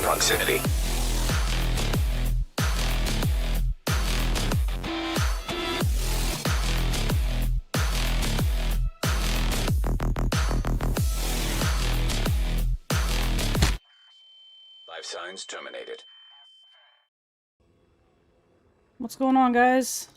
proximity. Life signs terminated. What's going on, guys?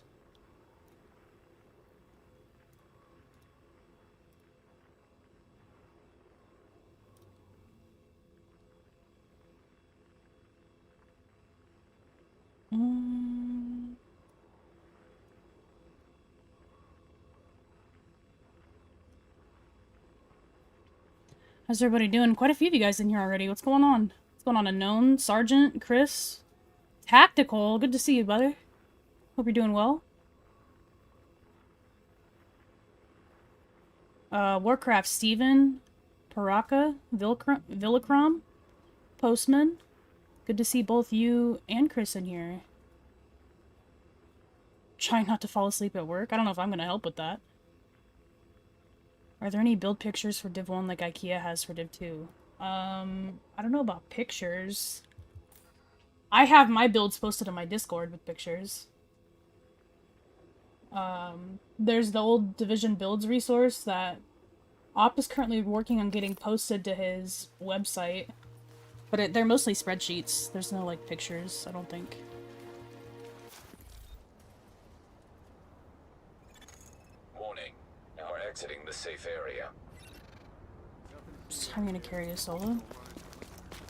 How's everybody doing? Quite a few of you guys in here already. What's going on? What's going on? Unknown, Sergeant, Chris, Tactical. Good to see you, brother. Hope you're doing well. Warcraft, Steven, Paraka, Villacrom, Postman. Good to see both you and Chris in here. Trying not to fall asleep at work. I don't know if I'm going to help with that. Are there any build pictures for Div 1 like IKEA has for Div 2? I don't know about pictures. I have my builds posted on my Discord with pictures. There's the old Division builds resource that Op is currently working on getting posted to his website. But they're mostly spreadsheets. There's no, like, pictures, I don't think. Warning. Now we're exiting the safe area. I'm gonna carry a solo.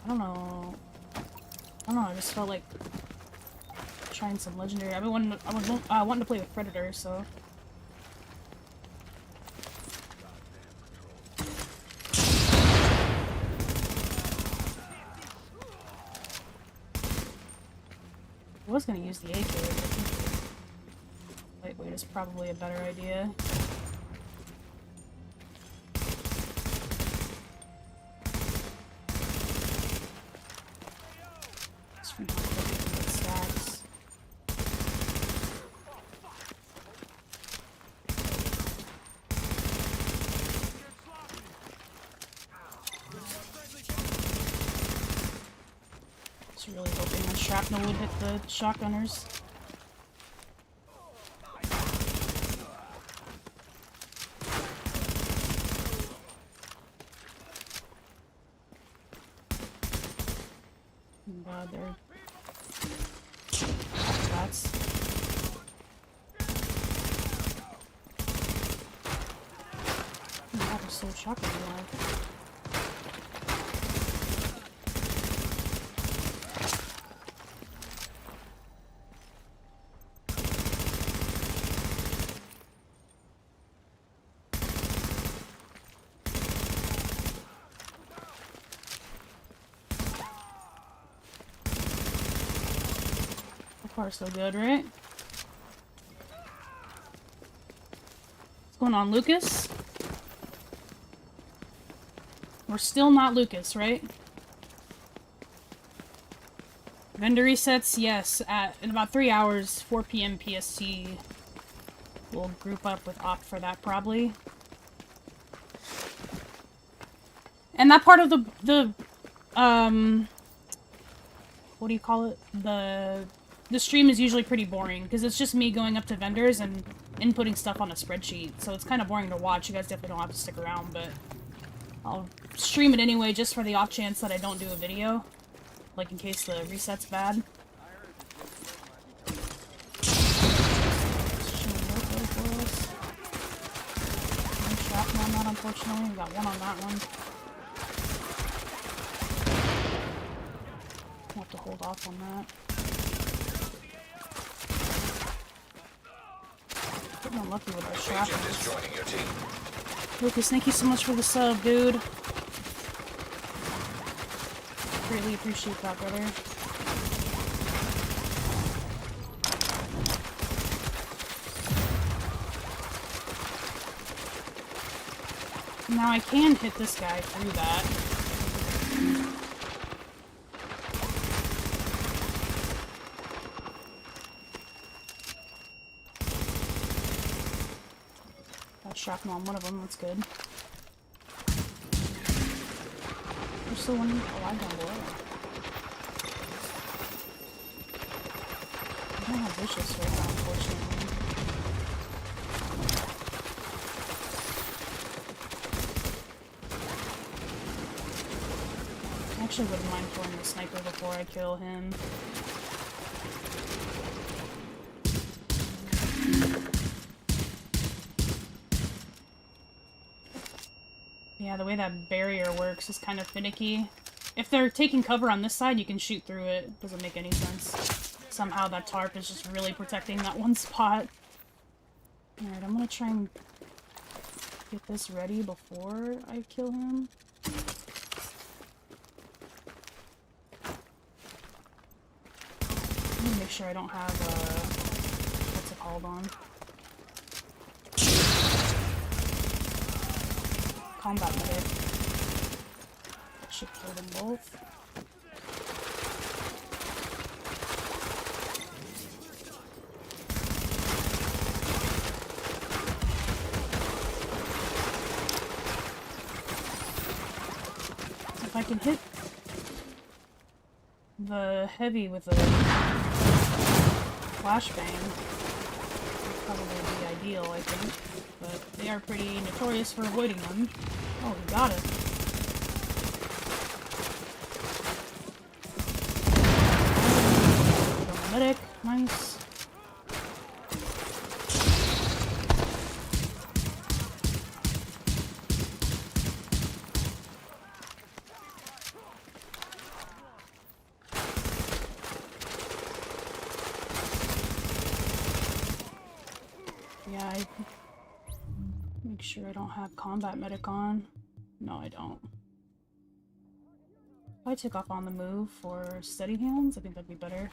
I don't know, I just felt like trying some legendary. I've been wanting to play with Predator, so... I was gonna use the AK, but I think lightweight is probably a better idea. Stacks. Just really hoping the shrapnel would hit the shotgunners. Oh god, they're... That's... Oh god, they're so shotgun alive. So far, so good, right? What's going on, Lucas? We're still not Lucas, right? Vendor resets, yes. In about 3 hours, 4 PM PST, we'll group up with Op for that, probably. And that part of the what do you call it? The stream is usually pretty boring, because it's just me going up to vendors and inputting stuff on a spreadsheet, so it's kind of boring to watch. You guys definitely don't have to stick around, but I'll stream it anyway, just for the off chance that I don't do a video, like in case the reset's bad. No shrapnel on that, unfortunately. We got one on that one. I'll have to hold off on that. Getting unlucky with our shrapnel. Lucas, thank you so much for the sub, dude. Greatly appreciate that, brother. Now I can hit this guy through that. Shrapnel on one of them, that's good. There's still one alive down below. I don't have wishlist right now, unfortunately. I actually wouldn't mind killing the sniper before I kill him. Yeah, the way that barrier works is kind of finicky. If they're taking cover on this side, you can shoot through it. Doesn't make any sense. Somehow that tarp is just really protecting that one spot. Alright, I'm gonna try and get this ready before I kill him. I'm gonna make sure I don't have, what's it called on? Combat medic. That should kill them both. If I can hit the heavy with a flashbang, would probably be ideal, I think. But they are pretty notorious for avoiding them. Oh, he got it. Medic, nice. Yeah, make sure I don't have combat medic on. No, I don't. If I took off on the move for steady hands, I think that'd be better.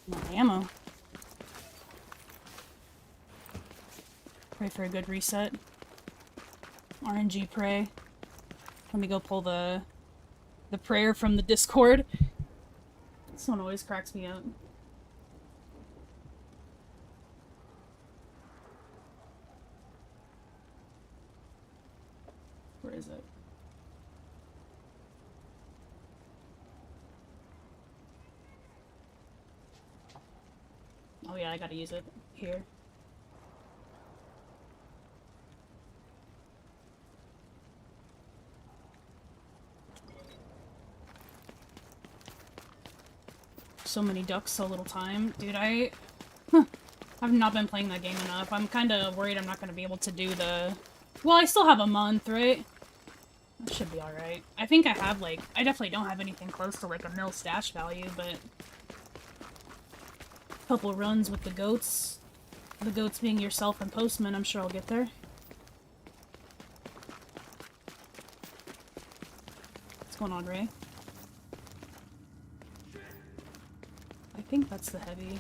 No ammo. Pray for a good reset. RNG pray. Let me go pull the prayer from the Discord. This one always cracks me up. Where is it? Oh yeah, I gotta use it here. So many ducks, so little time. Dude, I've not been playing that game enough. I'm kind of worried I'm not going to be able to do the... Well, I still have a month, right? That should be alright. I think I have, like... I definitely don't have anything close to, like, a mil stash value, but... A couple runs with the goats. The goats being yourself and Postman, I'm sure I'll get there. What's going on, Ray? I think that's the heavy. I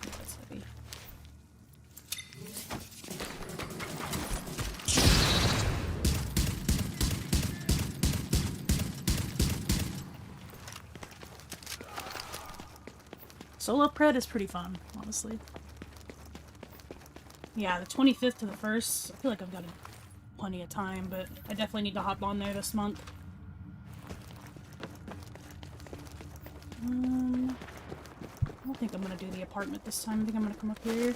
think that's heavy. Solo pred is pretty fun, honestly. Yeah, the 25th to the 1st. I feel like I've got plenty of time, but I definitely need to hop on there this month. I don't think I'm gonna do the apartment this time. I think I'm gonna come up here.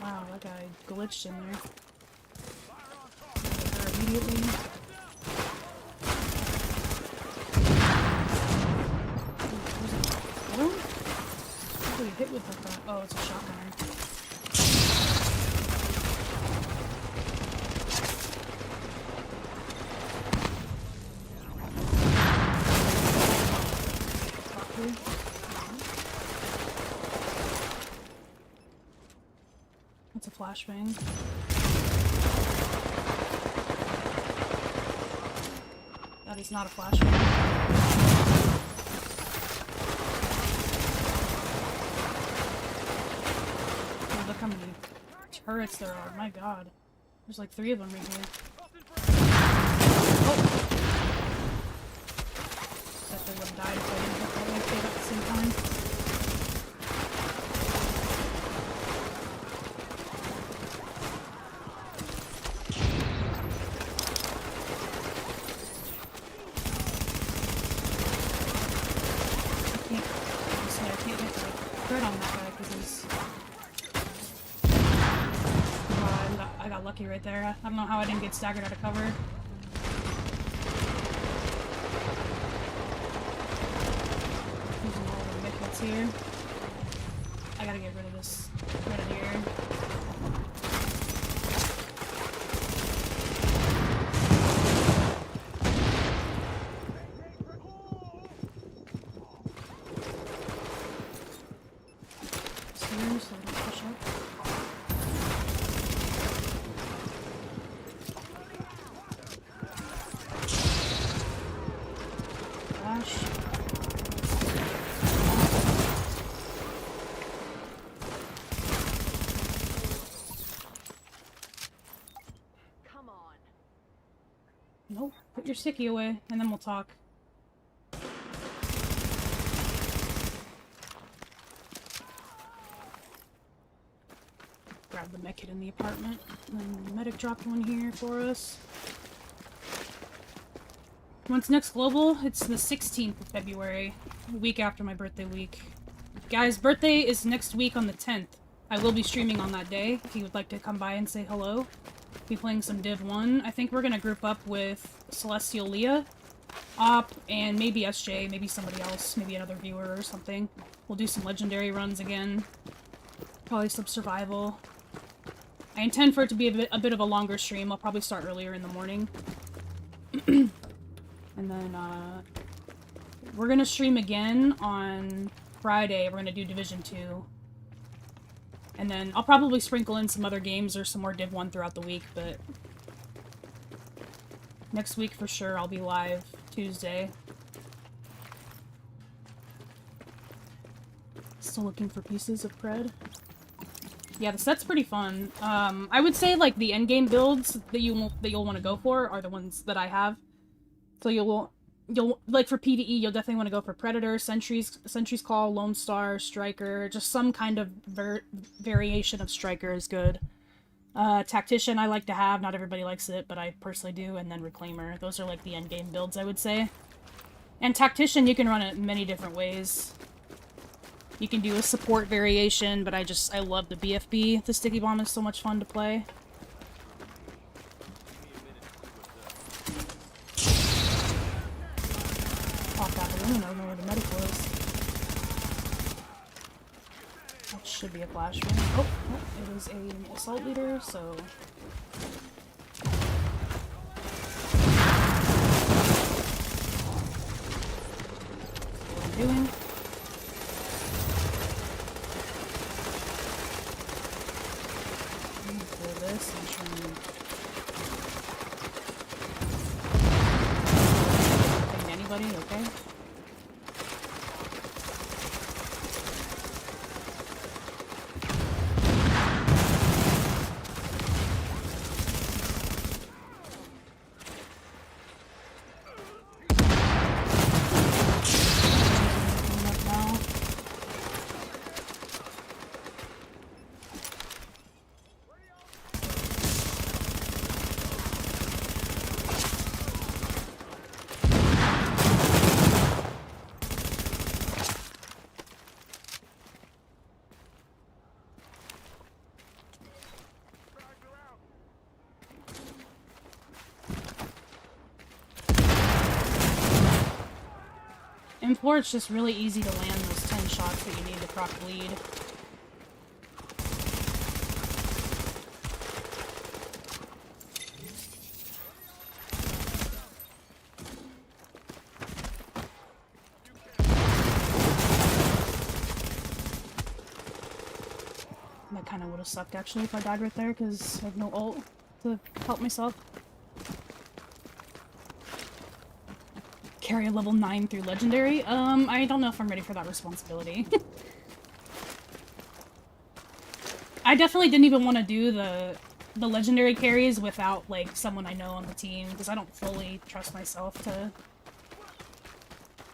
Wow, that guy glitched in there. Immediately. What did he hit with like that? Oh, it's a shotgun. That's a flashbang. That is not a flashbang. Oh, look how many turrets there are. My god. There's like 3 of them right here. Definitely would have died if I didn't hit that wave gate at the same time. I can't hit the crit on that guy because he's... Oh, I got lucky right there. I don't know how I didn't get staggered out of cover. Using all the mid-hits here. I gotta get rid of this Grenadier. So I don't push up. Gosh. Come on. Nope. Put your sticky away, and then we'll talk. Grab the mech kit in the apartment, and then the medic dropped one here for us. When's next global? It's the 16th of February, a week after my birthday week. Guys, birthday is next week on the 10th. I will be streaming on that day, if you would like to come by and say hello. Be playing some Div 1. I think we're gonna group up with Celestial Leah, Op, and maybe SJ, maybe somebody else, maybe another viewer or something. We'll do some legendary runs again. Probably some survival. I intend for it to be a bit of a longer stream. I'll probably start earlier in the morning. And then, we're gonna stream again on Friday. We're gonna do Division 2. And then I'll probably sprinkle in some other games or some more Div 1 throughout the week, but... next week for sure I'll be live Tuesday. Still looking for pieces of cred. Yeah, the set's pretty fun. I would say, like, the endgame builds that you'll want to go for are the ones that I have. So you'll like, for PvE, you'll definitely want to go for Predator, Sentry's Call, Lone Star, Striker, just some kind of variation of Striker is good. Tactician I like to have, not everybody likes it, but I personally do, and then Reclaimer. Those are, like, the endgame builds, I would say. And Tactician, you can run it many different ways. You can do a support variation, but I love the BFB. The Sticky Bomb is so much fun to play. Pop that balloon, I don't know where the medic was. That should be a flashbang. Oh, it was an assault leader, so... what I'm doing. This and try and... anybody, okay? M4, it's just really easy to land those 10 shots that you need to proc bleed. That kind of would have sucked, actually, if I died right there, because I have no ult to help myself. Carry a level 9 through Legendary? I don't know if I'm ready for that responsibility. I definitely didn't even want to do the the legendary carries without, like, someone I know on the team, because I don't fully trust myself to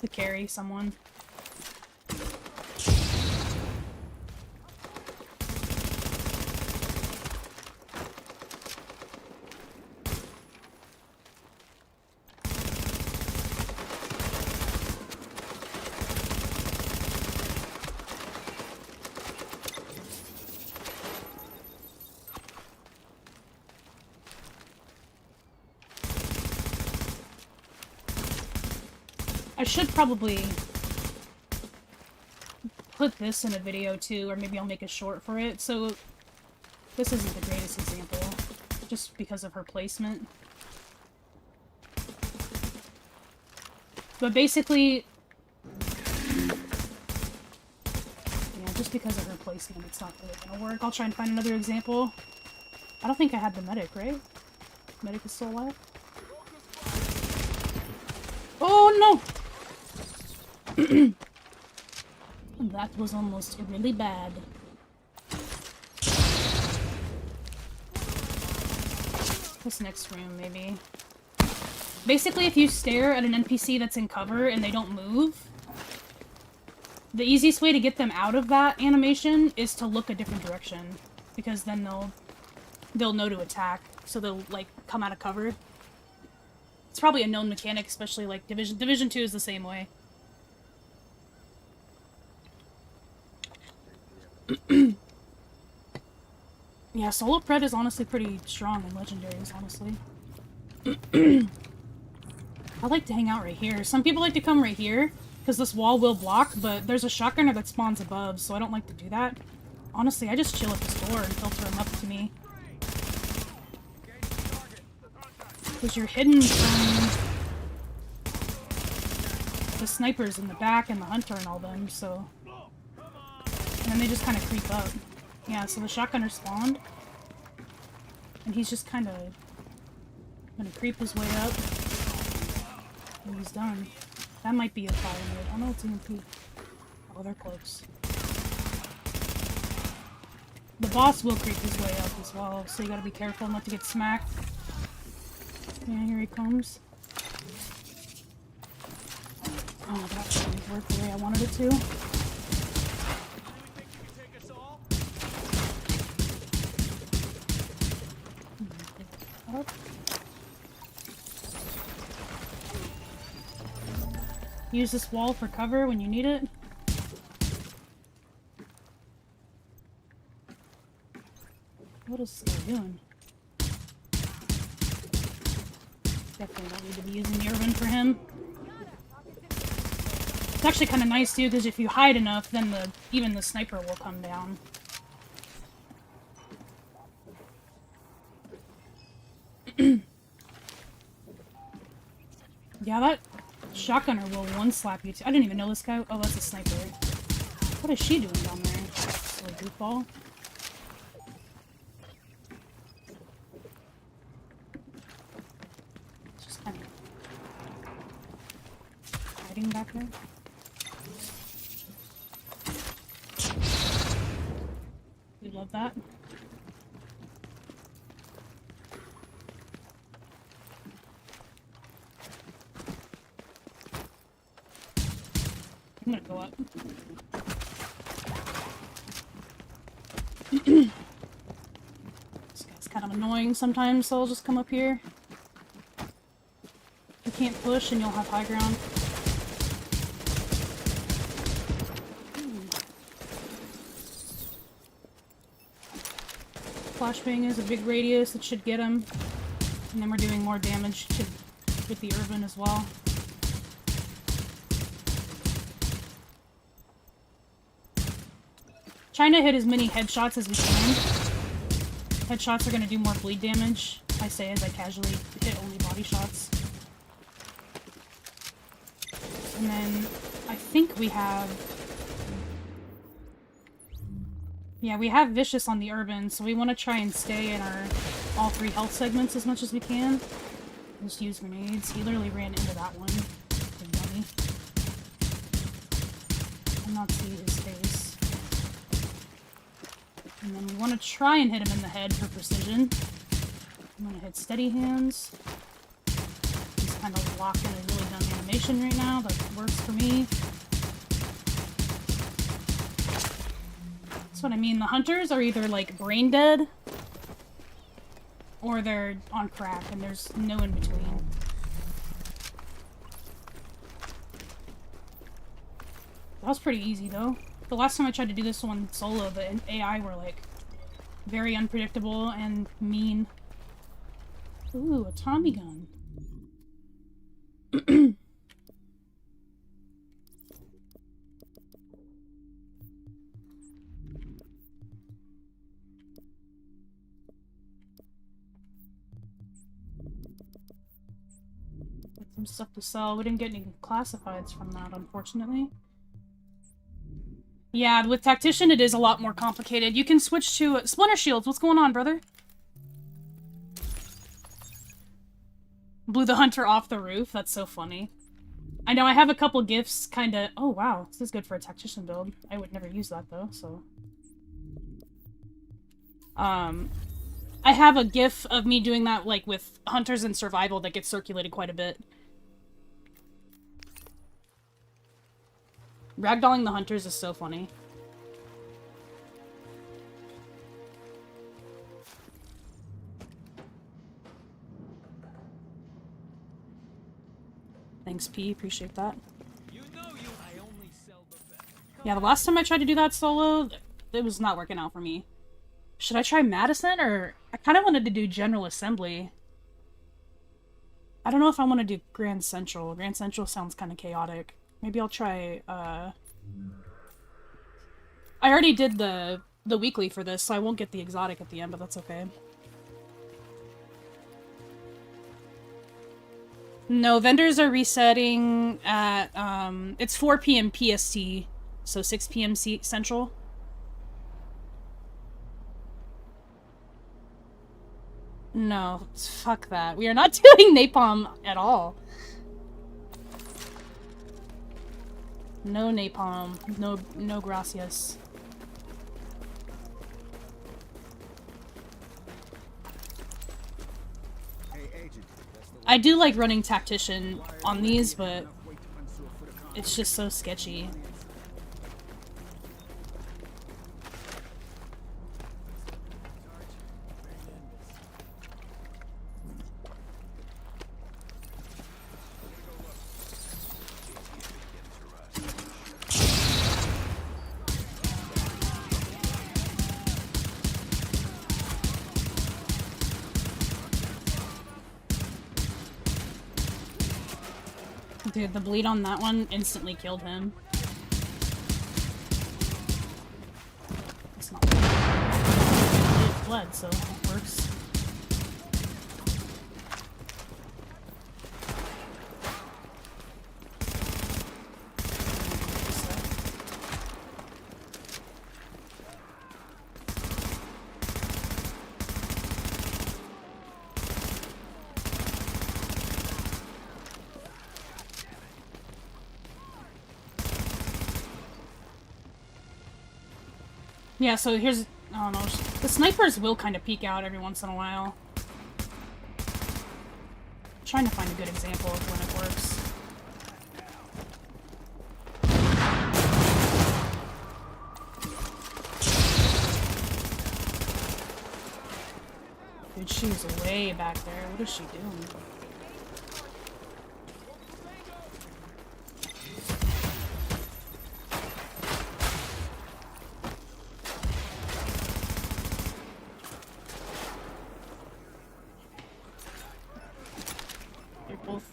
carry someone. I should probably put this in a video too, or maybe I'll make a short for it. So this isn't the greatest example, just because of her placement. But basically, yeah, just because of her placement, it's not really gonna work. I'll try and find another example. I don't think I had the medic, right? Medic is still alive? Oh no! That was almost really bad. This next room, maybe. Basically, if you stare at an NPC that's in cover and they don't move, the easiest way to get them out of that animation is to look a different direction. Because then they'll know to attack. So they'll, like, come out of cover. It's probably a known mechanic, especially, like, Division 2 is the same way. Yeah, solo pred is honestly pretty strong in legendaries, honestly. I like to hang out right here. Some people like to come right here, because this wall will block, but there's a shotgunner that spawns above, so I don't like to do that. Honestly, I just chill at this door and filter him up to me. Because you're hidden from the snipers in the back and the hunter and all them, so... And then they just kind of creep up. Yeah, so the shotgunner spawned. And he's just kind of gonna creep his way up. And he's done. That might be a fire mid. Oh no, it's EMP. Oh, they're close. The boss will creep his way up as well, so you gotta be careful not to get smacked. Yeah, here he comes. Oh, that didn't work the way I wanted it to. Up. Use this wall for cover when you need it. What is this guy doing? Definitely don't need to be using the urban for him. It's actually kind of nice too, because if you hide enough, then even the sniper will come down. Yeah, that shotgunner will one-slap you too. I didn't even know this guy. Oh, that's a sniper. What is she doing down there? Silly goofball. Just kind of hiding back there. We love that. I'm gonna go up. This guy's kind of annoying sometimes, so I'll just come up here. You can't push and you'll have high ground. Flashbang is a big radius that should get him. And then we're doing more damage with the urban as well. Trying to hit as many headshots as we can. Headshots are going to do more bleed damage, I say as I casually hit only body shots. And then I think we have... Yeah, we have Vicious on the urban, so we want to try and stay in our all three health segments as much as we can. Just use grenades. He literally ran into that one. The dummy. I'm not seeing his face. And then we want to try and hit him in the head for precision. I'm gonna hit steady hands. He's kind of locked in a really dumb animation right now. That works for me. That's what I mean. The hunters are either like brain dead or they're on crack, and there's no in between. That was pretty easy though. The last time I tried to do this one solo, the AI were like very unpredictable and mean. Ooh, a Tommy gun. Some stuff to sell. We didn't get any classifieds from that, unfortunately. Yeah, with Tactician it is a lot more complicated. You can switch to Splinter Shields. What's going on, brother? Blew the hunter off the roof. That's so funny. I know I have a couple gifts kinda... Oh, wow. This is good for a Tactician build. I would never use that, though, so... I have a gif of me doing that, like, with hunters in survival that gets circulated quite a bit. Ragdolling the hunters is so funny. Thanks, P. Appreciate that. Yeah, the last time I tried to do that solo, it was not working out for me. Should I try Madison, or... I kind of wanted to do General Assembly. I don't know if I want to do Grand Central. Grand Central sounds kind of chaotic. Maybe I'll try, I already did the weekly for this, so I won't get the exotic at the end, but that's okay. No, vendors are resetting at, it's 4 p.m. PST, so 6 p.m. Central. No, fuck that. We are not doing napalm at all. No napalm. No gracias. I do like running Tactician on these, but it's just so sketchy. Dude, the bleed on that one instantly killed him. It's not it bled, so it works. Yeah, so here's... I don't know. The snipers will kind of peek out every once in a while. I'm trying to find a good example of when it works. Dude, she was way back there. What is she doing?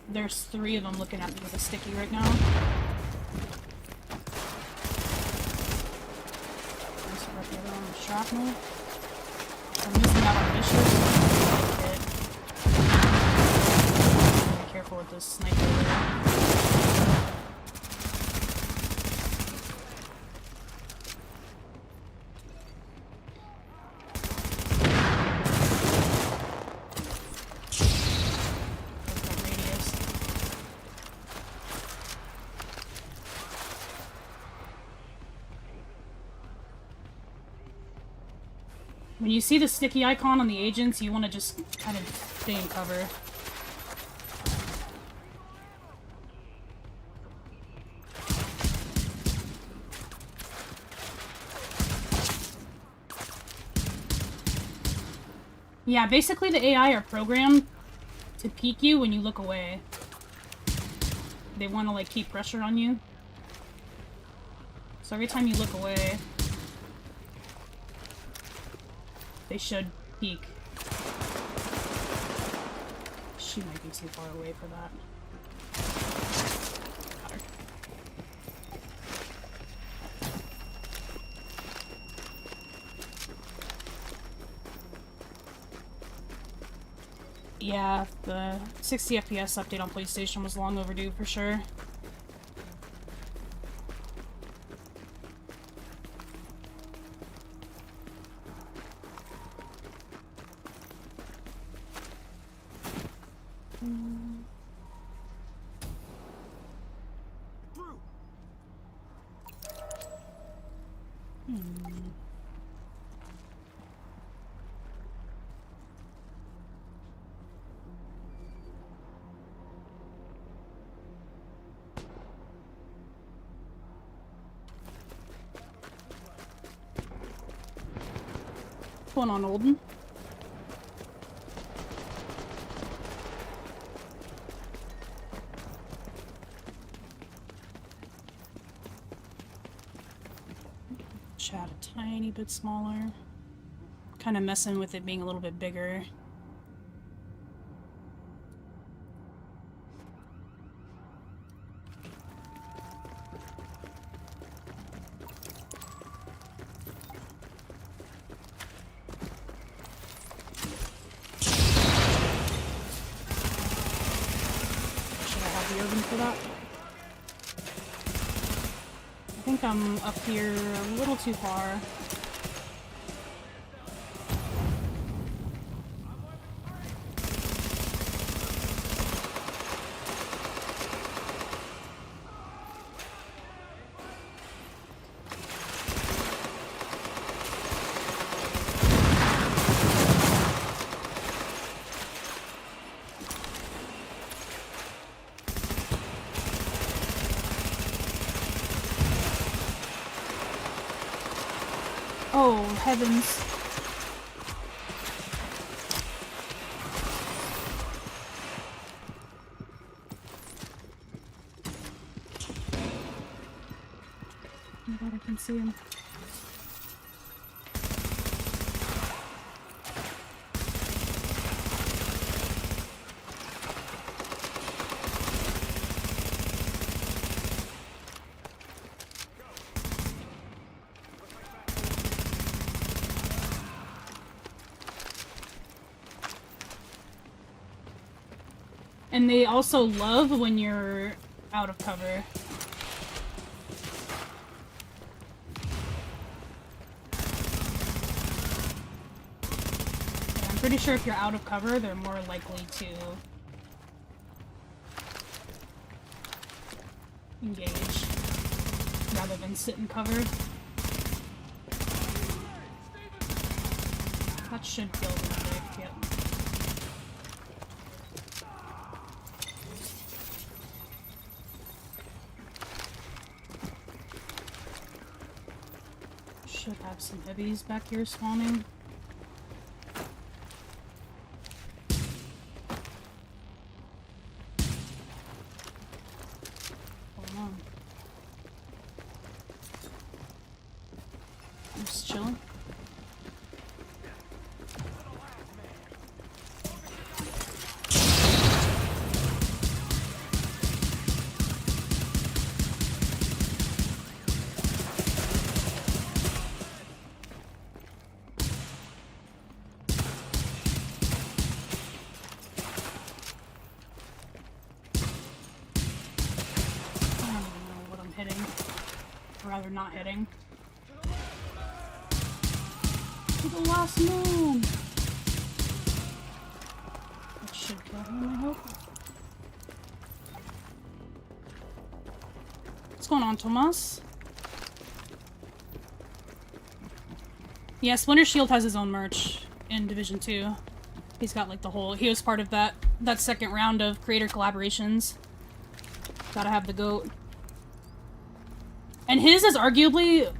There's 3 of them looking at me with a sticky right now. Just right there on the shrapnel. I'm missing out on vicious. Be careful with this sniper there. When you see the sticky icon on the agents, you want to just kind of stay in cover. Yeah, basically the AI are programmed to peek you when you look away. They want to, like, keep pressure on you. So every time you look away, they should peek. She might be too far away for that. Got her. Yeah, the 60 FPS update on PlayStation was long overdue for sure. What's going on, Olden? Chat a tiny bit smaller. Kind of messing with it being a little bit bigger. For that. I think I'm up here a little too far. Oh, heavens. Oh god, I can see him. And they also love when you're out of cover. Yeah, I'm pretty sure if you're out of cover, they're more likely to engage rather than sit in cover. That should kill the medic, yep. Should have some heavies back here spawning. Hold on. I'm just chilling. Rather not hitting. To the last moon! That should kill him, I hope. What's going on, Tomas? Yeah, Splinter Shield has his own merch in Division 2. He's got like the whole... He was part of that second round of creator collaborations. Gotta have the goat. And his is arguably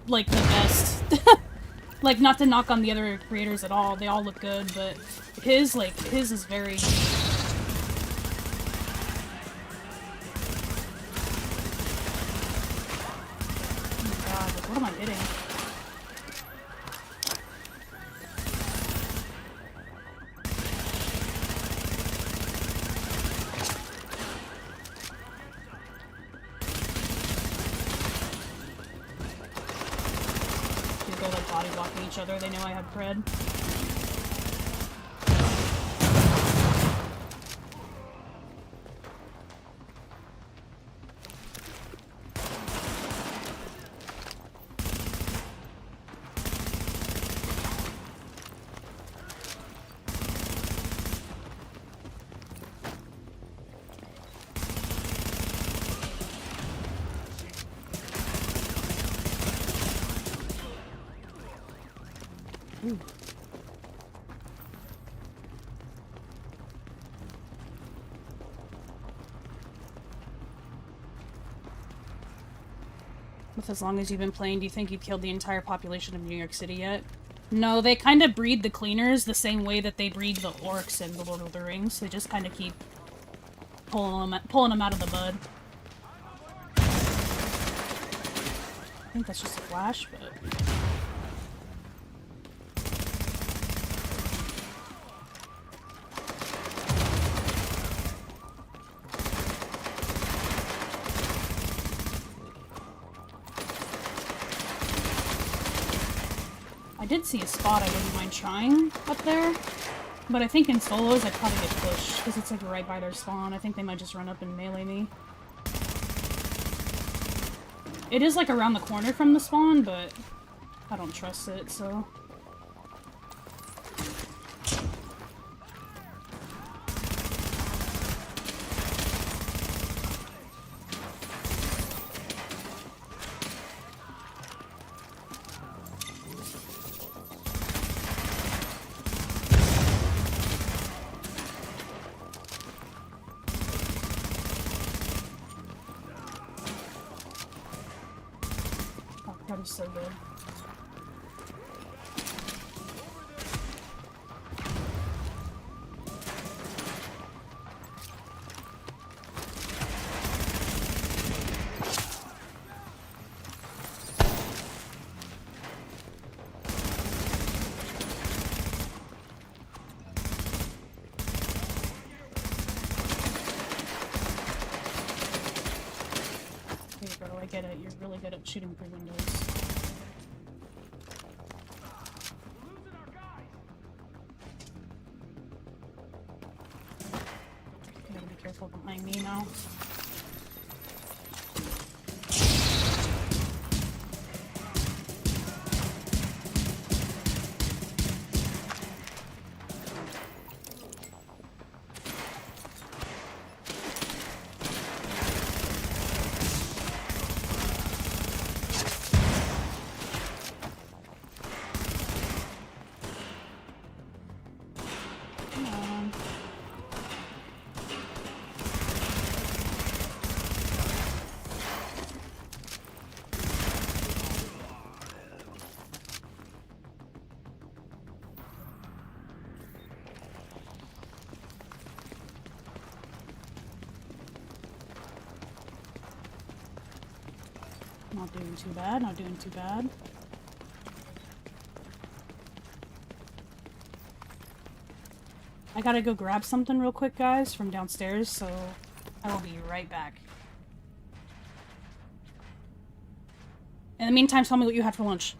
like the best. Like, not to knock on the other creators at all, they all look good, but his is very... Oh my god, like, what am I hitting? They're like body blocking each other, they know I have cred. Ooh. With as long as you've been playing, do you think you've killed the entire population of New York City yet? No, they kind of breed the cleaners the same way that they breed the orcs in the Lord of the Rings. They just kind of keep pulling them out of the mud. I think that's just a flash, but... I did see a spot I wouldn't mind trying up there, but I think in solos I'd probably get pushed, because it's like right by their spawn. I think they might just run up and melee me. It is like around the corner from the spawn, but I don't trust it, so... That is so good. Hey bro, I get it. You're really good at shooting through windows. Careful behind me now. Come on. Not doing too bad, not doing too bad. I gotta go grab something real quick, guys, from downstairs, so I will be right back. In the meantime, tell me what you had for lunch.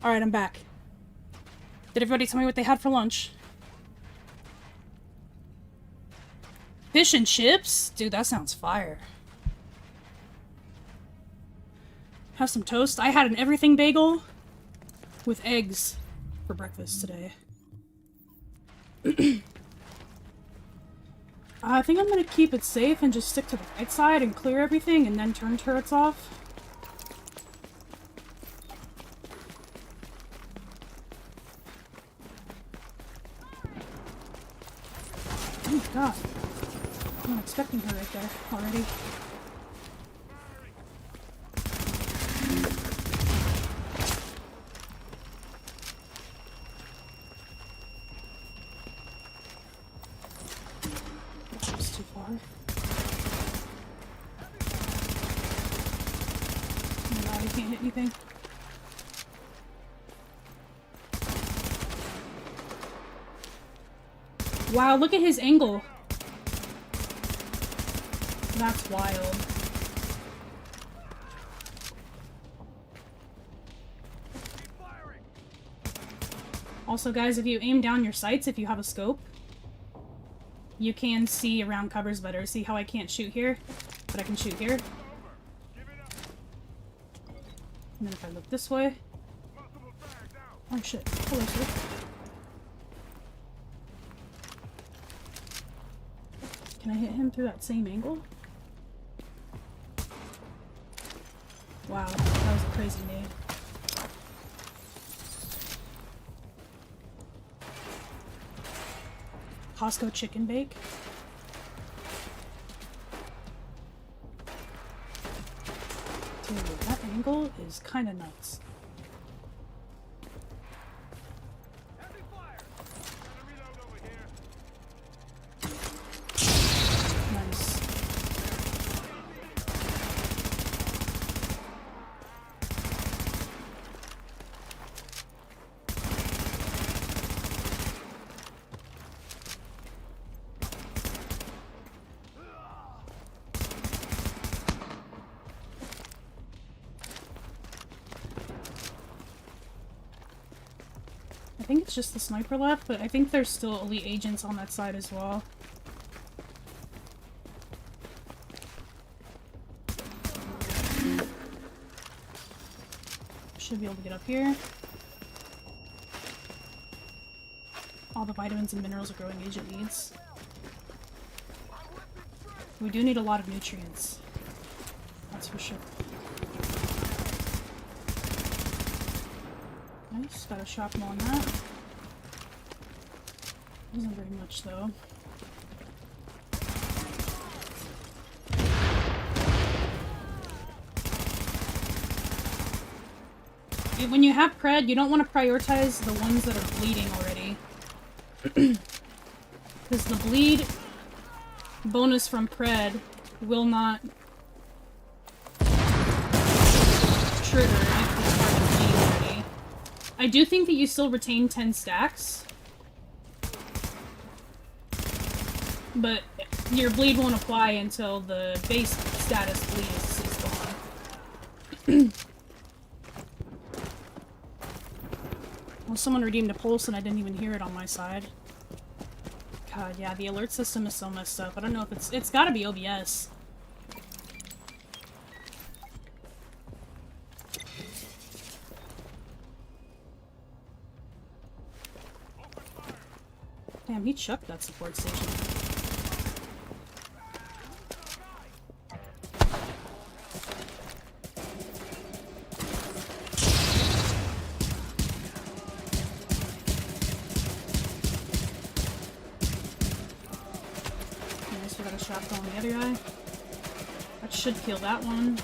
Alright, I'm back. Did everybody tell me what they had for lunch? Fish and chips? Dude, that sounds fire. Have some toast. I had an everything bagel with eggs for breakfast today. I think I'm gonna keep it safe and just stick to the right side and clear everything and then turn turrets off. Oh my god. I'm not expecting her right there already. That was too far. Oh my god, he can't hit anything. Wow, look at his angle. That's wild. Also, guys, if you aim down your sights, if you have a scope, you can see around covers better. See how I can't shoot here, but I can shoot here? And then if I look this way... Oh shit. Hello, sir. Can I hit him through that same angle? Wow, that was a crazy nade. Costco chicken bake. Dude, that angle is kind of nuts. Nice. I think it's just the sniper left, but I think there's still elite agents on that side as well. Should be able to get up here. All the vitamins and minerals a growing agent needs. We do need a lot of nutrients. That's for sure. Nice, got a shrapnel on that. Isn't very much though. When you have pred, you don't want to prioritize the ones that are bleeding already. Because the bleed bonus from pred will not trigger if it's hard to bleed already. I do think that you still retain 10 stacks. But your bleed won't apply until the base status bleed is gone. Well, someone redeemed a pulse and I didn't even hear it on my side. God, yeah, the alert system is so messed up. I don't know if it's gotta be OBS. Damn, he chucked that support station. Nice, we got a shotgun on the other guy. That should kill that one.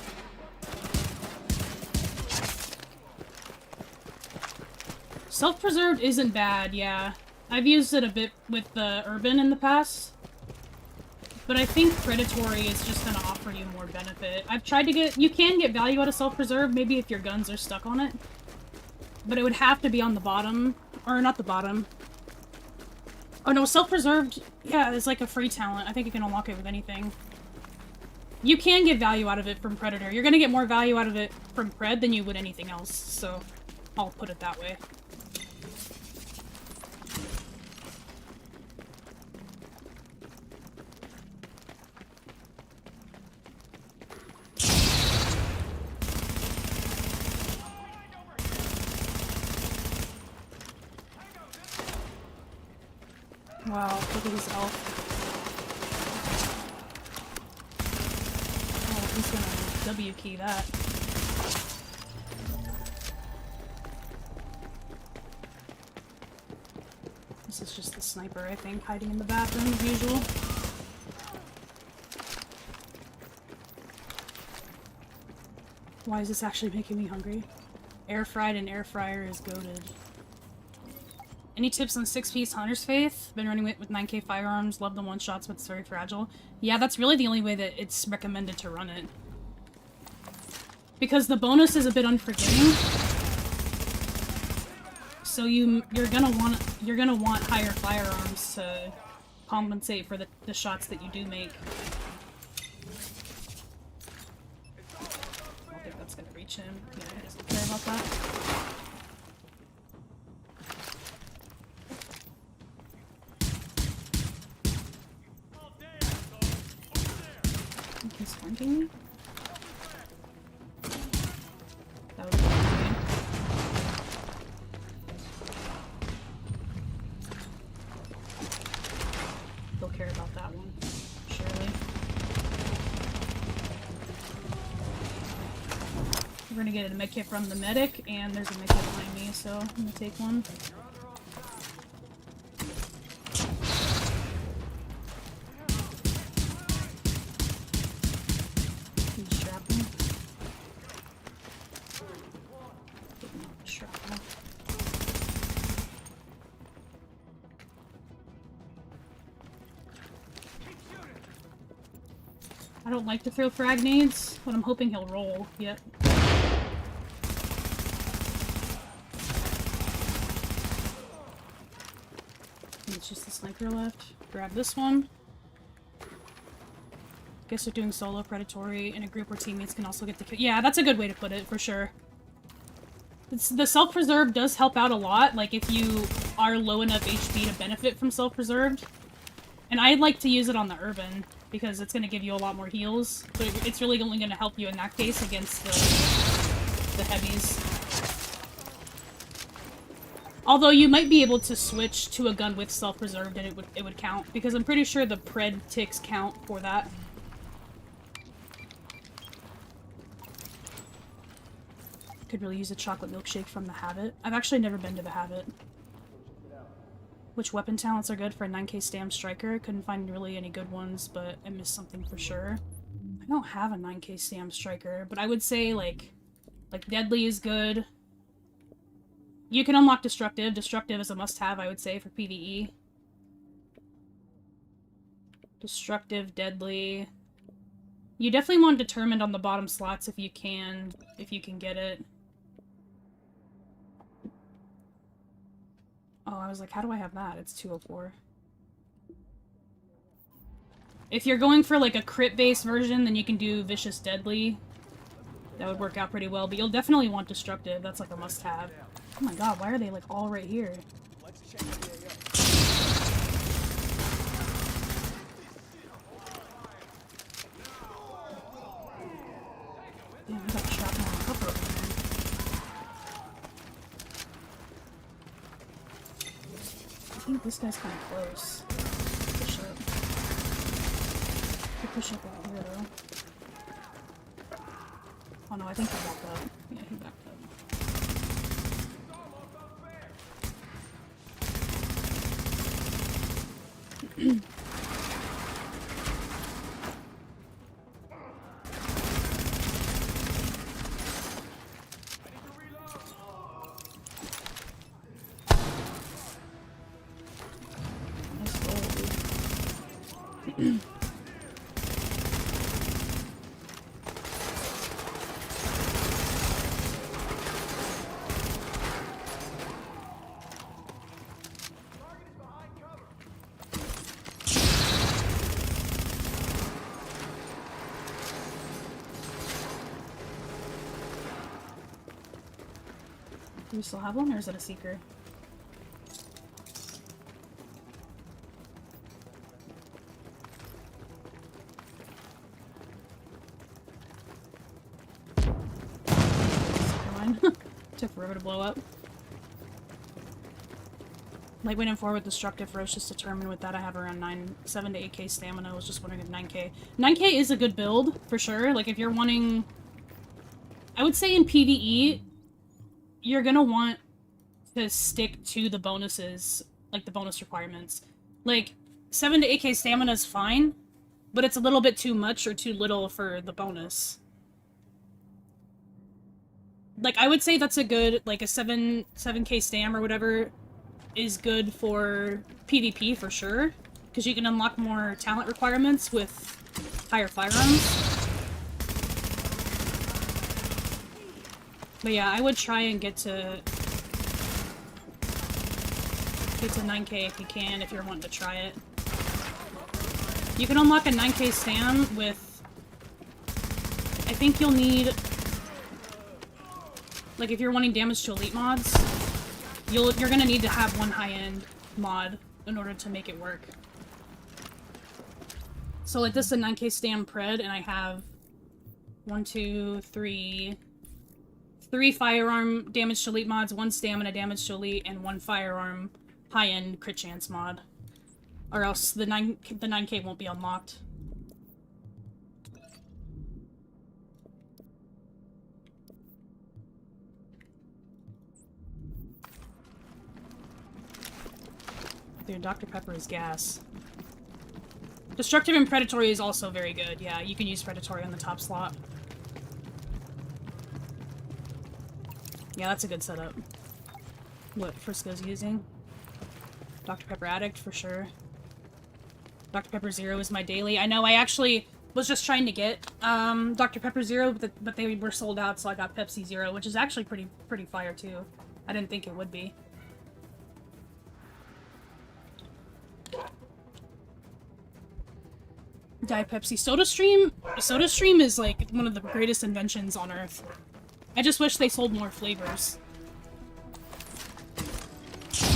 Self-preserved isn't bad, yeah. I've used it a bit with the urban in the past, but I think predatory is just gonna offer you more benefit. I've tried to get— you can get value out of self-preserve, maybe if your guns are stuck on it, but it would have to be on the bottom, or not the bottom. Oh no, self-preserved, yeah, it's like a free talent. I think you can unlock it with anything. You can get value out of it from Predator. You're gonna get more value out of it from Pred than you would anything else, so I'll put it that way. Wow, look at his elf. Oh, he's gonna W key that. This is just the sniper, I think, hiding in the bathroom as usual. Why is this actually making me hungry? Air fried and air fryer is goated. Any tips on 6-piece Hunter's Faith? Been running with 9K firearms, love the one-shots, but it's very fragile. Yeah, that's really the only way that it's recommended to run it. Because the bonus is a bit unforgiving. So you're gonna want higher firearms to compensate for the shots that you do make. I don't think that's gonna reach him. Yeah, he doesn't care about that. He's flanking me? That would be insane. He'll care about that one, surely. We're gonna get a medkit from the medic, and there's a medkit behind me, so I'm gonna take one. I don't like to throw frag nades, but I'm hoping he'll roll. Yep. It's just the sniper left. Grab this one. Guess they're doing solo predatory in a group where teammates can also get the kill. Yeah, that's a good way to put it, for sure. The self-preserve does help out a lot, like if you are low enough HP to benefit from self-preserved. And I'd like to use it on the urban, because it's going to give you a lot more heals, but it's really only going to help you in that case against the heavies. Although you might be able to switch to a gun with self-preserved and it would count, because I'm pretty sure the pred ticks count for that. Could really use a chocolate milkshake from the Habit. I've actually never been to the Habit. Which weapon talents are good for a 9K Stam Striker? Couldn't find really any good ones, but I missed something for sure. I don't have a 9K Stam Striker, but I would say, like Deadly is good. You can unlock Destructive. Destructive is a must-have, I would say, for PvE. Destructive, Deadly. You definitely want Determined on the bottom slots if you can get it. Oh, I was like, how do I have that? It's 204. If you're going for, like, a crit-based version, then you can do Vicious Deadly. That would work out pretty well, but you'll definitely want Destructive. That's, like, a must-have. Oh my god, why are they, like, all right here? Damn, I got shrapnel on cover over there. I think this guy's kind of close. Push up. He push up over here, though. Oh no, I think he backed up. Yeah, he backed up. Do we still have one, or is that a seeker? Never mind. Took forever to blow up. Lightweight and forward, destructive, ferocious, determined. With that, I have around 7 to 8k stamina. I was just wondering if 9k. 9k is a good build, for sure. Like, if you're wanting... I would say in PvE, you're gonna want to stick to the bonuses, like the bonus requirements. Like, 7 to 8k stamina is fine, but it's a little bit too much or too little for the bonus. Like, I would say that's a good, like, a 7k stam or whatever is good for PvP for sure, because you can unlock more talent requirements with higher firearms. But yeah, I would try and get to 9k if you can, if you're wanting to try it. You can unlock a 9k stam with... I think you'll need... Like, if you're wanting damage to elite mods, you're gonna need to have one high-end mod in order to make it work. So, like, this is a 9k stam pred, and I have 3 firearm damage to elite mods, 1 stamina damage to elite, and 1 firearm high-end crit chance mod. Or else the 9k won't be unlocked. Dude, Dr. Pepper is gas. Destructive and Predatory is also very good. Yeah, you can use Predatory on the top slot. Yeah, that's a good setup. What Frisco's using. Dr. Pepper Addict, for sure. Dr. Pepper Zero is my daily. I know, I actually was just trying to get Dr. Pepper Zero, but they were sold out, so I got Pepsi Zero, which is actually pretty fire, too. I didn't think it would be. Diet Pepsi. SodaStream is, like, one of the greatest inventions on Earth. I just wish they sold more flavors. I'm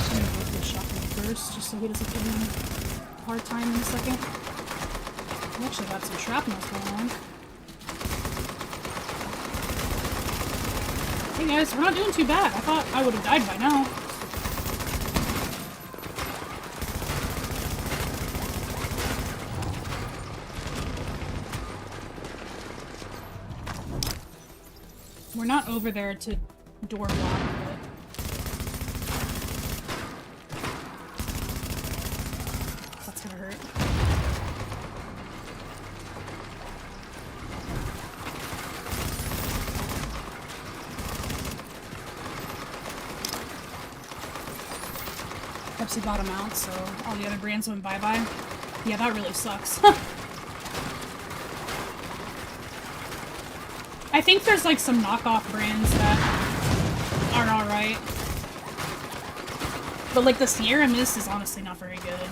gonna go for the shotgun first, just so he doesn't give me a hard time in a second. We actually got some shrapnel going on. Hey guys, we're not doing too bad. I thought I would have died by now. We're not over there to door block, but... That's gonna hurt. Pepsi bottom out, so all the other brands went bye-bye. Yeah, that really sucks. I think there's like some knockoff brands that are alright. But like the Sierra Mist is honestly not very good.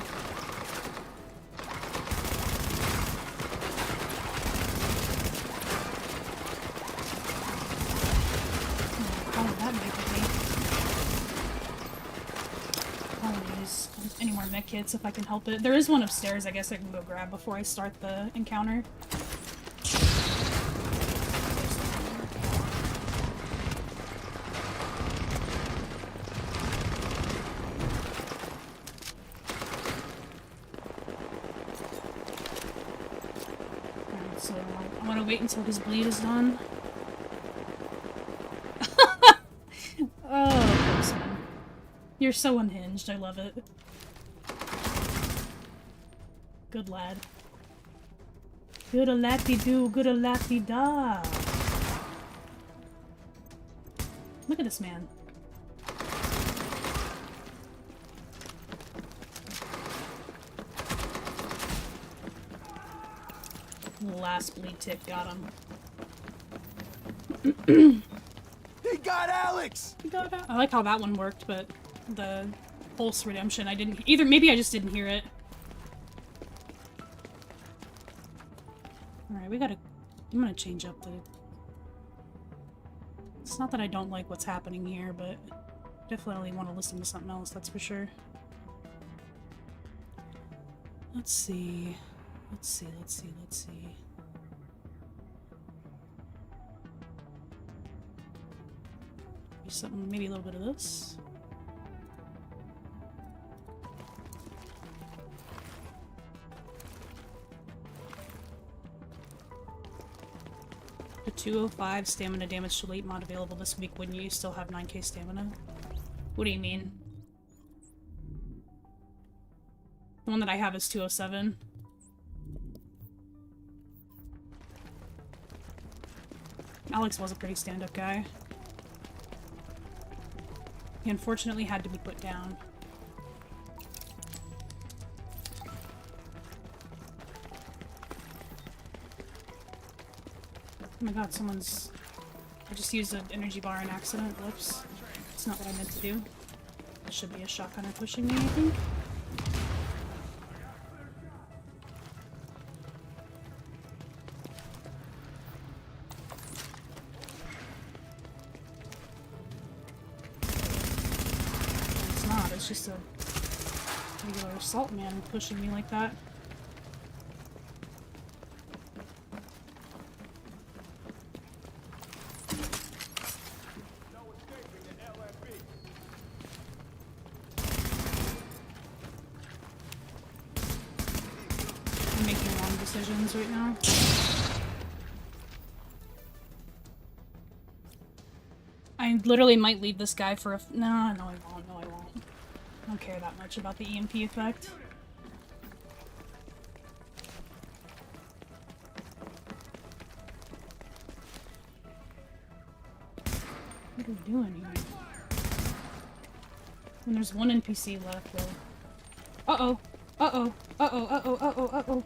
How did that make me? I don't use any more mech kits if I can help it. There is one upstairs I guess I can go grab before I start the encounter. Wait until his bleed is done. Oh, Postman. You're so unhinged. I love it. Good lad. Good a lappy do, good a lappy da. Look at this man. Last bleed tick got him. He got Alex! He got I like how that one worked, but the pulse redemption, I didn't either. Maybe I just didn't hear it. All right, we gotta. I'm gonna change up the It's not that I don't like what's happening here, but definitely want to listen to something else, that's for sure. Let's see. Let's see. Something, maybe a little bit of this. The 205 stamina damage to late mod available this week. Wouldn't you still have 9k stamina? What do you mean? The one that I have is 207. Alex was a pretty stand-up guy. He unfortunately had to be put down. Oh my god, someone's... I just used an energy bar in accident. Whoops. It's not what I meant to do. There should be a shotgunner pushing me, I think. It's just a regular assault man pushing me like that. I'm making wrong decisions right now. I literally might leave this guy for a... No, I won't. No, I won't. I don't care that much about the EMP effect. What are we doing here? And there's one NPC left, though. Uh-oh! Uh-oh! Uh-oh! Uh-oh! Uh-oh! Uh-oh!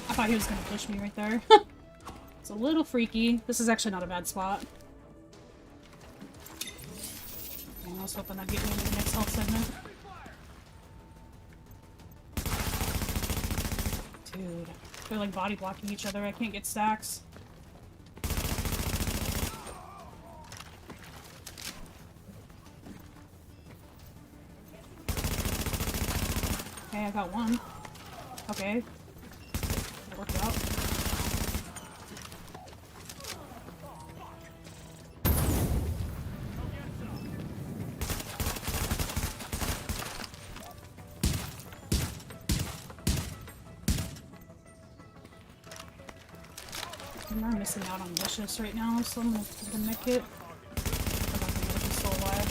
I thought he was gonna push me right there. It's a little freaky. This is actually not a bad spot. I was hoping that'd get me into the next health segment. Dude. They're like body blocking each other. I can't get stacks. Okay, I got one. Okay. That worked out. I'm missing out on wishlist right now, so I'm gonna take a med kit. I'm still alive.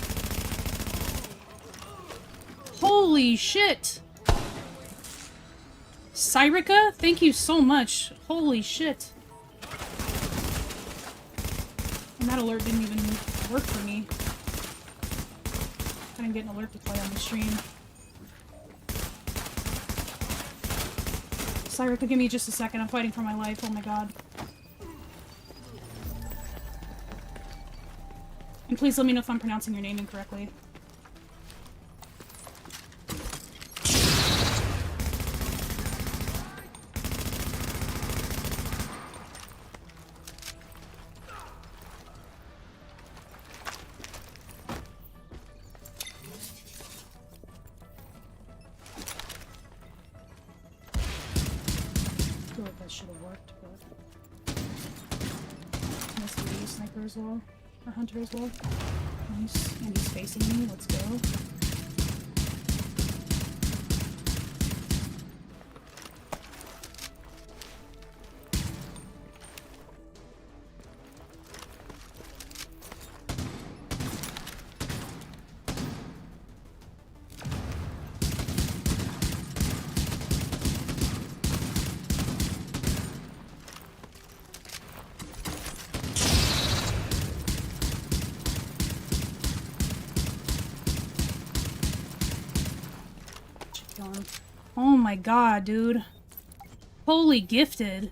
Holy shit! Syrica? Thank you so much. Holy shit. And that alert didn't even work for me. I didn't get an alert to play on the stream. Syrica, give me just a second. I'm fighting for my life. Oh my god. And please let me know if I'm pronouncing your name incorrectly. I feel like that should have worked, but... Nice to be a sniper as well. Or hunter as well. Nice. And he's facing me. Let's go. Oh my god, dude. Holy gifted.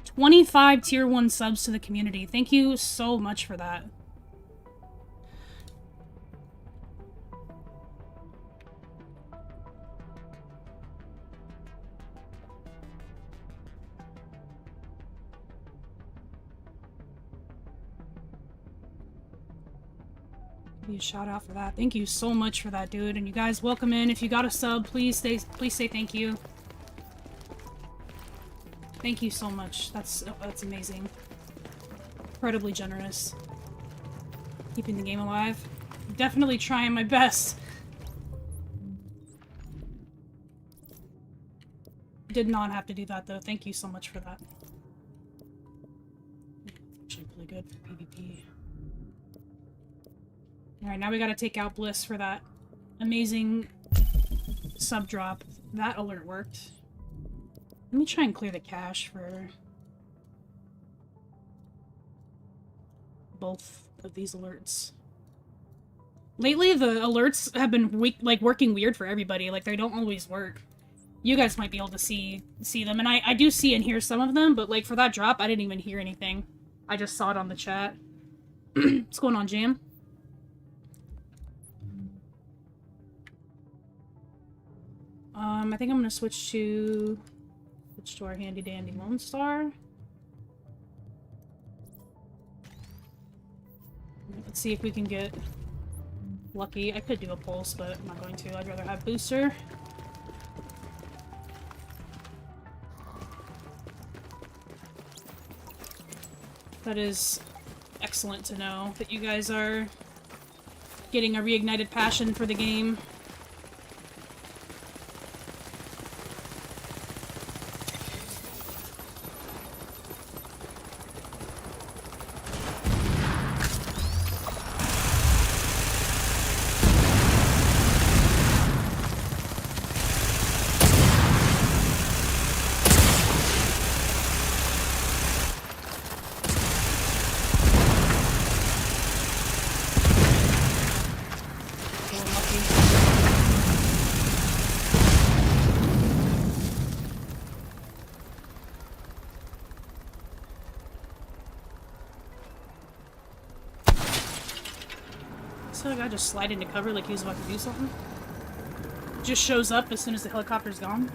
25 tier 1 subs to the community. Thank you so much for that. Give you a shout out for that. Thank you so much for that, dude. And you guys, welcome in. If you got a sub, please say thank you. Thank you so much. That's amazing. Incredibly generous. Keeping the game alive. Definitely trying my best. Did not have to do that though. Thank you so much for that. Actually really good for PvP. Alright, now we gotta take out Bliss for that amazing sub drop. That alert worked. Let me try and clear the cache for both of these alerts. Lately, the alerts have been working weird for everybody. Like, they don't always work. You guys might be able to see them, and I do see and hear some of them, but like for that drop, I didn't even hear anything. I just saw it on the chat. What's going on, Jam? I think I'm gonna switch to our handy dandy Lone Star. Let's see if we can get lucky. I could do a pulse, but I'm not going to. I'd rather have booster. That is excellent to know that you guys are getting a reignited passion for the game. So the guy just slide into cover like he was about to do something. Just shows up as soon as the helicopter's gone.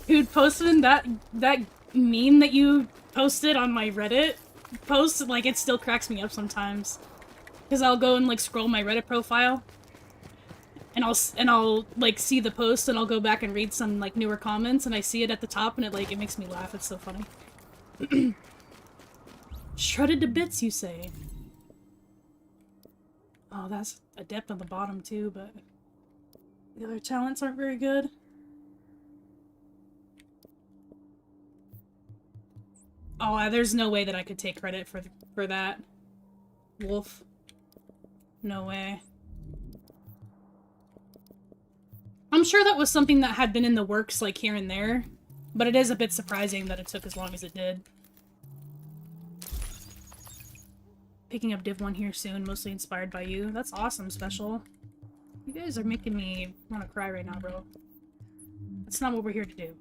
Dude, posting that meme that you posted on my Reddit post, like, it still cracks me up sometimes. Because I'll go and, like, scroll my Reddit profile, and I'll like, see the post, and I'll go back and read some, like, newer comments, and I see it at the top, and it makes me laugh. It's so funny. Shredded to bits, you say? Oh, that's Adept on the bottom, too, but the other talents aren't very good. Oh, there's no way that I could take credit for that. Wolf. No way. I'm sure that was something that had been in the works, like, here and there, but it is a bit surprising that it took as long as it did. Picking up Div 1 here soon, mostly inspired by you. That's awesome, Special. You guys are making me want to cry right now, bro. That's not what we're here to do.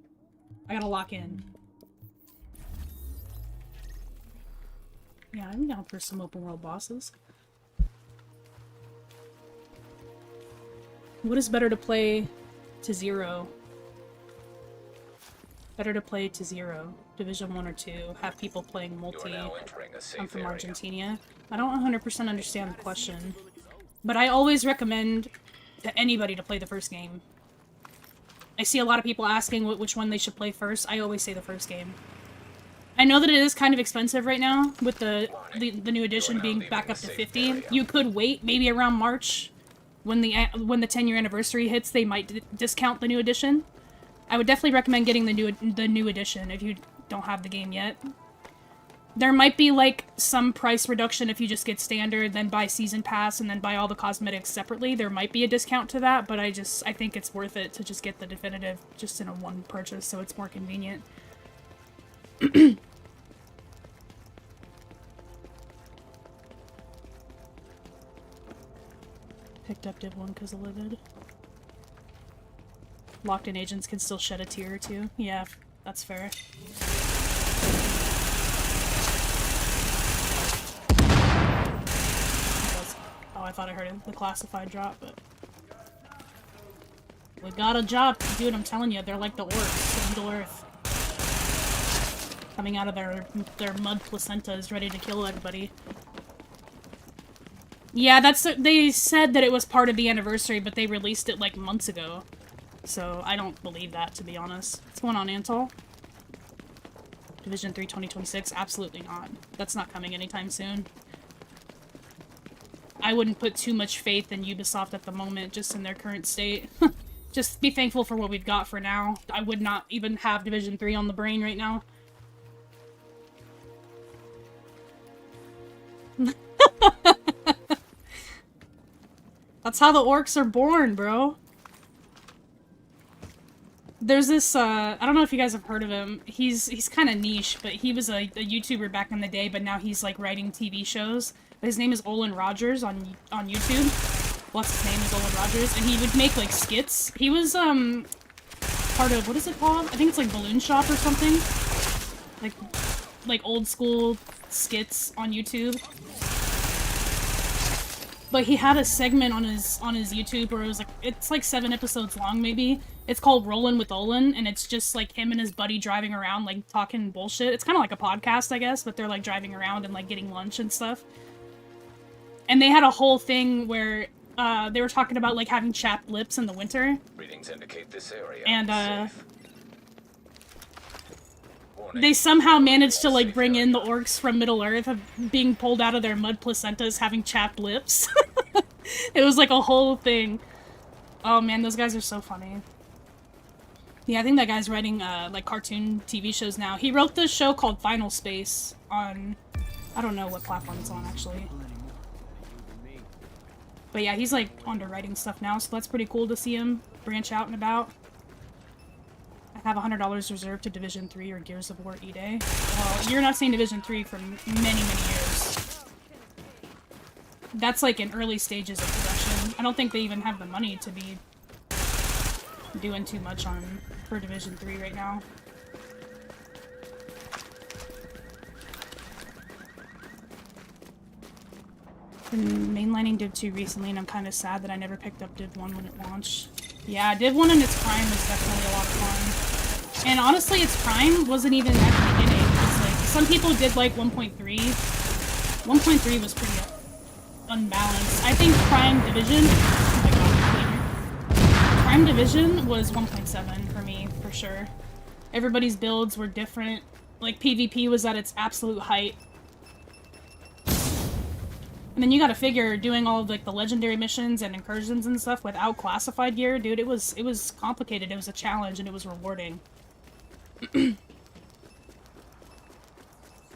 I gotta lock in. Yeah, I'm down for some open world bosses. What is better to play to 0? Better to play to 0. Division 1 or 2. Have people playing multi. I'm from Argentina. I don't 100% understand the question. But I always recommend to anybody to play the first game. I see a lot of people asking which one they should play first. I always say the first game. I know that it is kind of expensive right now, with the new edition being back up to 50. You could wait, maybe around March. When the 10-year anniversary hits, they might discount the new edition. I would definitely recommend getting the new edition if you don't have the game yet. There might be, like, some price reduction if you just get standard, then buy season pass, and then buy all the cosmetics separately. There might be a discount to that, but I think it's worth it to just get the definitive just in a one purchase, so it's more convenient. Picked up Div 1 because of Livid. Locked-in agents can still shed a tear or two. Yeah, that's fair. Oh, I thought I heard the classified drop, but... We got a job, dude, I'm telling you, they're like the orcs in Middle Earth. Coming out of their mud placentas, ready to kill everybody. Yeah, they said that it was part of the anniversary, but they released it like months ago. So I don't believe that, to be honest. What's going on, Antol? Division 3 2026? Absolutely not. That's not coming anytime soon. I wouldn't put too much faith in Ubisoft at the moment, just in their current state. Just be thankful for what we've got for now. I would not even have Division 3 on the brain right now. That's how the orcs are born, bro. There's this, I don't know if you guys have heard of him. He's kind of niche, but he was a YouTuber back in the day, but now he's, like, writing TV shows. But his name is Olin Rogers on YouTube. What's his name is Olin Rogers, and he would make, like, skits. He was, part of, what is it called? I think it's, like, Balloon Shop or something. Like old school skits on YouTube. But he had a segment on his YouTube where it was like, it's like 7 episodes long maybe. It's called Rollin' with Olin, and it's just like him and his buddy driving around like talking bullshit. It's kind of like a podcast, I guess, but they're like driving around and like getting lunch and stuff. And they had a whole thing where they were talking about like having chapped lips in the winter. Readings indicate this area And safe. they somehow managed to like bring in the orcs from Middle Earth being pulled out of their mud placentas having chapped lips. It was like a whole thing. Oh man, those guys are so funny. Yeah, I think that guy's writing like cartoon TV shows now. He wrote this show called Final Space on, I don't know what platform it's on actually. But yeah, he's like onto writing stuff now, so that's pretty cool to see him branch out and about. I have $100 reserved to Division 3 or Gears of War E-Day. Well, you're not seeing Division 3 for many, many years. That's like in early stages of production. I don't think they even have the money to be doing too much for Division 3 right now. Been mainlining Div 2 recently, and I'm kind of sad that I never picked up Div 1 when it launched. Yeah, Div 1 in its prime was definitely a lot of fun. And honestly, its prime wasn't even at the beginning. It's like, some people did like 1.3. 1.3 was pretty unbalanced. I think Prime Division... Oh my god, Prime Division was 1.7 for me, for sure. Everybody's builds were different. Like, PvP was at its absolute height. And then you gotta figure, doing all of, like, the legendary missions and incursions and stuff without classified gear, dude, it was complicated, it was a challenge, and it was rewarding.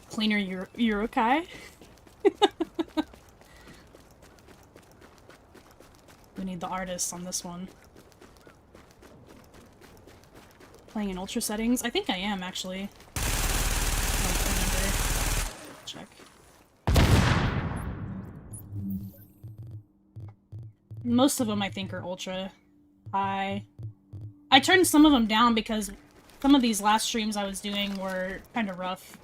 Cleaner Urukai? We need the artists on this one. Playing in ultra settings? I think I am, actually. I don't remember. Check. Most of them, I think, are ultra high. I turned some of them down because some of these last streams I was doing were kind of rough.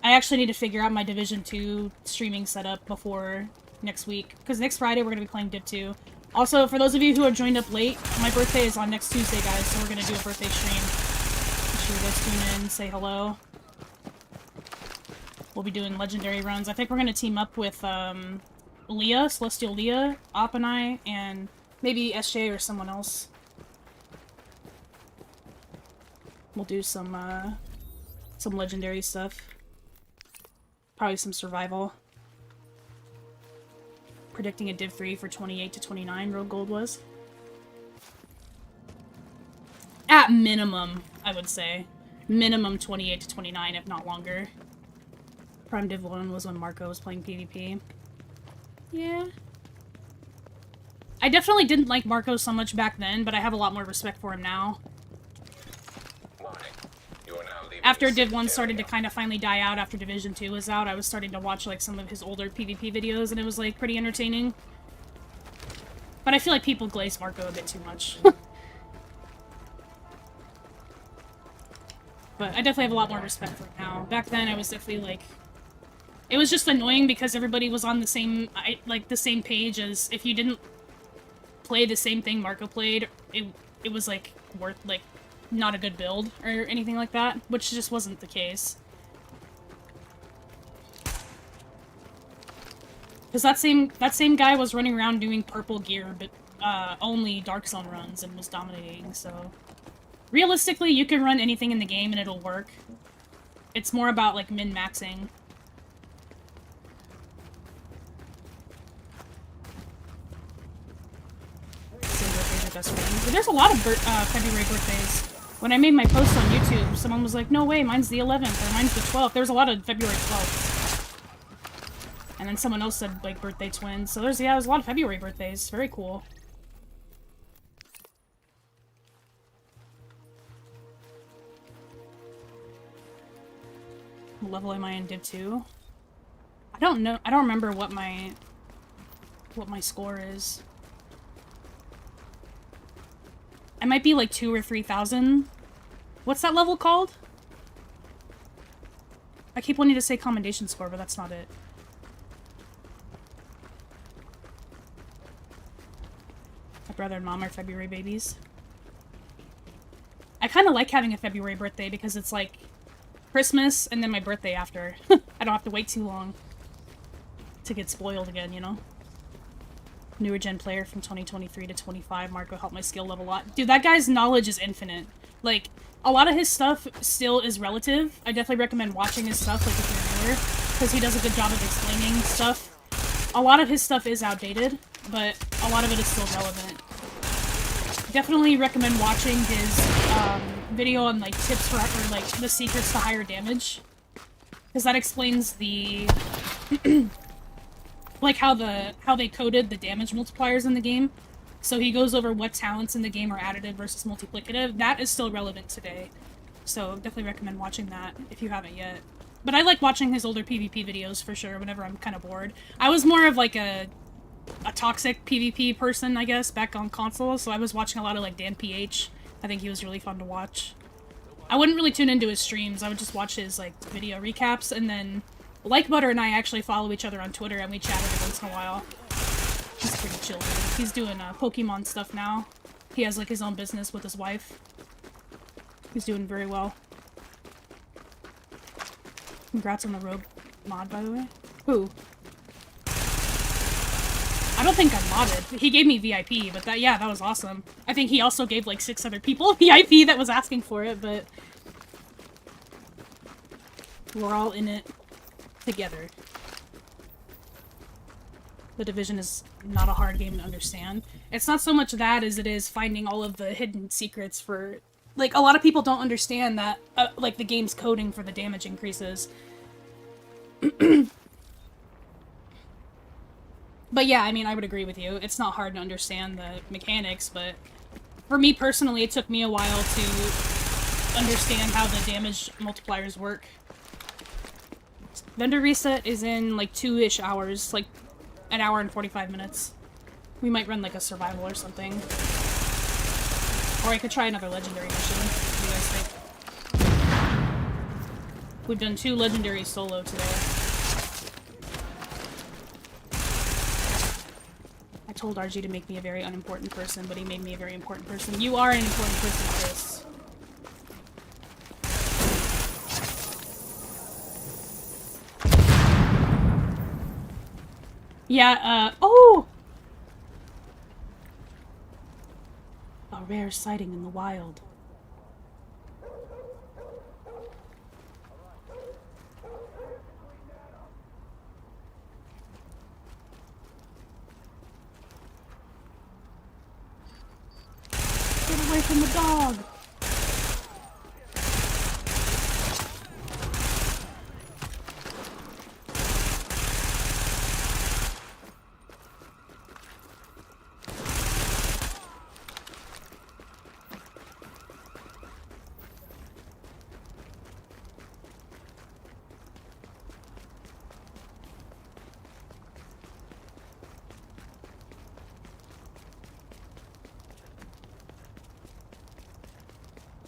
I actually need to figure out my Division 2 streaming setup before next week, because next Friday we're going to be playing Div 2. Also, for those of you who are joined up late, my birthday is on next Tuesday, guys, so we're going to do a birthday stream. Make sure you guys tune in, say hello. We'll be doing legendary runs. I think we're going to team up with Leah, Celestial Leah, Op and I, and maybe SJ or someone else. We'll do some legendary stuff. Probably some survival. Predicting a Div 3 for 28 to 29, Rogue Gold was. At minimum, I would say. Minimum 28 to 29, if not longer. Prime Div 1 was when Marco was playing PvP. Yeah. I definitely didn't like Marco so much back then, but I have a lot more respect for him now. After Div 1 started to kind of finally die out after Division 2 was out, I was starting to watch like some of his older PvP videos, and it was like pretty entertaining. But I feel like people glaze Marco a bit too much. But I definitely have a lot more respect for him now. Back then I was definitely like It was just annoying because everybody was on the same, the same page as if you didn't play the same thing Marco played, it was, like, worth, like, not a good build or anything like that, which just wasn't the case. Because that same guy was running around doing purple gear, but only Dark Zone runs and was dominating, so... Realistically, you can run anything in the game and it'll work. It's more about, like, min-maxing. Best friend. But there's a lot of February birthdays. When I made my post on YouTube, someone was like, no way, mine's the 11th, or mine's the 12th. There's a lot of February 12th. And then someone else said, like, birthday twins. So there's a lot of February birthdays. Very cool. What level am I in Div 2? I don't know. I don't remember what my score is. I might be like 2,000 or 3,000. What's that level called? I keep wanting to say commendation score, but that's not it. My brother and mom are February babies. I kind of like having a February birthday because it's like Christmas and then my birthday after. I don't have to wait too long to get spoiled again, you know? Newer gen player from 2023 to 25. Marco helped my skill level a lot. Dude, that guy's knowledge is infinite. Like, a lot of his stuff still is relative. I definitely recommend watching his stuff, like, if you're newer, because he does a good job of explaining stuff. A lot of his stuff is outdated, but a lot of it is still relevant. Definitely recommend watching his video on, like, tips for, or, like, the secrets to higher damage. Because that explains the... like how they coded the damage multipliers in the game. So he goes over what talents in the game are additive versus multiplicative. That is still relevant today. So definitely recommend watching that if you haven't yet. But I like watching his older PvP videos for sure whenever I'm kind of bored. I was more of like a toxic PvP person, I guess, back on console. So I was watching a lot of like Dan PH. I think he was really fun to watch. I wouldn't really tune into his streams. I would just watch his like video recaps, and then Like Butter and I actually follow each other on Twitter, and we chat every once in a while. He's pretty chill, dude. He's doing Pokemon stuff now. He has, like, his own business with his wife. He's doing very well. Congrats on the rogue mod, by the way. Who? I don't think I'm modded. He gave me VIP, but that was awesome. I think he also gave, like, 6 other people VIP that was asking for it, but... we're all in it together. The Division is not a hard game to understand. It's not so much that as it is finding all of the hidden secrets for... like, a lot of people don't understand that, like, the game's coding for the damage increases. But yeah, I mean, I would agree with you. It's not hard to understand the mechanics, but for me personally, it took me a while to understand how the damage multipliers work. Vendor reset is in, like, 2-ish hours, like, an hour and 45 minutes. We might run, like, a survival or something. Or I could try another legendary mission. What do you guys think? We've done 2 legendary solo today. I told RG to make me a very unimportant person, but he made me a very important person. You are an important person, Chris. Yeah, oh! A rare sighting in the wild. Get away from the dog!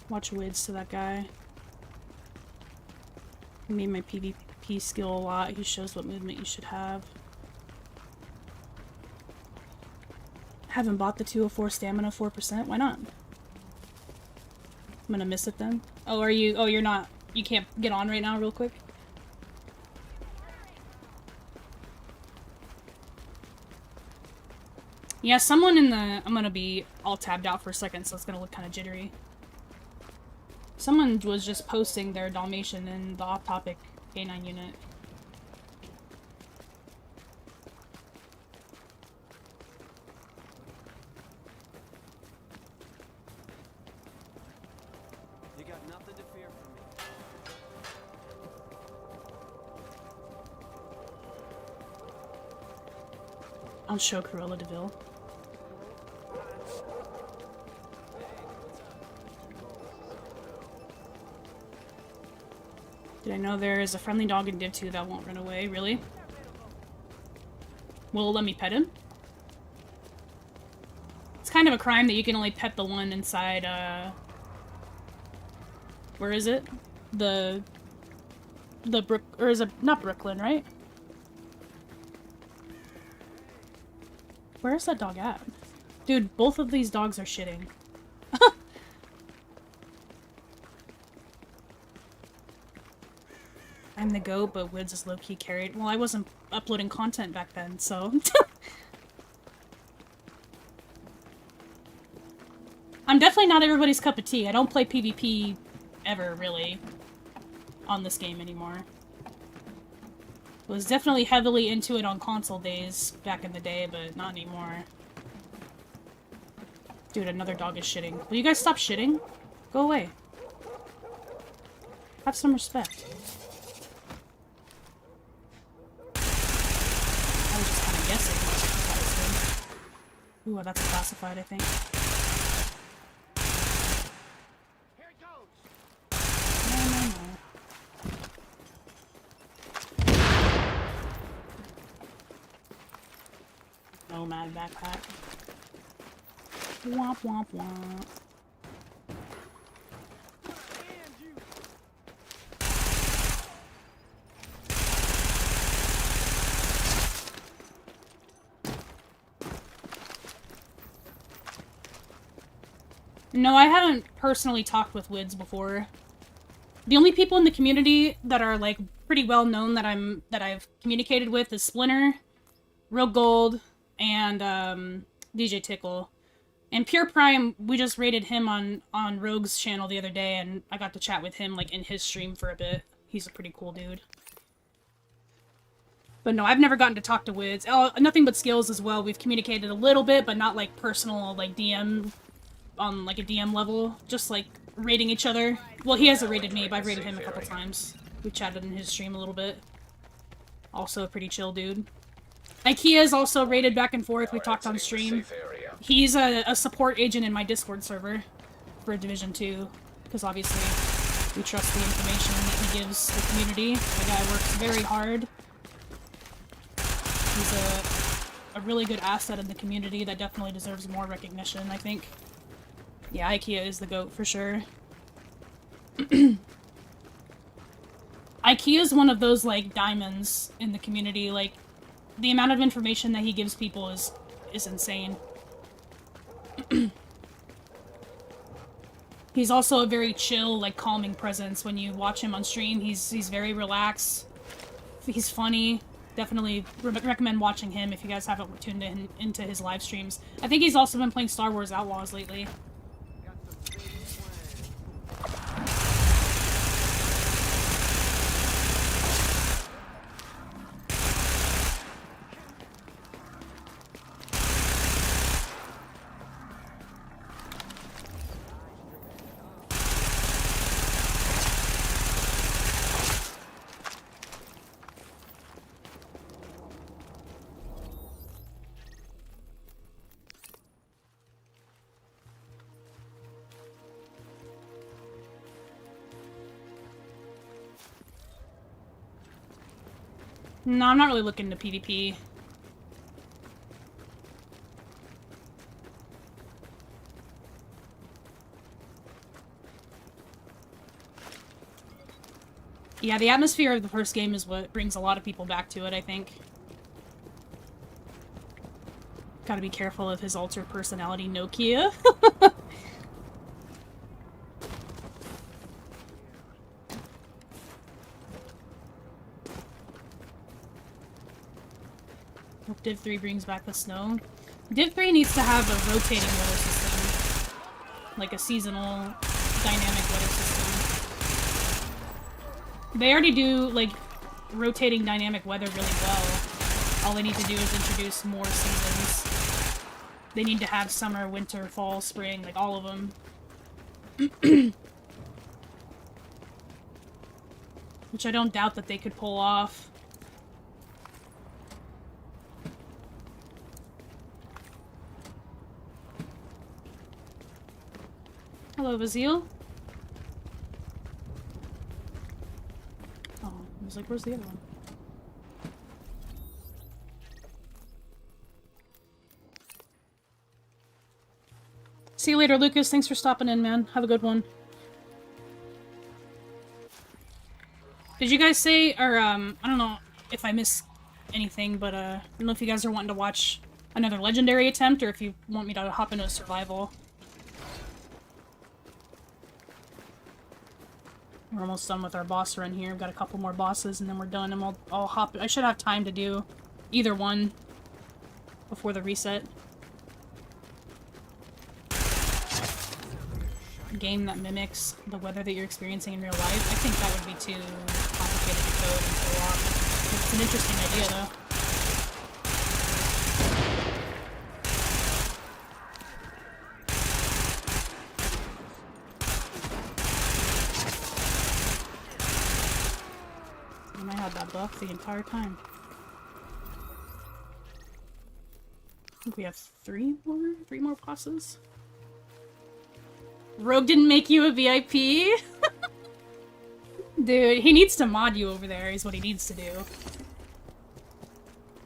Watch wids to that guy. He made my PvP PvP skill a lot. He shows what movement you should have. Haven't bought the 204 stamina 4%. Why not? I'm gonna miss it then. Oh, are you? Oh, you're not. You can't get on right now, real quick. Yeah, someone in the... I'm gonna be all tabbed out for a second, so it's gonna look kind of jittery. Someone was just posting their Dalmatian in the off-topic K9 unit. You got nothing to fear from me. I'll show Cruella DeVille. Did I know there is a friendly dog in Div 2 that won't run away? Really? Will it let me pet him? It's kind of a crime that you can only pet the one inside, where is it? Or is it not Brooklyn, right? Where's that dog at? Dude, both of these dogs are shitting. I'm the goat, but Wids is low-key carried. Well, I wasn't uploading content back then, so... I'm definitely not everybody's cup of tea. I don't play PvP ever, really, on this game anymore. Was definitely heavily into it on console days back in the day, but not anymore. Dude, another dog is shitting. Will you guys stop shitting? Go away. Have some respect. I was just kind of guessing. Ooh, that's a classified, I think. Here it goes. No. Nomad backpack. Womp womp womp. No, I haven't personally talked with Wids before. The only people in the community that are like pretty well known that I've communicated with is Splinter, Real Gold, and DJ Tickle. And Pure Prime, we just rated him on Rogue's channel the other day, and I got to chat with him like in his stream for a bit. He's a pretty cool dude. But no, I've never gotten to talk to Wids. Oh, nothing but skills as well. We've communicated a little bit, but not like personal, like DM, on like a DM level. Just like rating each other. Well, he hasn't rated me, but I've rated him a couple times. We chatted in his stream a little bit. Also a pretty chill dude. IKEA's also rated back and forth. We talked on stream. He's a support agent in my Discord server for Division 2, because obviously we trust the information that he gives the community. The guy works very hard. He's a really good asset in the community that definitely deserves more recognition, I think. Yeah, IKEA is the GOAT for sure. IKEA is one of those, like, diamonds in the community. Like, the amount of information that he gives people is insane. He's also a very chill, like, calming presence. When you watch him on stream, he's very relaxed. He's funny. Definitely recommend watching him if you guys haven't tuned into his live streams. I think he's also been playing Star Wars Outlaws lately. No, I'm not really looking to PvP. Yeah, the atmosphere of the first game is what brings a lot of people back to it, I think. Gotta be careful of his altered personality, Nokia. Hope Div 3 brings back the snow. Div 3 needs to have a rotating weather system. Like a seasonal, dynamic weather system. They already do, like, rotating dynamic weather really well. All they need to do is introduce more seasons. They need to have summer, winter, fall, spring, like all of them. Which I don't doubt that they could pull off. Hello, Vazil. Oh, I was like, where's the other one? See you later, Lucas. Thanks for stopping in, man. Have a good one. Did you guys say, or, I don't know if I missed anything, but, I don't know if you guys are wanting to watch another legendary attempt, or if you want me to hop into a survival. We're almost done with our boss run here. We've got a couple more bosses, and then we're done, and I'll hop... I should have time to do either one before the reset. Game that mimics the weather that you're experiencing in real life. I think that would be too complicated to code and pull off. It's an interesting idea, though. And I had that buff the entire time. I think we have three more bosses. Rogue didn't make you a VIP? Dude, he needs to mod you over there is what he needs to do.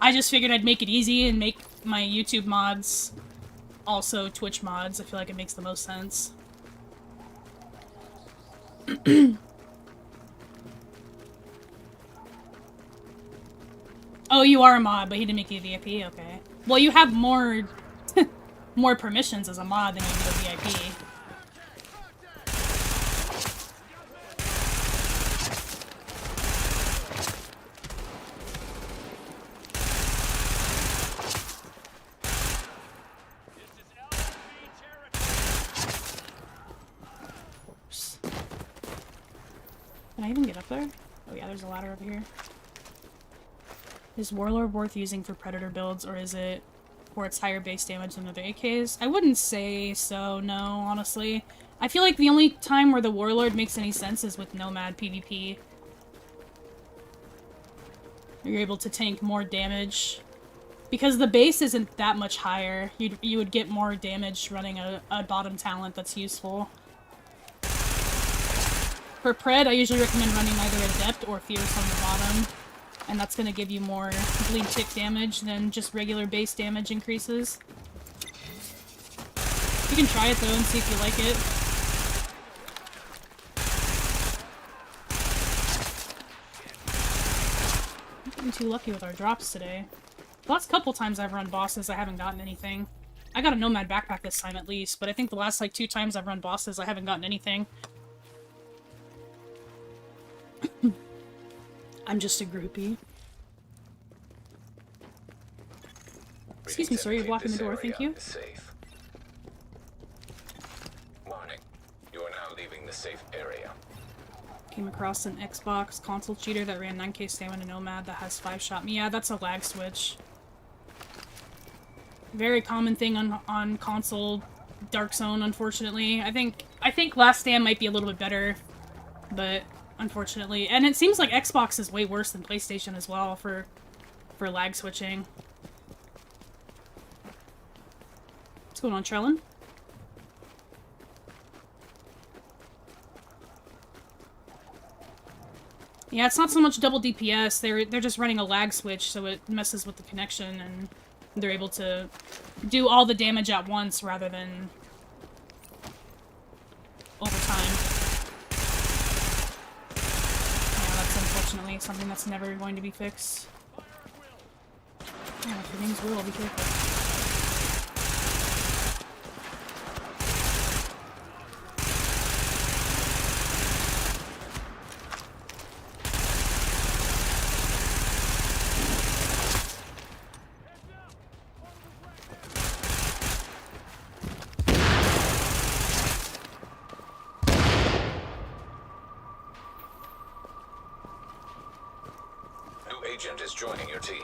I just figured I'd make it easy and make my YouTube mods also Twitch mods. I feel like it makes the most sense. Oh, you are a mod, but he didn't make you a VIP? Okay. Well, you have more more permissions as a mod than you do a VIP. Can I even get up there? Oh yeah, there's a ladder over here. Is Warlord worth using for Predator builds, or is it for its higher base damage than other AKs? I wouldn't say so, no, honestly. I feel like the only time where the Warlord makes any sense is with Nomad PvP. You're able to tank more damage. Because the base isn't that much higher, you would get more damage running a bottom talent that's useful. For Pred, I usually recommend running either Adept or Fierce on the bottom. And that's gonna give you more bleed tick damage than just regular base damage increases. You can try it though and see if you like it. I'm getting too lucky with our drops today. The last couple times I've run bosses, I haven't gotten anything. I got a Nomad backpack this time at least, but I think the last like 2 times I've run bosses, I haven't gotten anything. I'm just a groupie. Excuse me, sir, you're blocking the door, thank you. Safe. Warning. You are now leaving the safe area. Came across an Xbox console cheater that ran 9k stamina Nomad that has 5-shot. Yeah, that's a lag switch. Very common thing on console Dark Zone, unfortunately. I think Last Stand might be a little bit better, but unfortunately. And it seems like Xbox is way worse than PlayStation as well for lag switching. What's going on, Trellin? Yeah, it's not so much double DPS. They're just running a lag switch, so it messes with the connection, and they're able to do all the damage at once rather than over time. unfortunately. Something that's never going to be fixed. Yeah, if your name's Will, be careful. New agent is joining your team.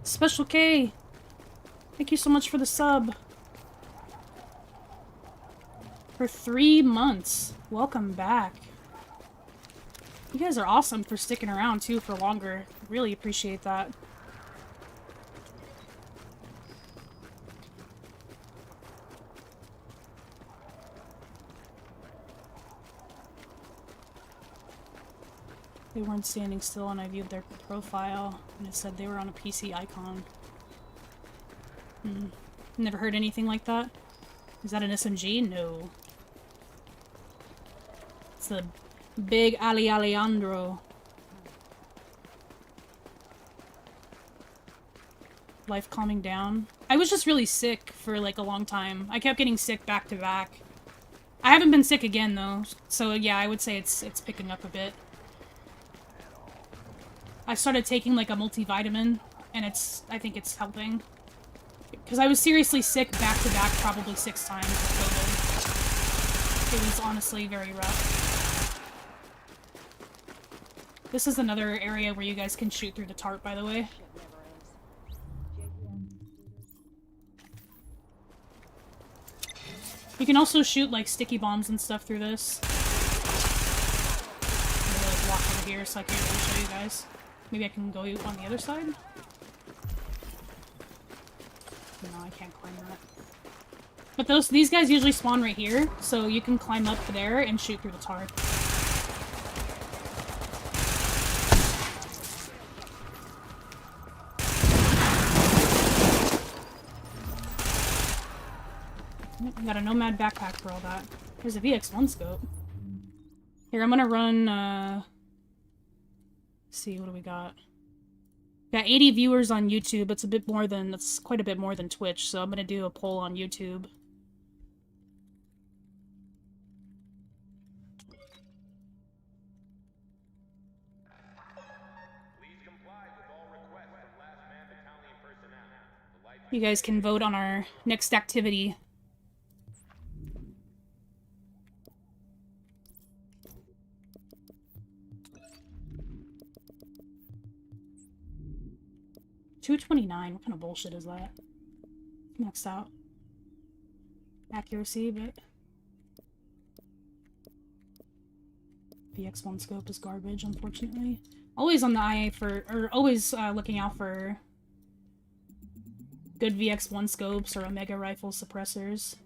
Special K! Thank you so much for the sub. For 3 months. Welcome back. You guys are awesome for sticking around, too, for longer. Really appreciate that. They weren't standing still and I viewed their profile and it said they were on a PC icon. Never heard anything like that? Is that an SMG? No. It's the big Ali Alejandro. Life calming down. I was just really sick for like a long time. I kept getting sick back to back. I haven't been sick again though, so yeah, I would say it's picking up a bit. I started taking like a multivitamin, and I think it's helping. Because I was seriously sick back to back probably 6 times with COVID. It was honestly very rough. This is another area where you guys can shoot through the tarp, by the way. You can also shoot like sticky bombs and stuff through this. I'm gonna like walk over here so I can't really show you guys. Maybe I can go on the other side? No, I can't climb that. But these guys usually spawn right here, so you can climb up there and shoot through the tarp. Yep, got a Nomad backpack for all that. There's a VX1 scope. Here, I'm gonna run, let's see, what do we got? Got 80 viewers on YouTube. It's that's quite a bit more than Twitch, so I'm gonna do a poll on YouTube. You guys can vote on our next activity. $229. What kind of bullshit is that? Maxed out accuracy, but VX1 scope is garbage, unfortunately. Always on the IA always looking out for good VX1 scopes or Omega rifle suppressors.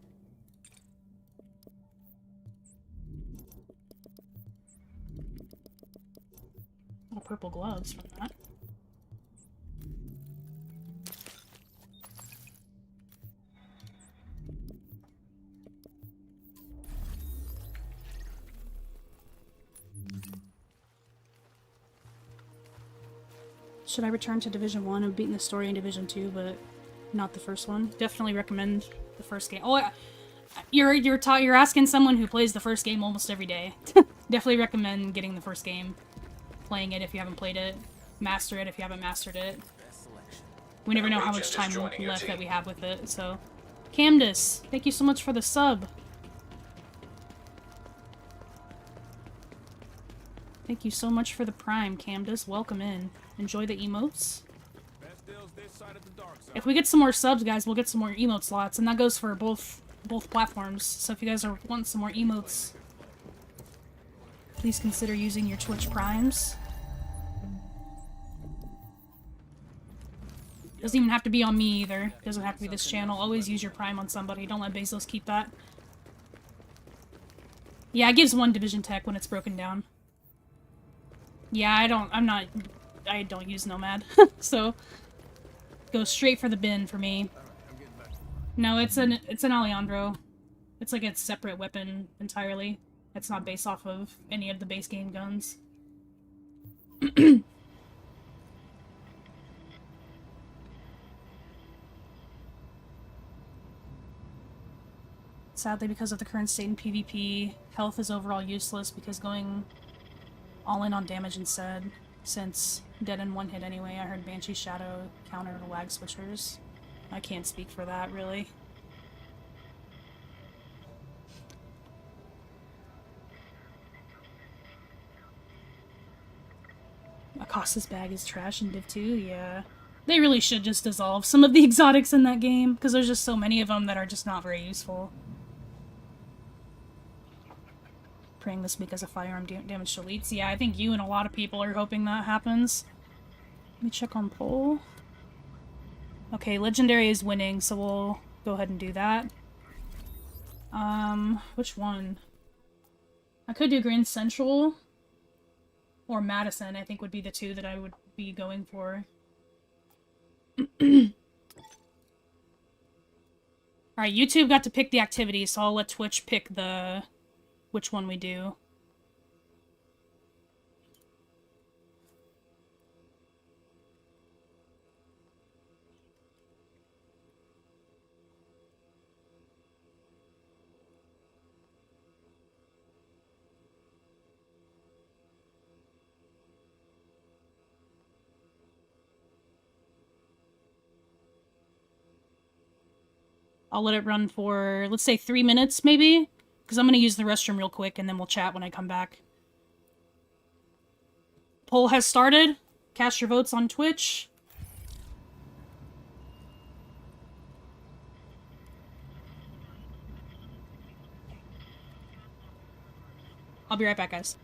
A lot of purple gloves from that. Should I return to Division 1? I've beaten the story in Division 2, but not the first one. Definitely recommend the first game. Oh, you're asking someone who plays the first game almost every day. Definitely recommend getting the first game. Playing it if you haven't played it. Master it if you haven't mastered it. We never know how much time left that we have with it, so... Camdus, thank you so much for the sub. Thank you so much for the Prime, Camdus. Welcome in. Enjoy the emotes. If we get some more subs, guys, we'll get some more emote slots, and that goes for both platforms. So if you guys want some more emotes, please consider using your Twitch Primes. Doesn't even have to be on me either. Doesn't have to be this channel. Always use your Prime on somebody. Don't let Bezos keep that. Yeah, it gives 1 Division Tech when it's broken down. Yeah, I don't use Nomad, so go straight for the bin for me. No, it's an Alejandro. It's like a separate weapon entirely. It's not based off of any of the base game guns. Sadly, because of the current state in PvP, health is overall useless because going all in on damage instead, since dead in one hit anyway. I heard Banshee Shadow counter lag switchers. I can't speak for that, really. Acosta's bag is trash in Div 2, yeah. They really should just dissolve some of the exotics in that game, because there's just so many of them that are just not very useful. Praying this week as a firearm damage to elites. Yeah, I think you and a lot of people are hoping that happens. Let me check on poll. Okay, Legendary is winning, so we'll go ahead and do that. Which one? I could do Grand Central or Madison, I think would be the two that I would be going for. Alright, YouTube got to pick the activity, so I'll let Twitch pick the... which one we do. I'll let it run for, let's say 3 minutes, maybe? Because I'm going to use the restroom real quick, and then we'll chat when I come back. Poll has started. Cast your votes on Twitch. I'll be right back, guys.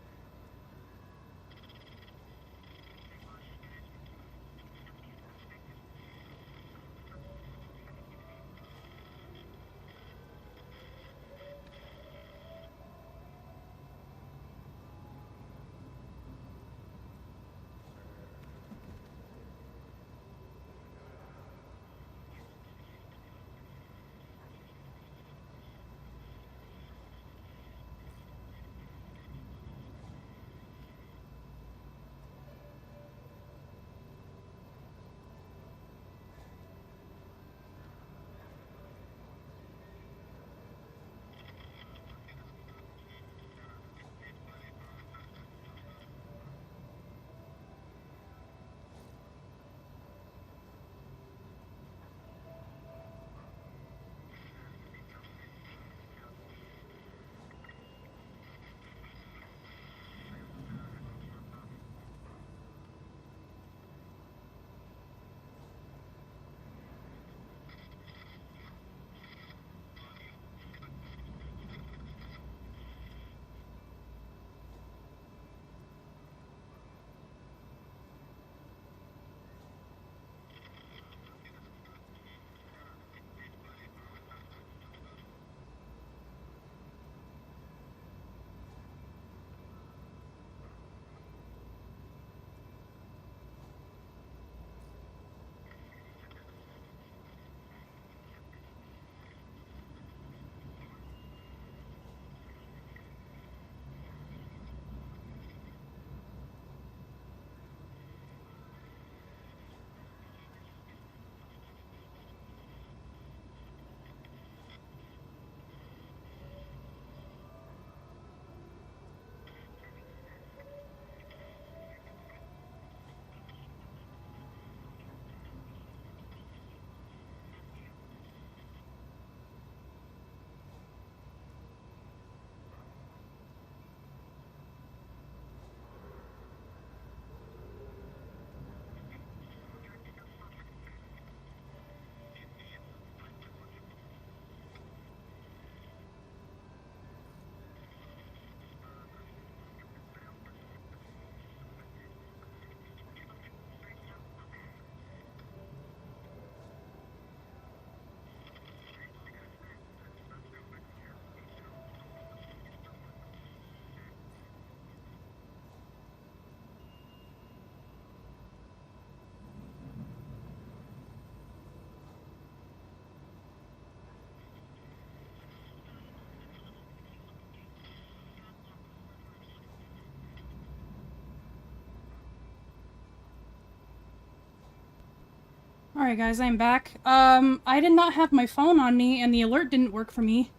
Alright guys, I'm back. I did not have my phone on me and the alert didn't work for me.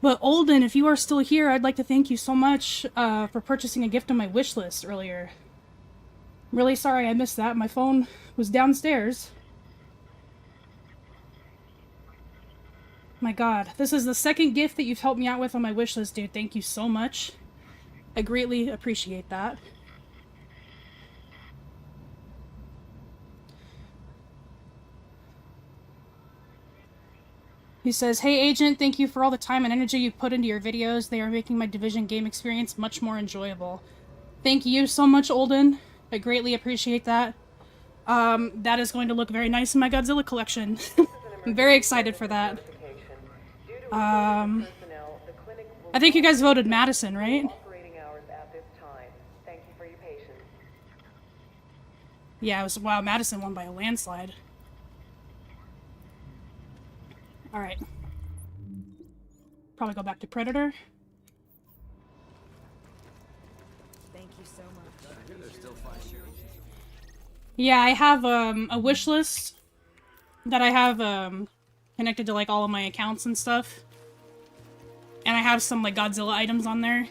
But Olden, if you are still here, I'd like to thank you so much for purchasing a gift on my wish list earlier. Really sorry I missed that. My phone was downstairs. My god, this is the second gift that you've helped me out with on my wish list, dude. Thank you so much. I greatly appreciate that. He says, "Hey Agent, thank you for all the time and energy you put into your videos. They are making my Division game experience much more enjoyable." Thank you so much, Olden. I greatly appreciate that. That is going to look very nice in my Godzilla collection. I'm very excited for that. I think you guys voted Madison, right? Yeah, it was, wow, Madison won by a landslide. Alright. Probably go back to Predator. Thank you so much. Yeah, I have a wish list that I have connected to like all of my accounts and stuff. And I have some like Godzilla items on there.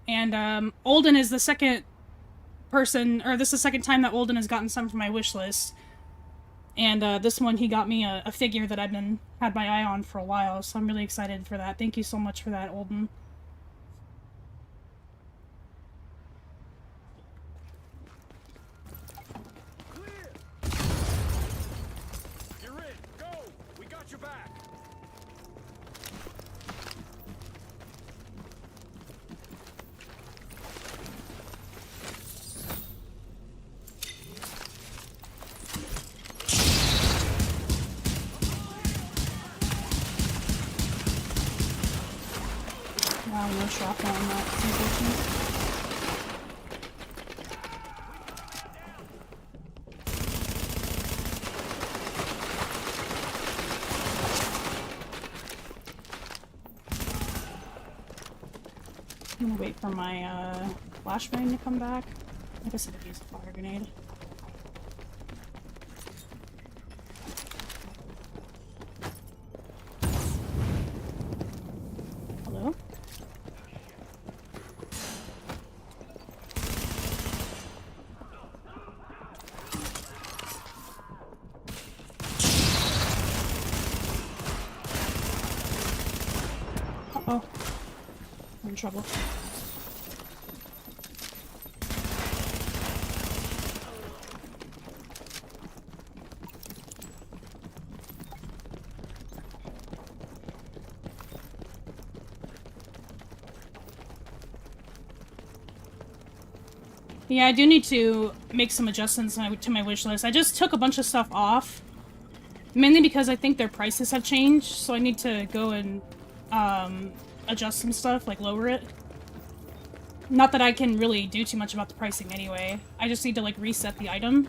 And Olden is the second person, or this is the second time that Olden has gotten some from my wish list. And this one, he got me a figure that I've had my eye on for a while, so I'm really excited for that. Thank you so much for that, Olden. Clear! You're in. Go! We got your back. Wow, no shrapnel on that. That's unfortunate. I'm gonna wait for my flashbang to come back. I guess I could use a fire grenade. Hello? Uh-oh. I'm in trouble. Yeah, I do need to make some adjustments to my wish list. I just took a bunch of stuff off, mainly because I think their prices have changed, so I need to go and adjust some stuff, like lower it. Not that I can really do too much about the pricing anyway. I just need to like reset the item.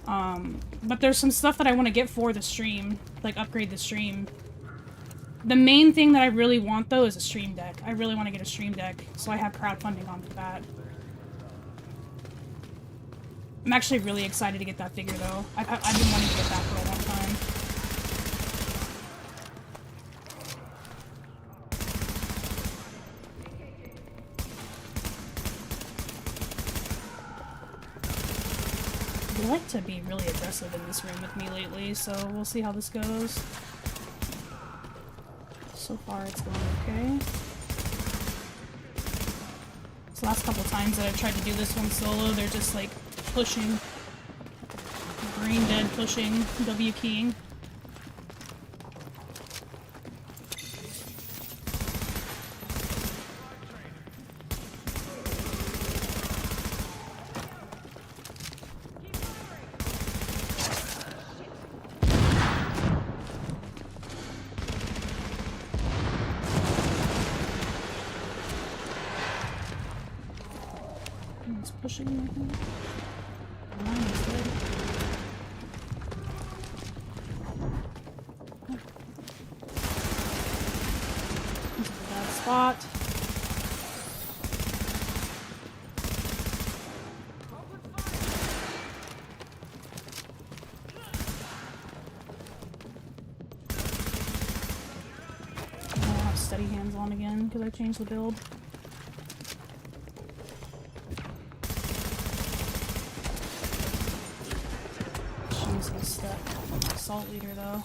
But there's some stuff that I want to get for the stream, like upgrade the stream. The main thing that I really want, though, is a stream deck. I really want to get a stream deck, so I have crowdfunding on for that. I'm actually really excited to get that figure, though. I've been wanting to get that for a long time. They like to be really aggressive in this room with me lately, so we'll see how this goes. So far, it's going okay. This last couple times that I've tried to do this one solo, they're just like pushing. Brain dead pushing, W keying. He's pushing me, I think. Oh, he's dead. He's in a bad spot. steady hands on again because I changed the build. Jesus, that assault leader though.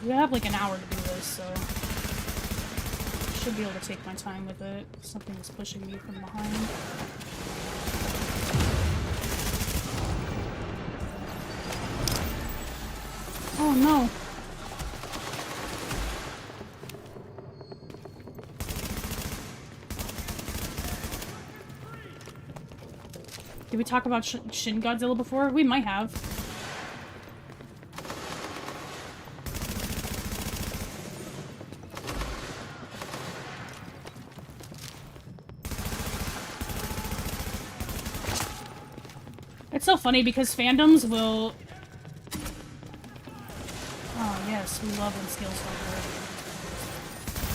We have like an hour to do this, so I should be able to take my time with it. Something is pushing me from behind. Oh no! Did we talk about Shin Godzilla before? We might have. It's so funny because fandoms will... Oh yes, we love when skills don't work.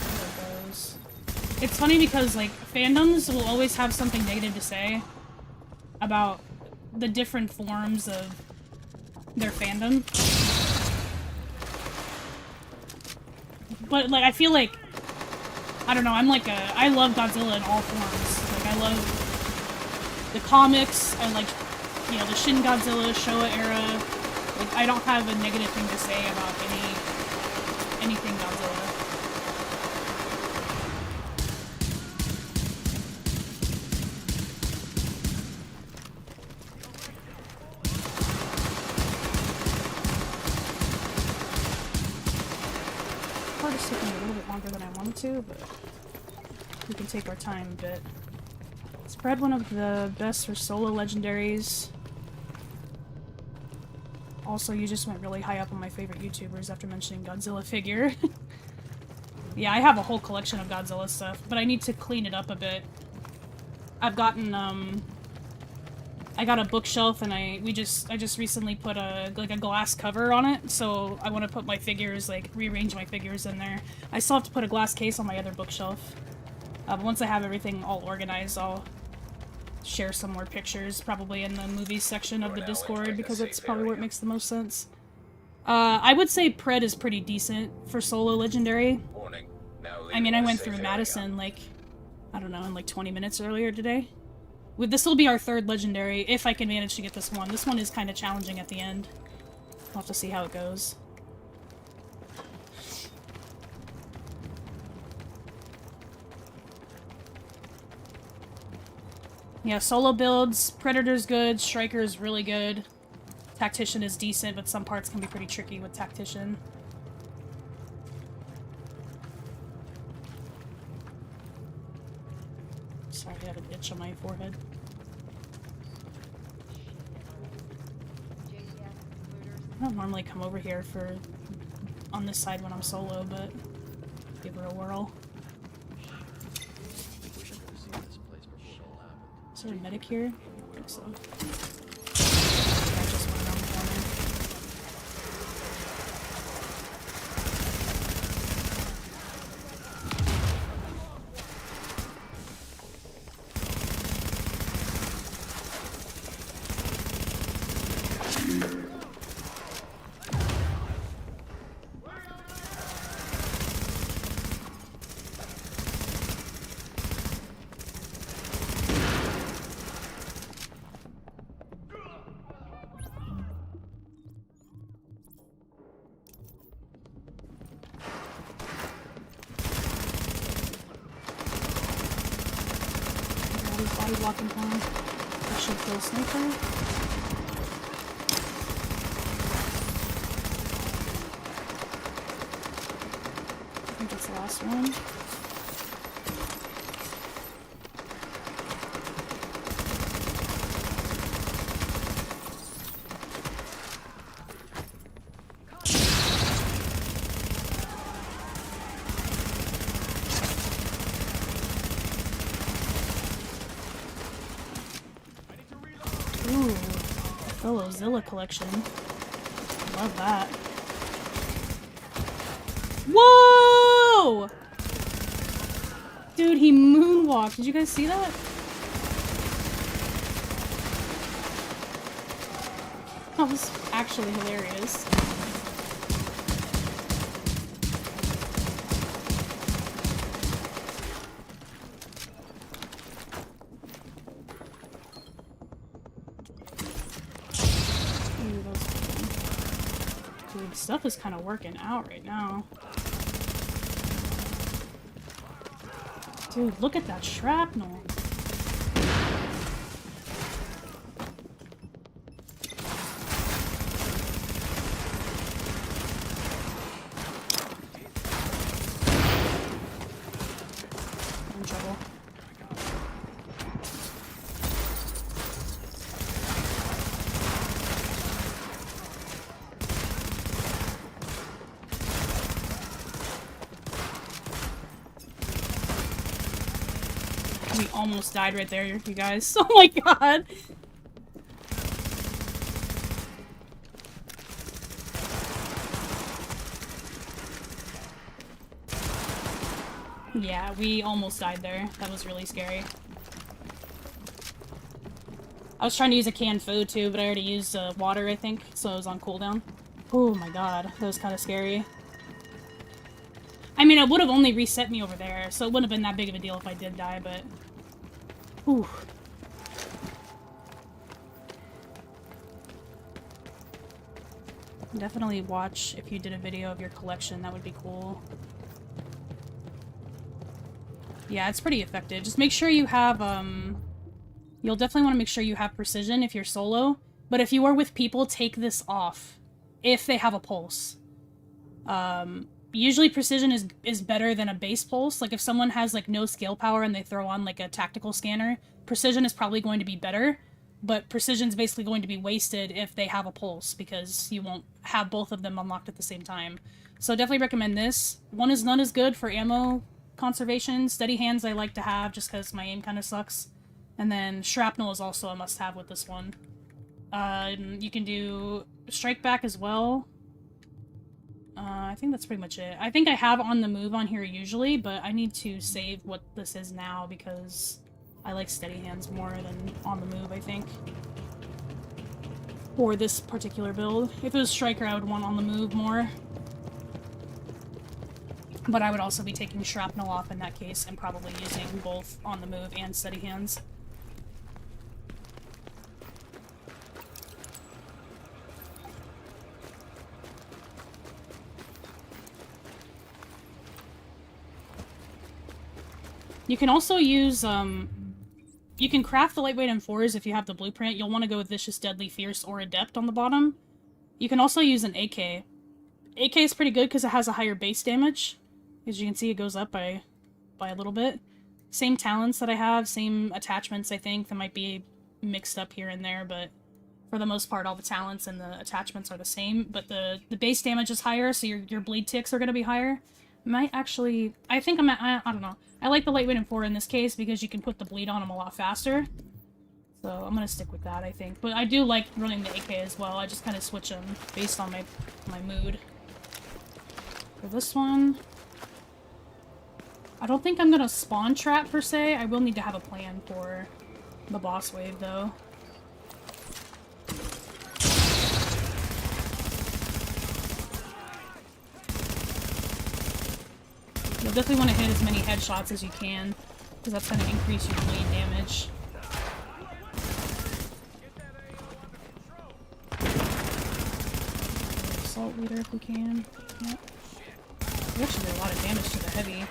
There it goes. It's funny because, like, fandoms will always have something negative to say about the different forms of their fandom. But, like, I feel like... I don't know, I'm like a... I love Godzilla in all forms. Like, I love the comics, I like... You know, the Shin Godzilla, Showa era, like, I don't have a negative thing to say about anything Godzilla. Part is taking a little bit longer than I wanted to, but we can take our time a bit. Spread one of the best for solo legendaries. Also, you just went really high up on my favorite YouTubers after mentioning Godzilla figure. Yeah, I have a whole collection of Godzilla stuff, but I need to clean it up a bit. I've gotten, I got a bookshelf and I just recently put a glass cover on it, so I want to put my figures, like, rearrange my figures in there. I still have to put a glass case on my other bookshelf. But once I have everything all organized, I'll share some more pictures, probably in the movies section of the Discord, because that's probably where it makes the most sense. I would say Pred is pretty decent for solo legendary. I mean, I went through Madison, like, I don't know, in like 20 minutes earlier today. This will be our third legendary, if I can manage to get this one. This one is kind of challenging at the end. We'll have to see how it goes. Yeah, solo builds, Predator's good, Striker's really good, Tactician is decent, but some parts can be pretty tricky with Tactician. Sorry, I have an itch on my forehead. I don't normally come over here on this side when I'm solo, but give her a whirl. Is there a medic here? I think so. I just went around the corner. Body blocking plan. I should kill Sniper. I think that's the last one. Godzilla collection. Love that. Whoa! Dude, he moonwalked. Did you guys see that? That was actually hilarious. Ooh, that was cool. Dude, stuff is kind of working out right now. Dude, look at that shrapnel. I'm in trouble. We almost died right there, you guys. Oh my god! Yeah, we almost died there. That was really scary. I was trying to use a canned food too, but I already used water, I think, so it was on cooldown. Oh my god, that was kind of scary. I mean, it would have only reset me over there, so it wouldn't have been that big of a deal if I did die, but... Whew. Definitely watch if you did a video of your collection, that would be cool. Yeah, it's pretty effective. Just make sure you have, you'll definitely want to make sure you have precision if you're solo, but if you are with people, take this off if they have a pulse. Usually precision is better than a base pulse. Like, if someone has, like, no scale power and they throw on, like, a tactical scanner, precision is probably going to be better, but precision's basically going to be wasted if they have a pulse, because you won't have both of them unlocked at the same time. So definitely recommend this. One is none is good for ammo conservation. Steady hands I like to have just because my aim kind of sucks. And then shrapnel is also a must-have with this one. You can do strike back as well. I think that's pretty much it. I think I have on the move on here usually, but I need to save what this is now because I like steady hands more than on the move, I think. For this particular build. If it was striker, I would want on the move more. But I would also be taking shrapnel off in that case and probably using both on the move and steady hands. You can also use, you can craft the lightweight M4s if you have the blueprint. You'll want to go with Vicious, Deadly, Fierce, or Adept on the bottom. You can also use an AK. AK is pretty good because it has a higher base damage. As you can see, it goes up by a little bit. Same talents that I have, same attachments, I think. That might be mixed up here and there, but for the most part, all the talents and the attachments are the same. But the base damage is higher, so your bleed ticks are going to be higher. Might actually... I think I'm at... I don't know. I like the lightweight M4 in this case because you can put the bleed on them a lot faster. So I'm going to stick with that, I think. But I do like running the AK as well. I just kind of switch them based on my mood. For this one... I don't think I'm going to spawn trap, per se. I will need to have a plan for the boss wave, though. You'll definitely want to hit as many headshots as you can, because that's going to increase your bleed damage. Assault leader if we can. Yep. We actually did a lot of damage to the heavy.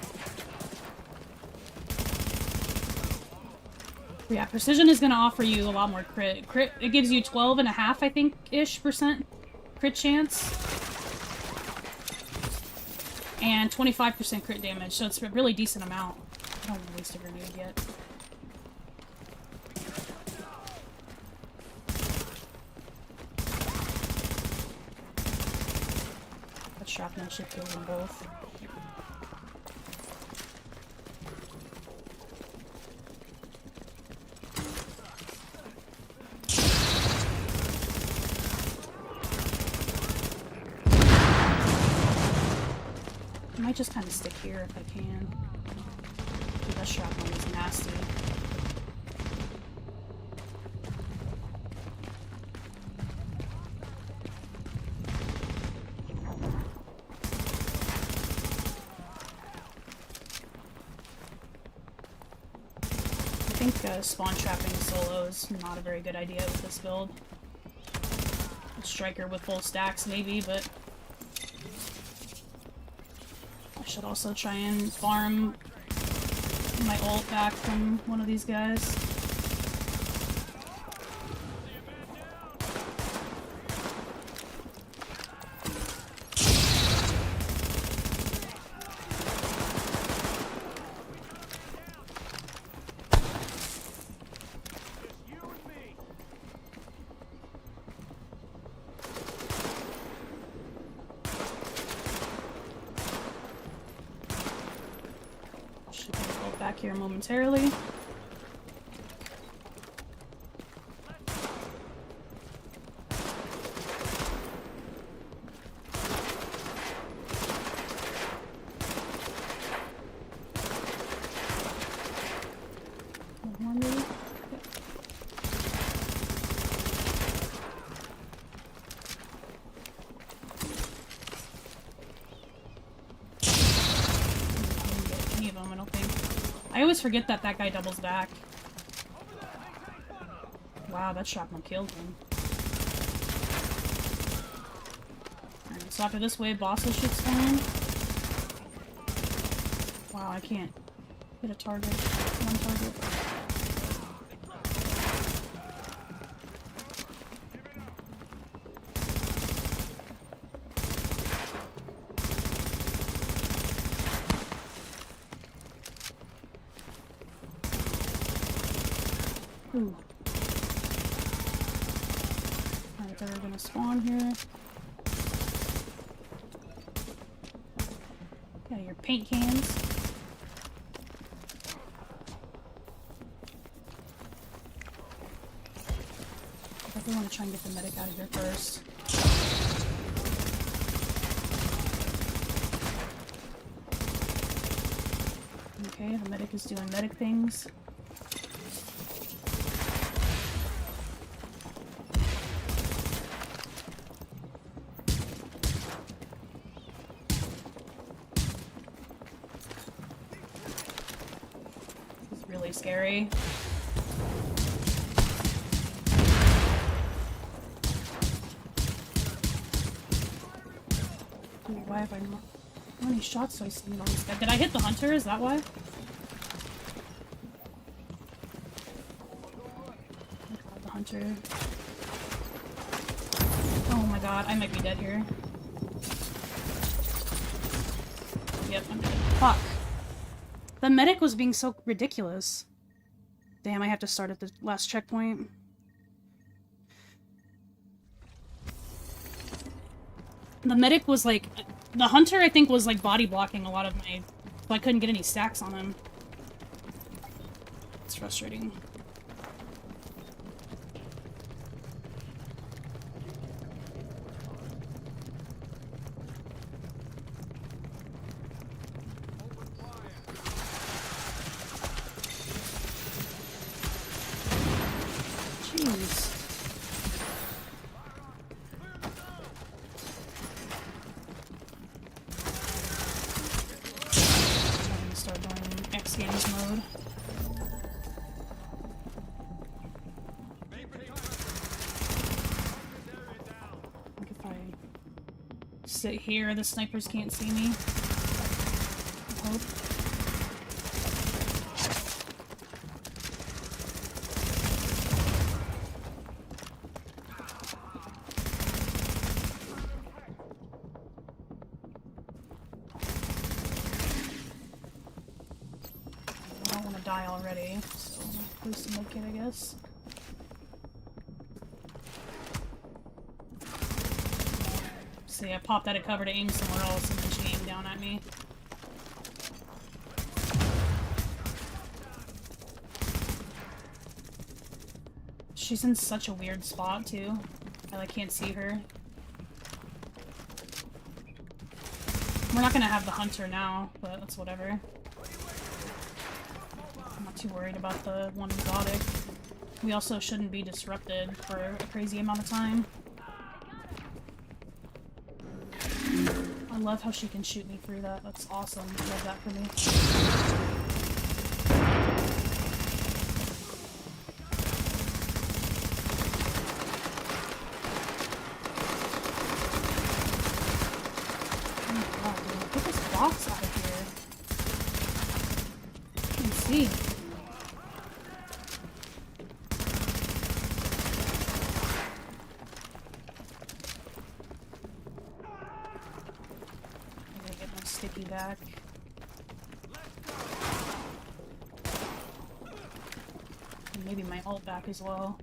Yeah, precision is going to offer you a lot more crit. It gives you 12.5, I think, % crit chance. And 25% crit damage, so it's a really decent amount. I don't want to waste a grenade yet. That shrapnel should kill them both. I might just kind of stick here if I can. Dude, that That shrapnel is nasty. I think spawn trapping solo is not a very good idea with this build. A striker with full stacks maybe, but I should also try and farm my ult back from one of these guys. Back here momentarily. One more maybe? Any of them, I don't think. I always forget that that guy doubles back. Wow, that shrapnel killed him. Alright, so after this wave, bosses should spawn. Wow, I can't hit a target. One target. Ooh. Alright, they're gonna spawn here. Yeah, your paint cans. I definitely want to try and get the medic out of here first. Okay, the medic is doing medic things. Scary. Ooh, why have I not... How many shots do I see on this guy? Did I hit the hunter? Is that why? Oh god, the hunter. Oh my god, I might be dead here. Yep, I'm dead. Fuck. The medic was being so ridiculous. Damn, I have to start at the last checkpoint. The medic was like... The hunter, I think, was like body blocking a lot of my... So I couldn't get any stacks on him. It's frustrating. Sit here, the snipers can't see me. I hope. I don't want to die already, so I'll boost the medkit, I guess. See, I popped out of cover to aim somewhere else, and then she aimed down at me. She's in such a weird spot, too. I, like, can't see her. We're not gonna have the hunter now, but that's whatever. I'm not too worried about the one exotic. We also shouldn't be disrupted for a crazy amount of time. I love how she can shoot me through that. That's awesome. Love that for me. Box out of here. I can see. I'm gonna get my sticky back. And maybe my ult back as well.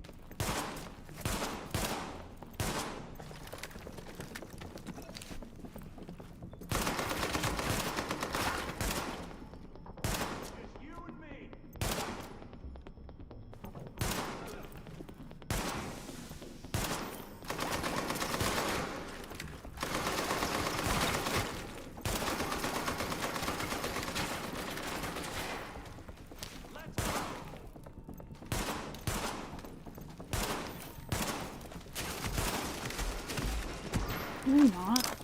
Maybe not.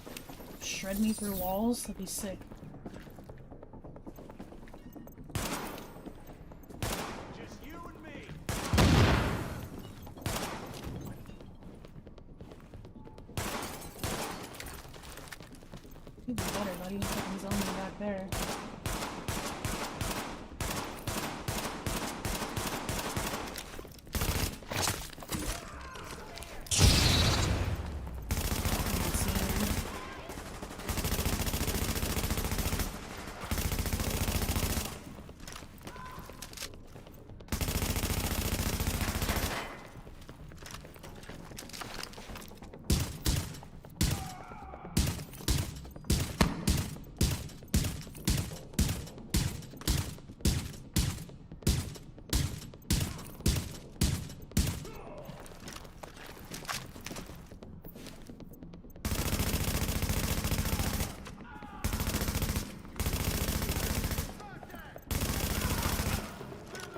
Shred me through walls? That'd be sick. Just you and me. You'd be better, buddy. Fucking zone me back there.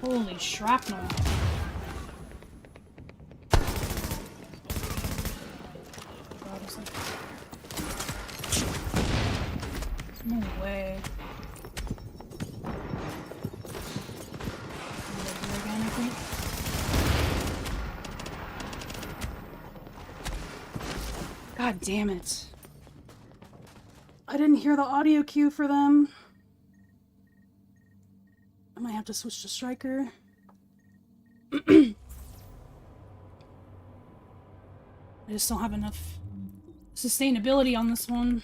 Holy shrapnel. No way. Again, I think. God damn it. I didn't hear the audio cue for them. I might have to switch to Striker. I just don't have enough sustainability on this one.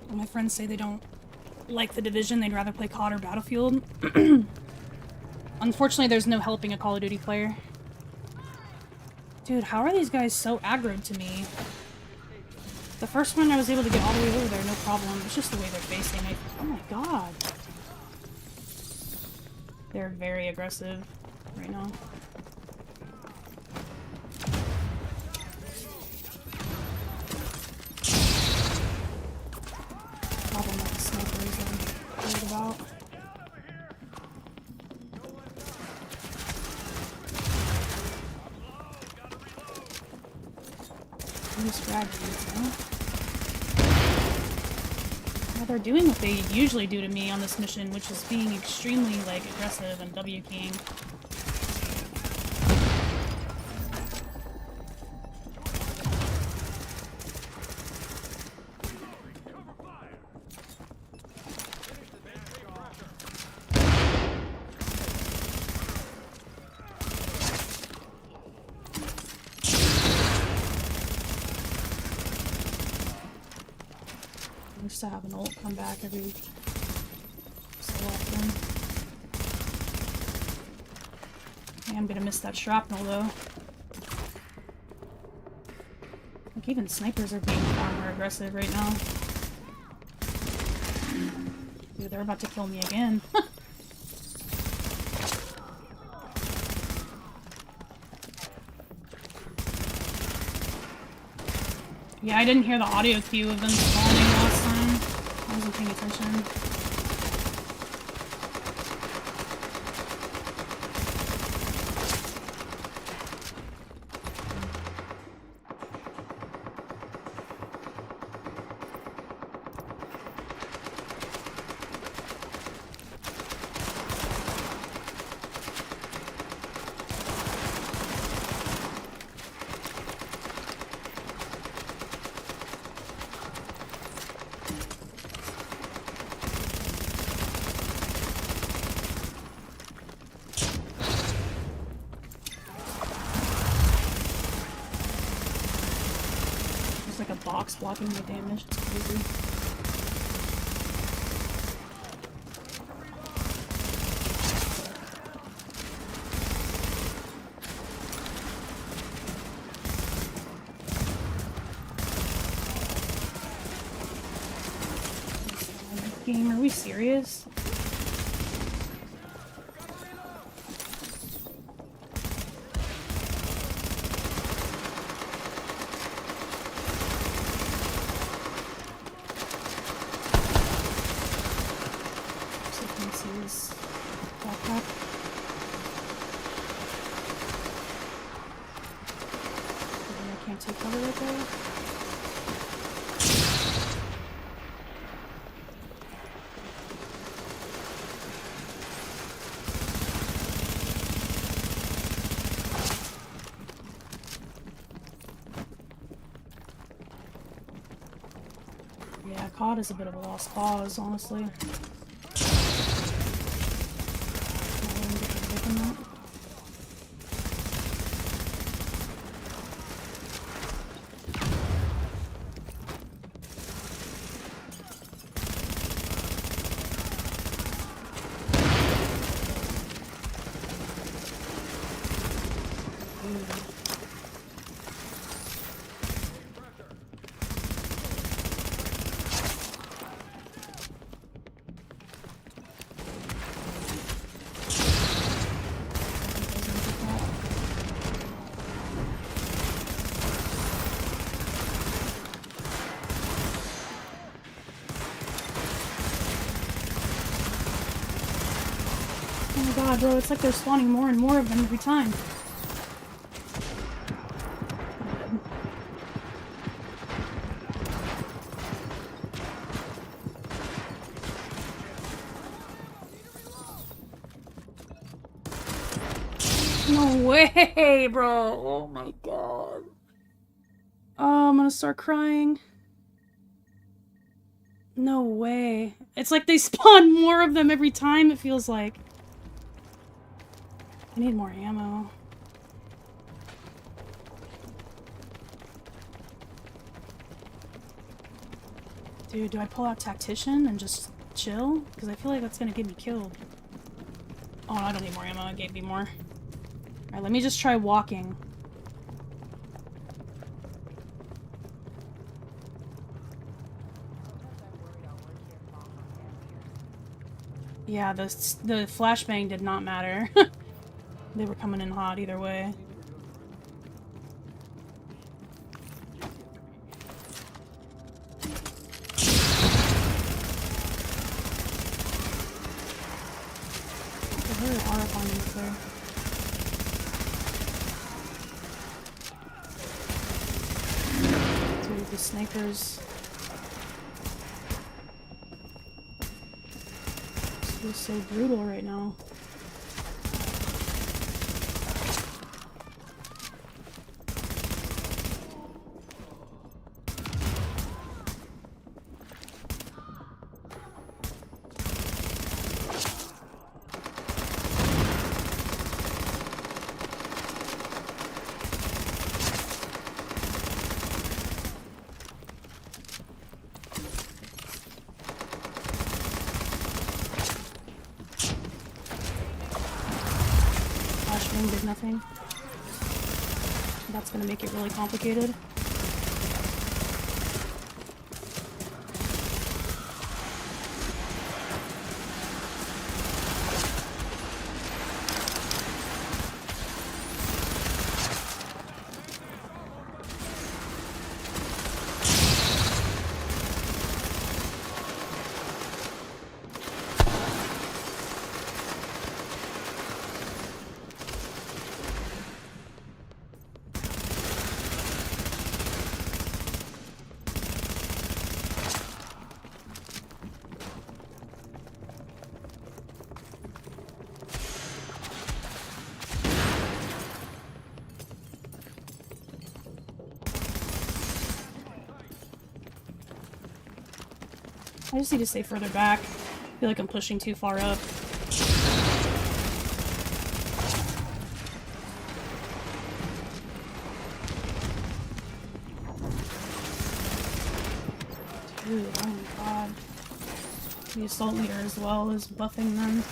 When my friends say they don't like the Division, they'd rather play COD or Battlefield. Unfortunately, there's no helping a Call of Duty player. Dude, how are these guys so aggroed to me? The first one I was able to get all the way over there, no problem. It's just the way they're facing. Oh my god. They're very aggressive right now. Problem with the snipers I'm worried about. Yeah, they're doing what they usually do to me on this mission, which is being extremely, like, aggressive and W-keying. I used to have an ult come back every so often. Yeah, I'm gonna miss that shrapnel though. Like even snipers are being far more aggressive right now. Dude, they're about to kill me again. Yeah, I didn't hear the audio cue of them spawning last time. I wasn't paying attention. Box blocking my damage. It's crazy. Game, are we serious? Yeah, COD is a bit of a lost cause, honestly. Oh my god, bro, it's like they're spawning more and more of them every time. No way, bro! Oh my god. Oh, I'm gonna start crying. No way. It's like they spawn more of them every time, it feels like. I need more ammo. Dude, do I pull out Tactician and just chill? Because I feel like that's gonna get me killed. Oh, I don't need more ammo. It gave me more. Alright, let me just try walking. Yeah, the flashbang did not matter. They were coming in hot either way. They're very RF on me there. Dude, the snipers. This feels so brutal right now. Did nothing. That's gonna make it really complicated. I just need to stay further back. I feel like I'm pushing too far up. Dude, oh my god. The assault leader as well is buffing them.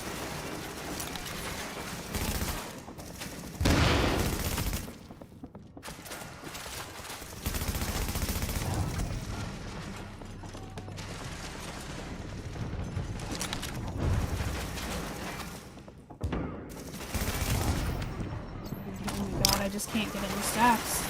Oh my god, I just can't get any stacks.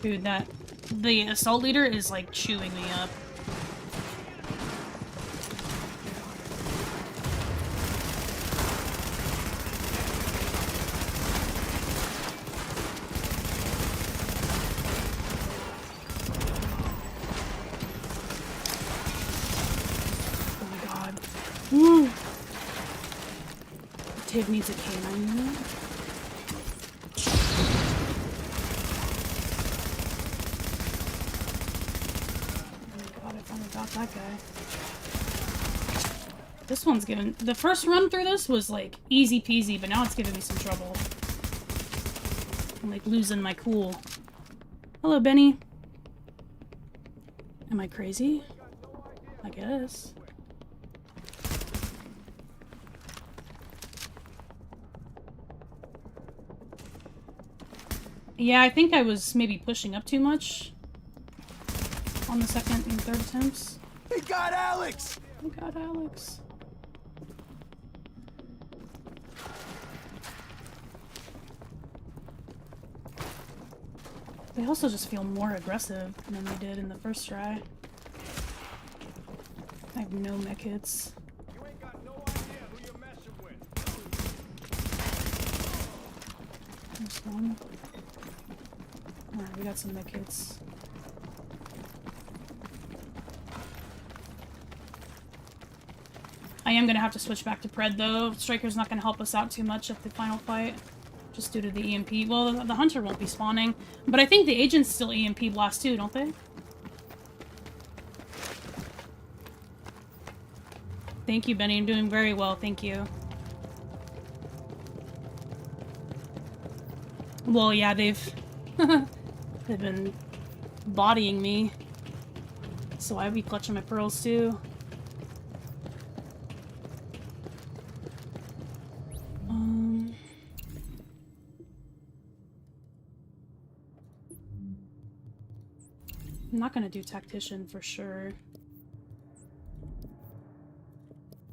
Dude, the assault leader is like chewing me up. Oh my god. Woo! Tiv needs a canine unit. That guy. This one's giving... The first run through this was, like, easy peasy, but now it's giving me some trouble. I'm, like, losing my cool. Hello, Benny. Am I crazy? I guess. Yeah, I think I was maybe pushing up too much on the second and third attempts. He got Alex! We got Alex. They also just feel more aggressive than they did in the first try. I have no mech hits. You ain't got no idea who you're messing with. There's one. Alright, we got some mech hits. I am gonna have to switch back to Pred though. Striker's not gonna help us out too much at the final fight. Just due to the EMP. Well, the Hunter won't be spawning. But I think the agents still EMP blast too, don't they? Thank you, Benny. I'm doing very well, thank you. Well, yeah, they've been bodying me. So I'd be clutching my pearls too. I'm not gonna do Tactician for sure.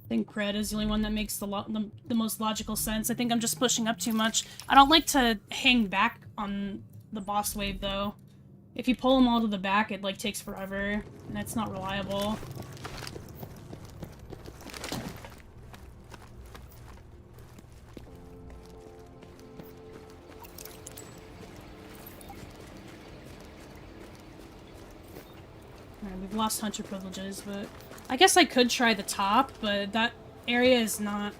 I think Pred is the only one that makes the most logical sense. I think I'm just pushing up too much. I don't like to hang back on the boss wave though. If you pull them all to the back, it like takes forever, and it's not reliable. We've lost Hunter privileges, but I guess I could try the top, but that area is not,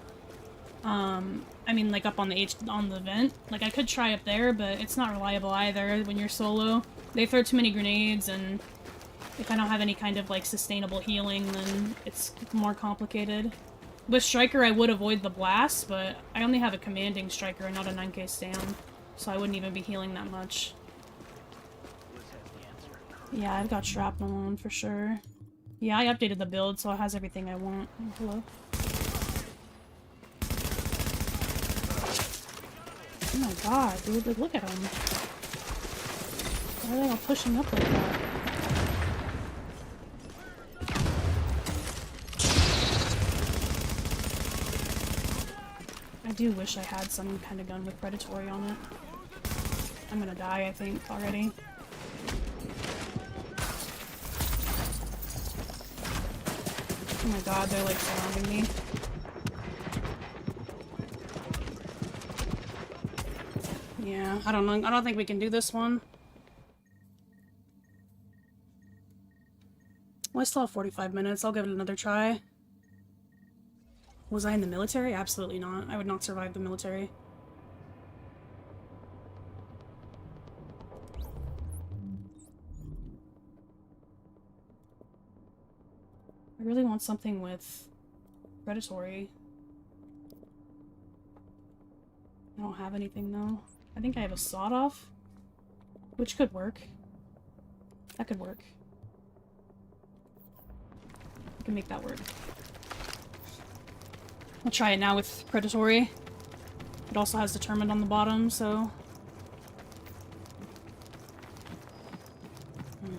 I mean, like up on the vent. Like, I could try up there, but it's not reliable either when you're solo. They throw too many grenades, and if I don't have any kind of, like, sustainable healing, then it's more complicated. With Striker, I would avoid the blast, but I only have a commanding Striker and not a 9k stand, so I wouldn't even be healing that much. Yeah, I've got shrapnel on for sure. Yeah, I updated the build, so it has everything I want. Oh, hello. Oh my god, dude, like, look at them. Why are they all pushing up like that? I do wish I had some kind of gun with Predatory on it. I'm gonna die, I think, already. Oh my god, they're like surrounding me. Yeah, I don't know. I don't think we can do this one. still have 45 minutes. I'll give it another try. Was I in the military? Absolutely not. I would not survive the military. I really want something with predatory. I don't have anything though. I think I have a sawed-off, which could work. That could work. I can make that work. I'll try it now with predatory. It also has determined on the bottom, so...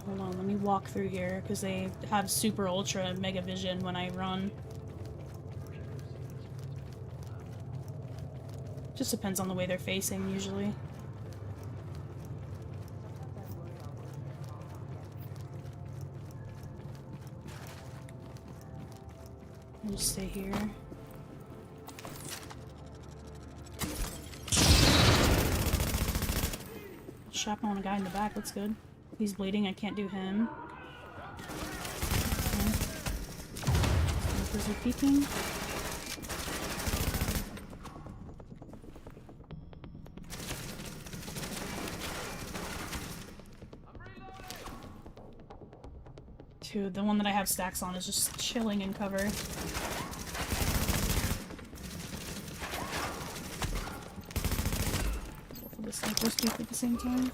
Hold on, let me walk through here, because they have super ultra mega vision when I run. Just depends on the way they're facing, usually. I'll just stay here. Shrapnel on a guy in the back, that's good. He's bleeding, I can't do him. Is he peeking? Dude, the one that I have stacks on is just chilling in cover. Both of the snipers peek at the same time.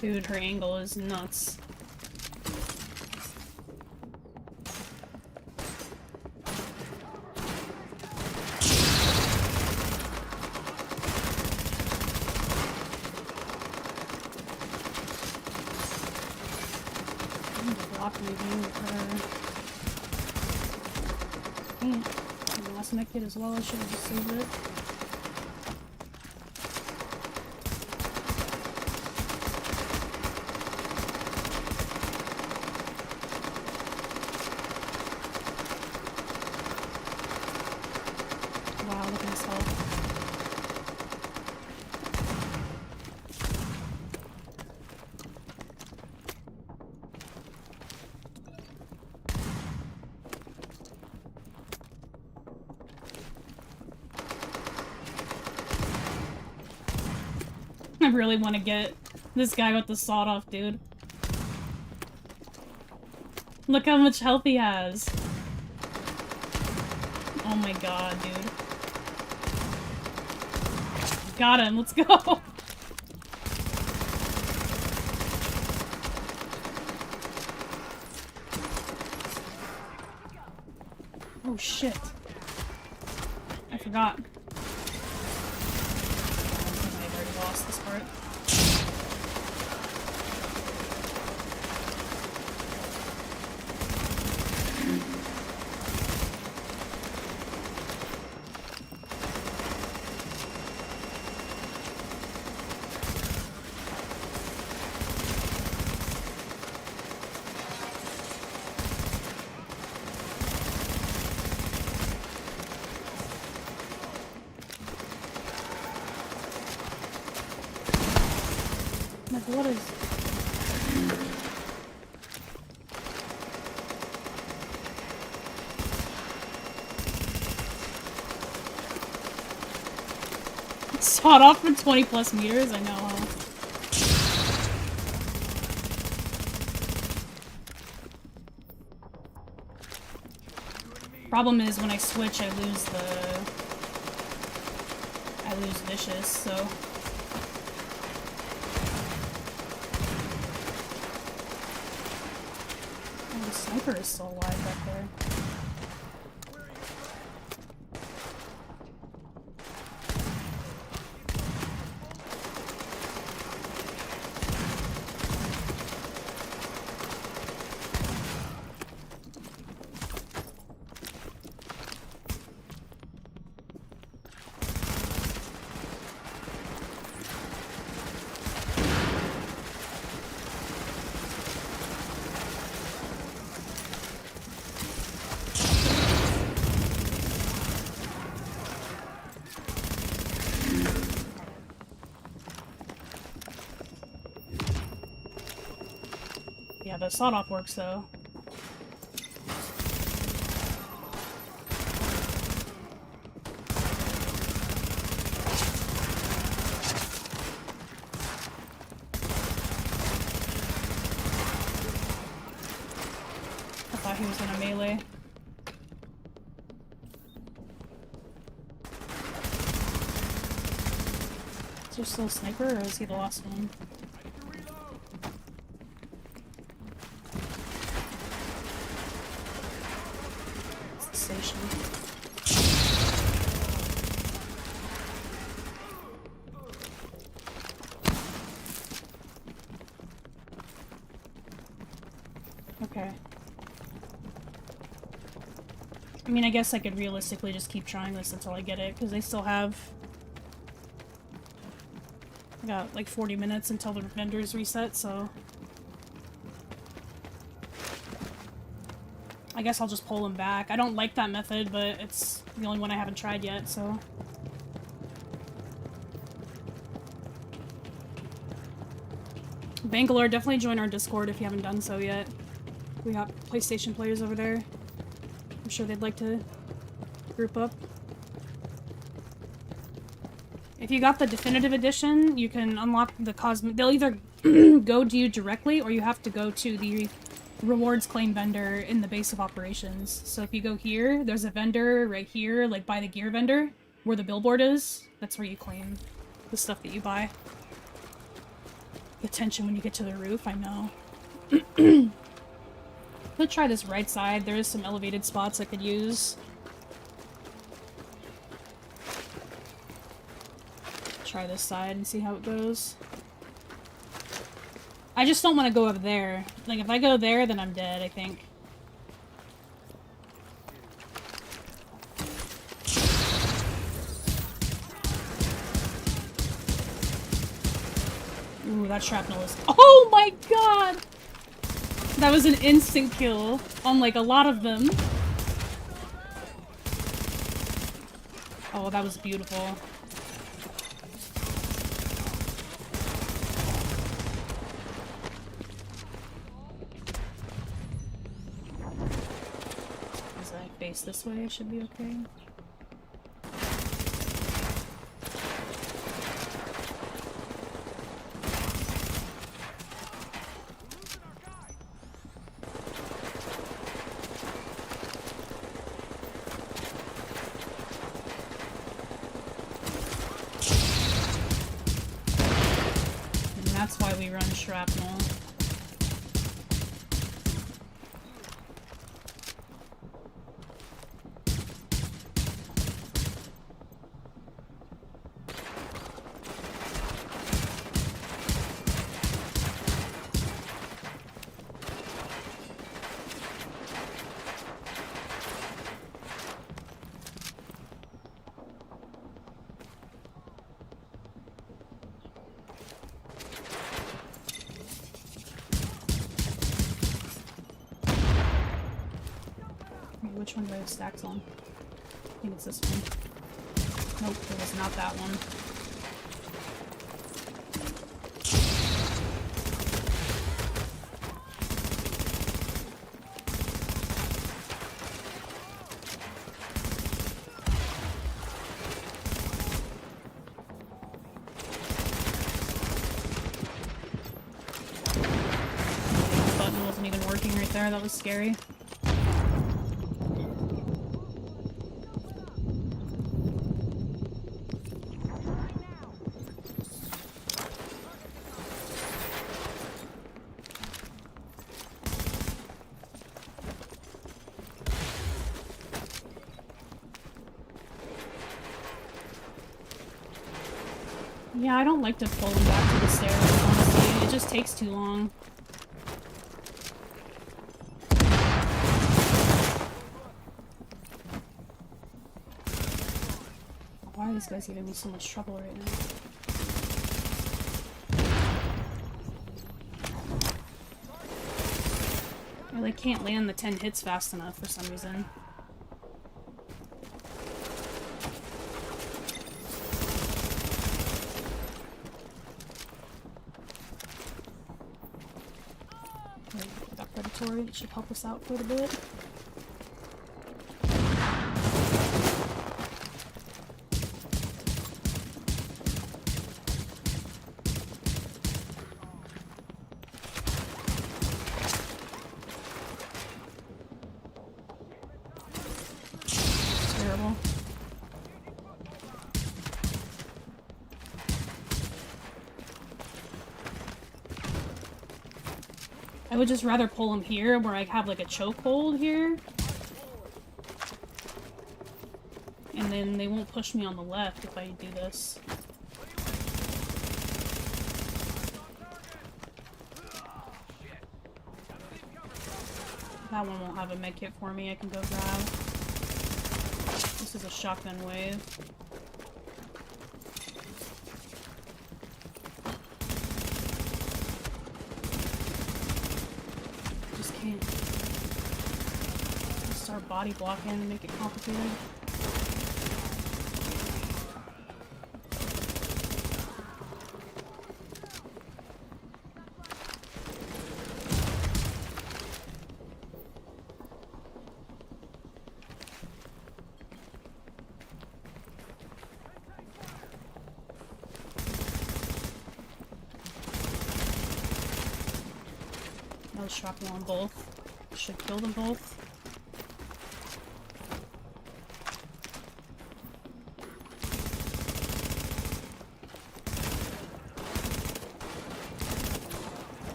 Dude, her angle is nuts. I'm gonna block moving with her. Damn. I lost my kid as well, I should have just saved it. I really want to get this guy with the sawed-off, dude. Look how much health he has. Oh my god, dude. Got him, let's go! Oh shit. I forgot. I've already lost this part. Like, what is... Sawed off for 20 plus meters? I know, huh? Problem is, when I switch, I lose vicious, so... Oh, the sniper is still alive back there. Yeah, the sawed-off works, though. I thought he was gonna melee. Is there still a sniper, or is he the last one? It's the station. Okay. I mean, I guess I could realistically just keep trying this until I get it, because they still have... I got like 40 minutes until the vendors reset, so... I guess I'll just pull them back. I don't like that method, but it's the only one I haven't tried yet, so... Bangalore, definitely join our Discord if you haven't done so yet. We got PlayStation players over there. I'm sure they'd like to group up. If you got the definitive edition, you can unlock the cosmic. They'll either go to you directly, or you have to go to the rewards claim vendor in the base of operations. So if you go here, there's a vendor right here, like by the gear vendor, where the billboard is. That's where you claim the stuff that you buy. The tension when you get to the roof, I know. Let's try this right side. There is some elevated spots I could use. Try this side and see how it goes. I just don't want to go up there. Like, if I go there, then I'm dead, I think. Ooh, that shrapnel is... Oh my god! That was an instant kill on, like, a lot of them. Oh, that was beautiful. As I face this way, I should be okay. That's why we run shrapnel. Which one do I have stacks on? I think it's this one. Nope, it was not that one. The button wasn't even working right there, that was scary. Yeah, I don't like to pull them back to the stairs, honestly. It just takes too long. Why are these guys giving me so much trouble right now? I like can't land the 10 hits fast enough for some reason. There we go. predatory. It should help us out quite a bit. Terrible. I would just rather pull him here where I have like a chokehold here. And then they won't push me on the left if I do this. That one won't have a med kit for me I can go grab. This is a shotgun wave. Just can't start body blocking and make it complicated. Shrapnel on both. Should kill them both.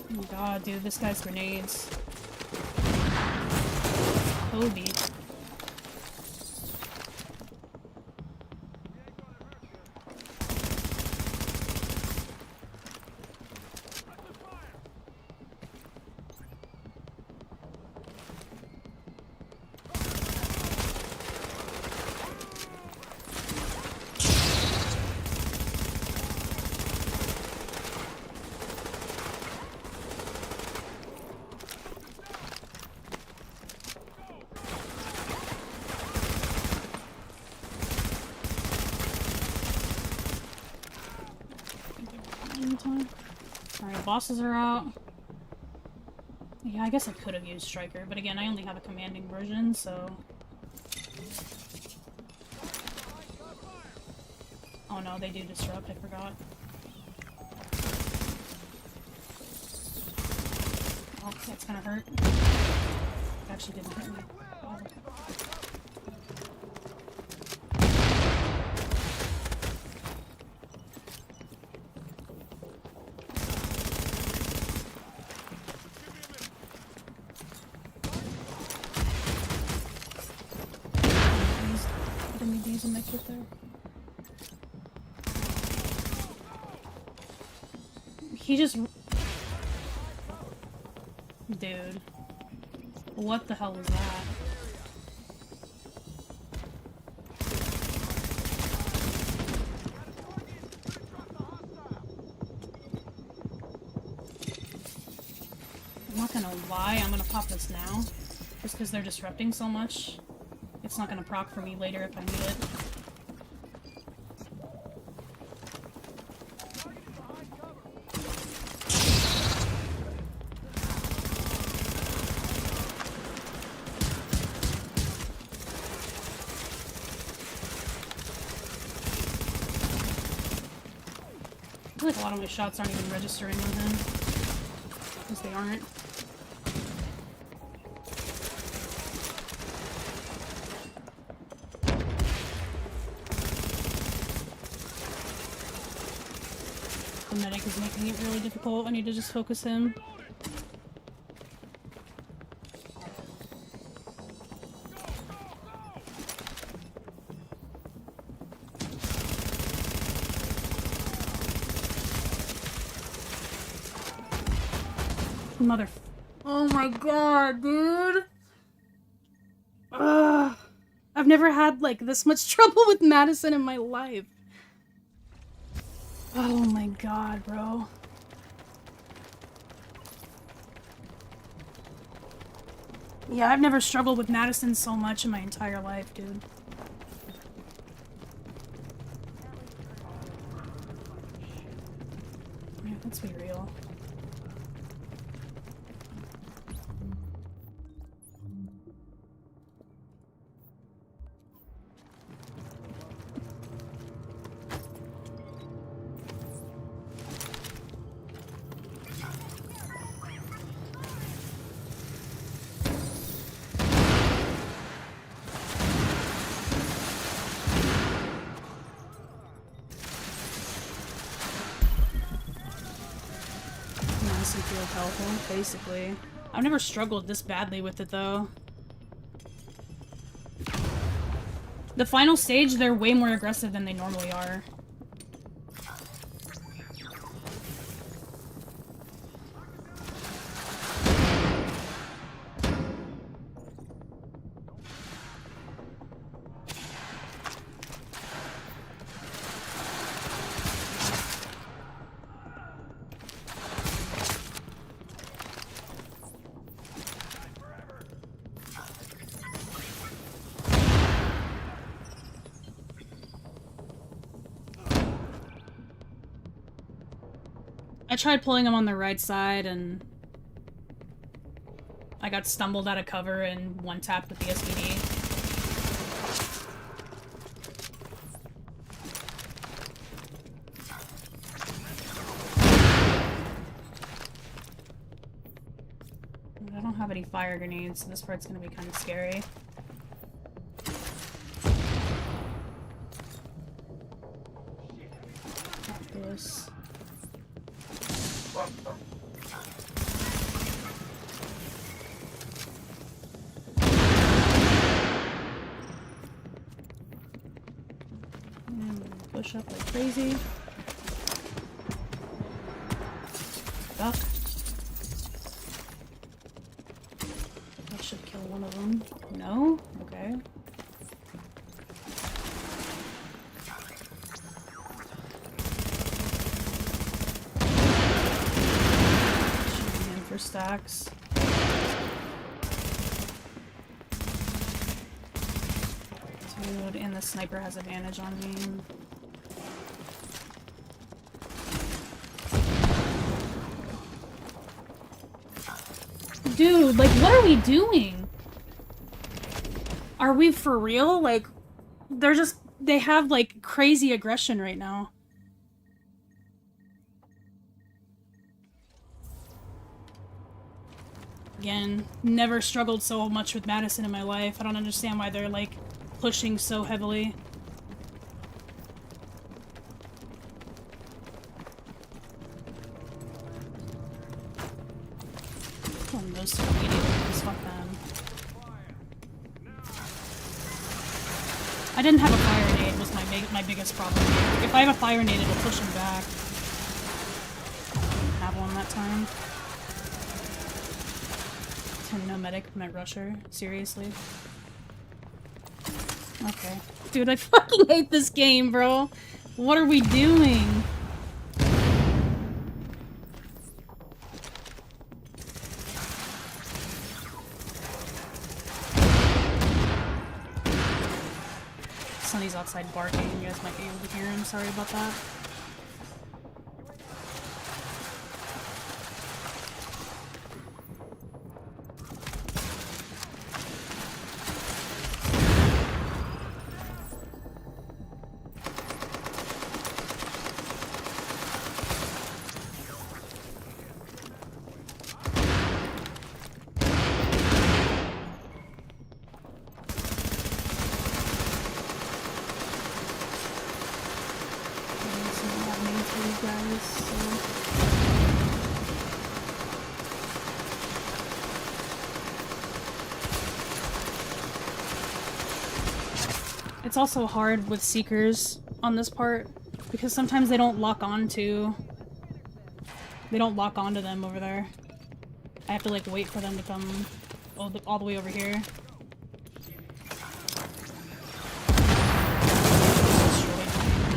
Oh my god, dude, this guy's grenades. Kobe. Alright, bosses are out. Yeah, I guess I could have used Striker, but again, I only have a commanding version, so... Oh no, they do disrupt, I forgot. Oh, that's gonna hurt. It actually didn't hurt me. Oh. Use a med kit there. He just... Dude. What the hell was that? I'm not gonna lie, I'm gonna pop this now. Just because they're disrupting so much. It's not gonna proc for me later if I need it. I feel like a lot of my shots aren't even registering on him. Because they aren't. The medic is making it really difficult. I need to just focus him. Mother... Oh my god, dude! Ugh. I've never had, like, this much trouble with Madison in my life. Oh my god, bro. Yeah, I've never struggled with Madison so much in my entire life, dude. Yeah, let's be real. Madison feels helpful, basically. I've never struggled this badly with it, though. The final stage, they're way more aggressive than they normally are. I tried pulling him on the right side, and I got stumbled out of cover and one-tapped with the SVD. I don't have any fire grenades, so this part's gonna be kind of scary. This. Push up like crazy. Duck. That should kill one of them. No? Okay. Shooting him for stacks. Dude, and the sniper has advantage on me. Dude, like, what are we doing? Are we for real? Like, they have, like, crazy aggression right now. Again, never struggled so much with Madison in my life. I don't understand why they're, like, pushing so heavily. Those two idiots, fuck them. I didn't have a fire nade was my biggest problem here. If I have a fire nade, it'll push him back. Didn't have one that time. No medic, med rusher. Seriously? Okay. Dude, I fucking hate this game, bro. What are we doing? Sonny's outside barking. You guys might be able to hear him. Sorry about that. It's also hard with Seekers on this part, because sometimes they don't lock onto... They don't lock onto them over there. I have to, like, wait for them to come all the way over here.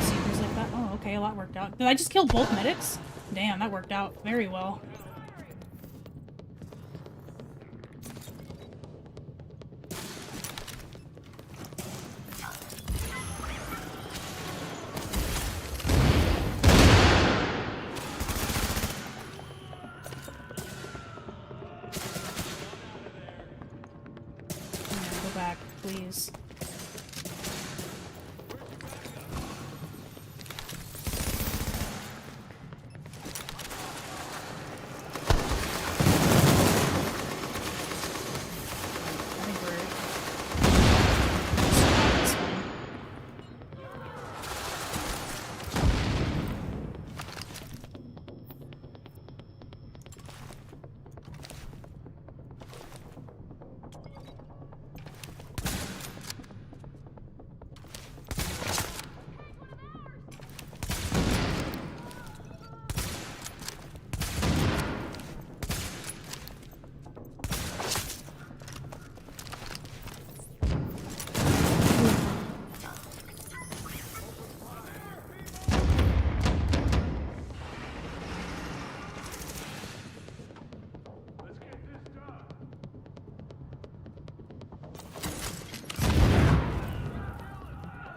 Seekers like that. Oh, okay, a lot worked out. Did I just kill both medics? Damn, that worked out very well. please. I think we're... this one. Let's get this done.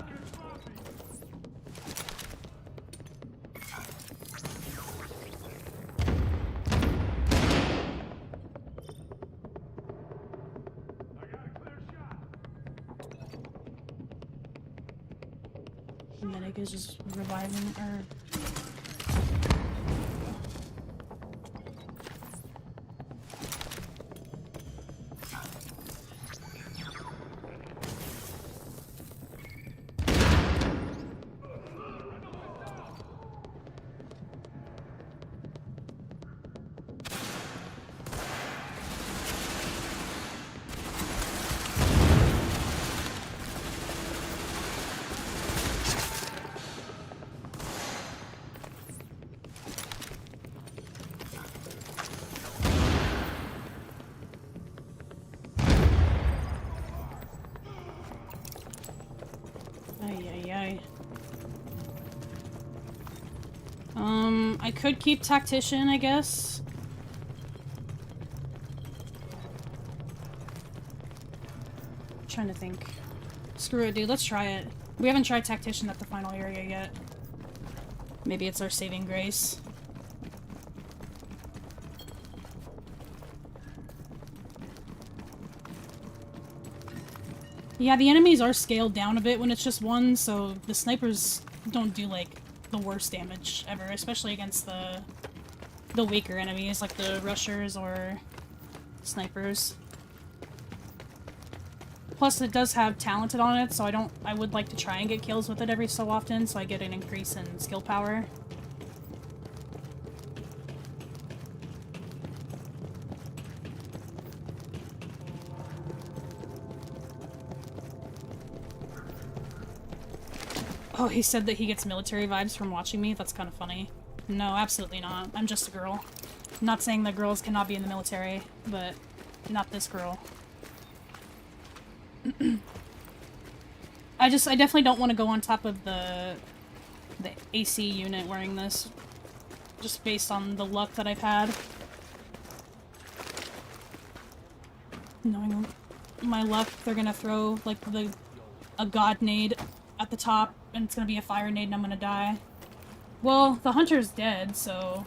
Get sloppy. I got a clear shot. The medic is just reviving, or... Ay. I could keep Tactician, I guess. Trying to think. Screw it, dude. Let's try it. We haven't tried Tactician at the final area yet. Maybe it's our saving grace. Yeah, the enemies are scaled down a bit when it's just one, so the snipers don't do, like, the worst damage ever, especially against the weaker enemies, like the rushers or snipers. Plus, it does have talented on it, so I would like to try and get kills with it every so often, so I get an increase in skill power. Oh, he said that he gets military vibes from watching me? That's kind of funny. No, absolutely not. I'm just a girl. I'm not saying that girls cannot be in the military, but not this girl. I definitely don't want to go on top of the AC unit wearing this. Just based on the luck that I've had. Knowing my luck, they're gonna throw, like, a god nade at the top, and it's gonna be a fire nade and I'm gonna die. Well, the hunter's dead, so...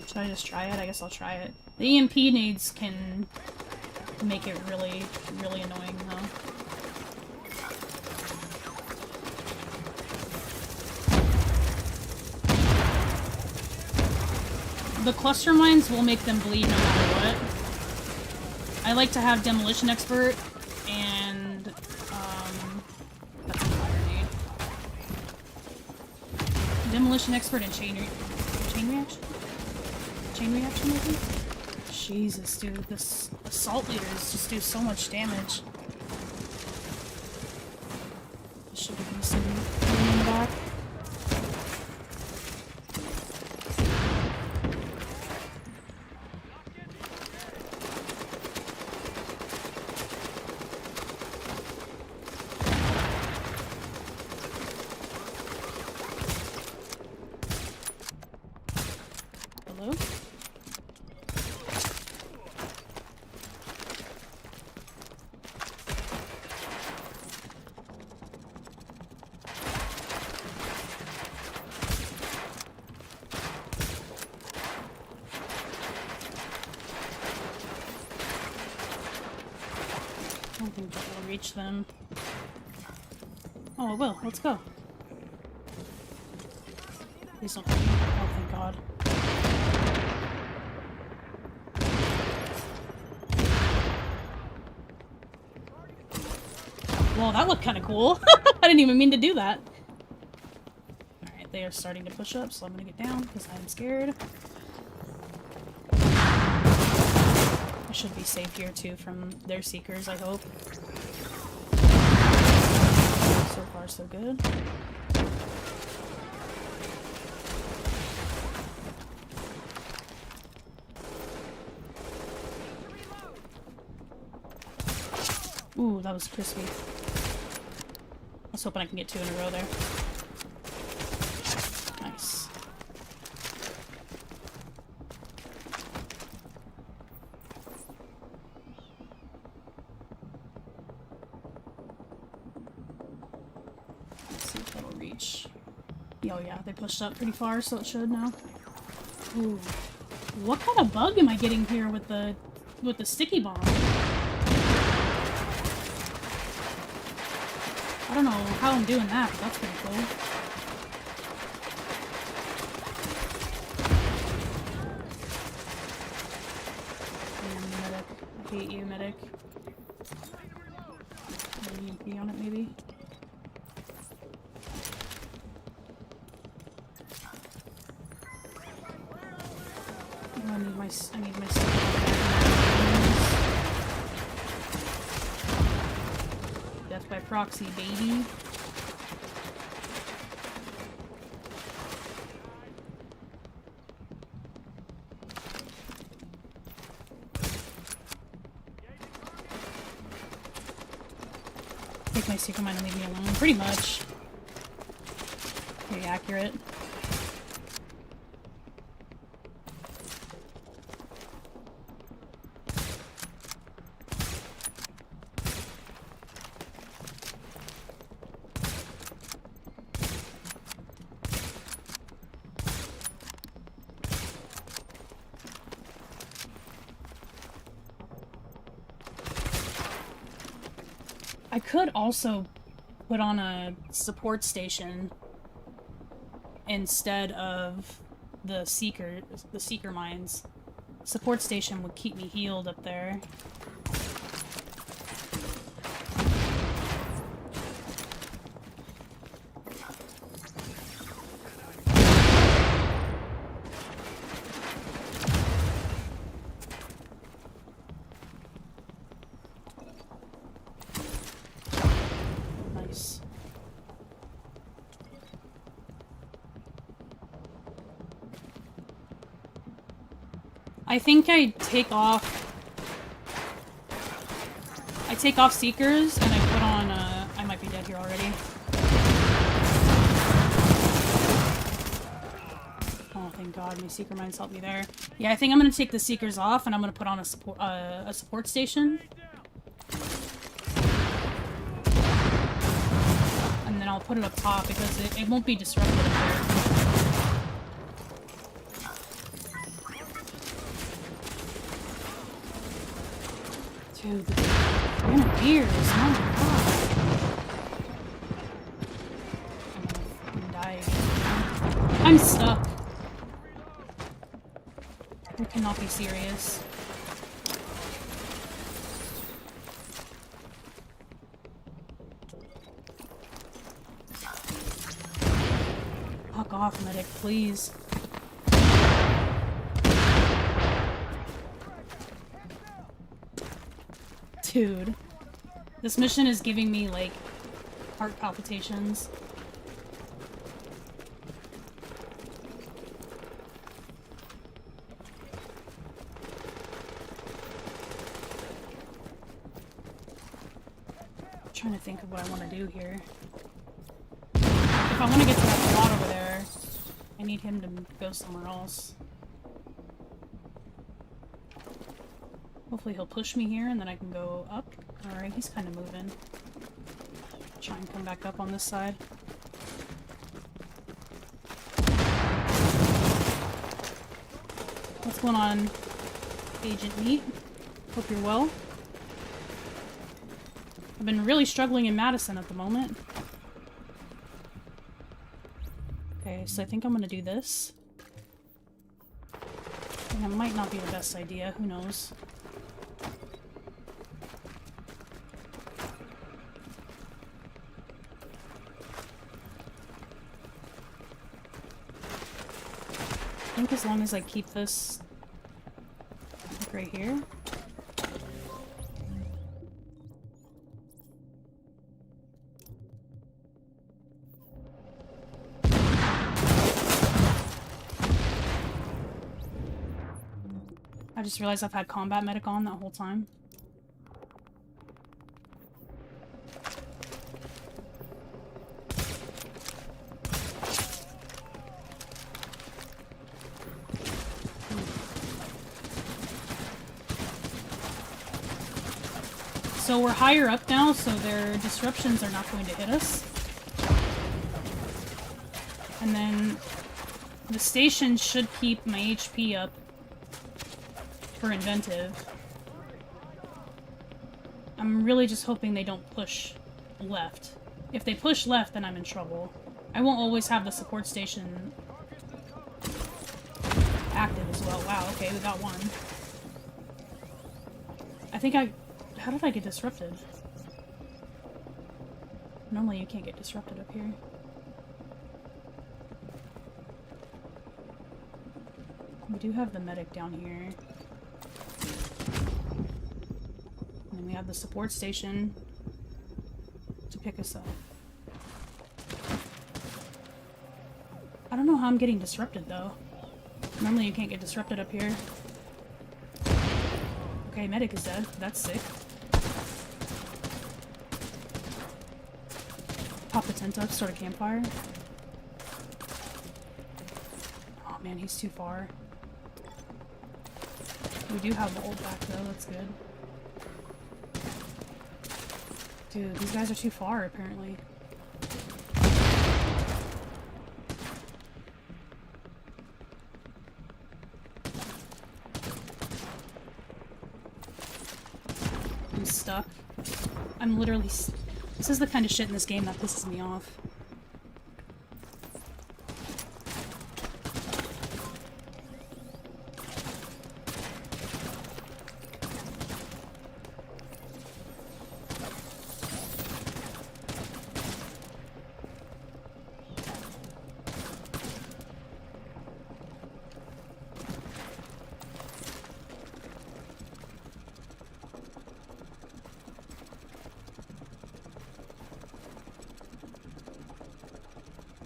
Should I just try it? I guess I'll try it. The EMP nades can make it really, really annoying, though. The cluster mines will make them bleed no matter what. I like to have Demolition Expert and, that's a fire nade. Demolition Expert and chain reaction? Chain reaction, maybe? Jesus, dude, this assault leaders just do so much damage. Should give me some room in the back. Hello? think that will reach them. Oh, it will. Let's go. Please don't. Oh, thank God. Well, that looked kind of cool. I didn't even mean to do that. Alright, they are starting to push up, so I'm gonna get down because I'm scared. I should be safe here too from their seekers, I hope. So far, so good. Ooh, that was crispy. I was hoping I can get 2 in a row there. Nice. Let's see if that'll reach. Oh yeah, they pushed up pretty far, so it should now. Ooh. What kind of bug am I getting here with the sticky bomb? I don't know how I'm doing that, but that's pretty cool. Medic. I hate you, medic. EMP on it, maybe? Oh, I need my Death by proxy, baby. Take my secret mine and leave me alone. Pretty much. Pretty accurate. I could also put on a support station instead of the seeker mines. Support station would keep me healed up there. I think I take off Seekers and I put on, I might be dead here already. Oh, thank God, my Seeker mines helped me there. Yeah, I think I'm gonna take the Seekers off and I'm gonna put on a support station. And then I'll put it up top because it won't be disrupted up there. Dude, the grenadiers, oh my God. I'm gonna die again. I'm stuck. You cannot be serious. Fuck off, medic, please. Dude, this mission is giving me, like, heart palpitations. I'm trying to think of what I want to do here. If I want to get to that spot over there, I need him to go somewhere else. Hopefully he'll push me here and then I can go up. Alright, he's kind of moving. Try and come back up on this side. What's going on, Agent Meat? Hope you're well. I've been really struggling in Madison at the moment. Okay, so I think I'm gonna do this. And it might not be the best idea, who knows. I think as long as I keep this like right here. I just realized I've had combat medic on that whole time. So we're higher up now, so their disruptions are not going to hit us. And then the station should keep my HP up for inventive. I'm really just hoping they don't push left. If they push left, then I'm in trouble. I won't always have the support station active as well. Wow, okay, we got one. I think how did I get disrupted? Normally you can't get disrupted up here. We do have the medic down here. And then we have the support station to pick us up. I don't know how I'm getting disrupted though. Normally you can't get disrupted up here. Okay, medic is dead. That's sick. Pop the tent up, start a campfire. Oh man, he's too far. We do have the ult back though, that's good. Dude, these guys are too far apparently. I'm stuck. I'm literally this is the kind of shit in this game that pisses me off.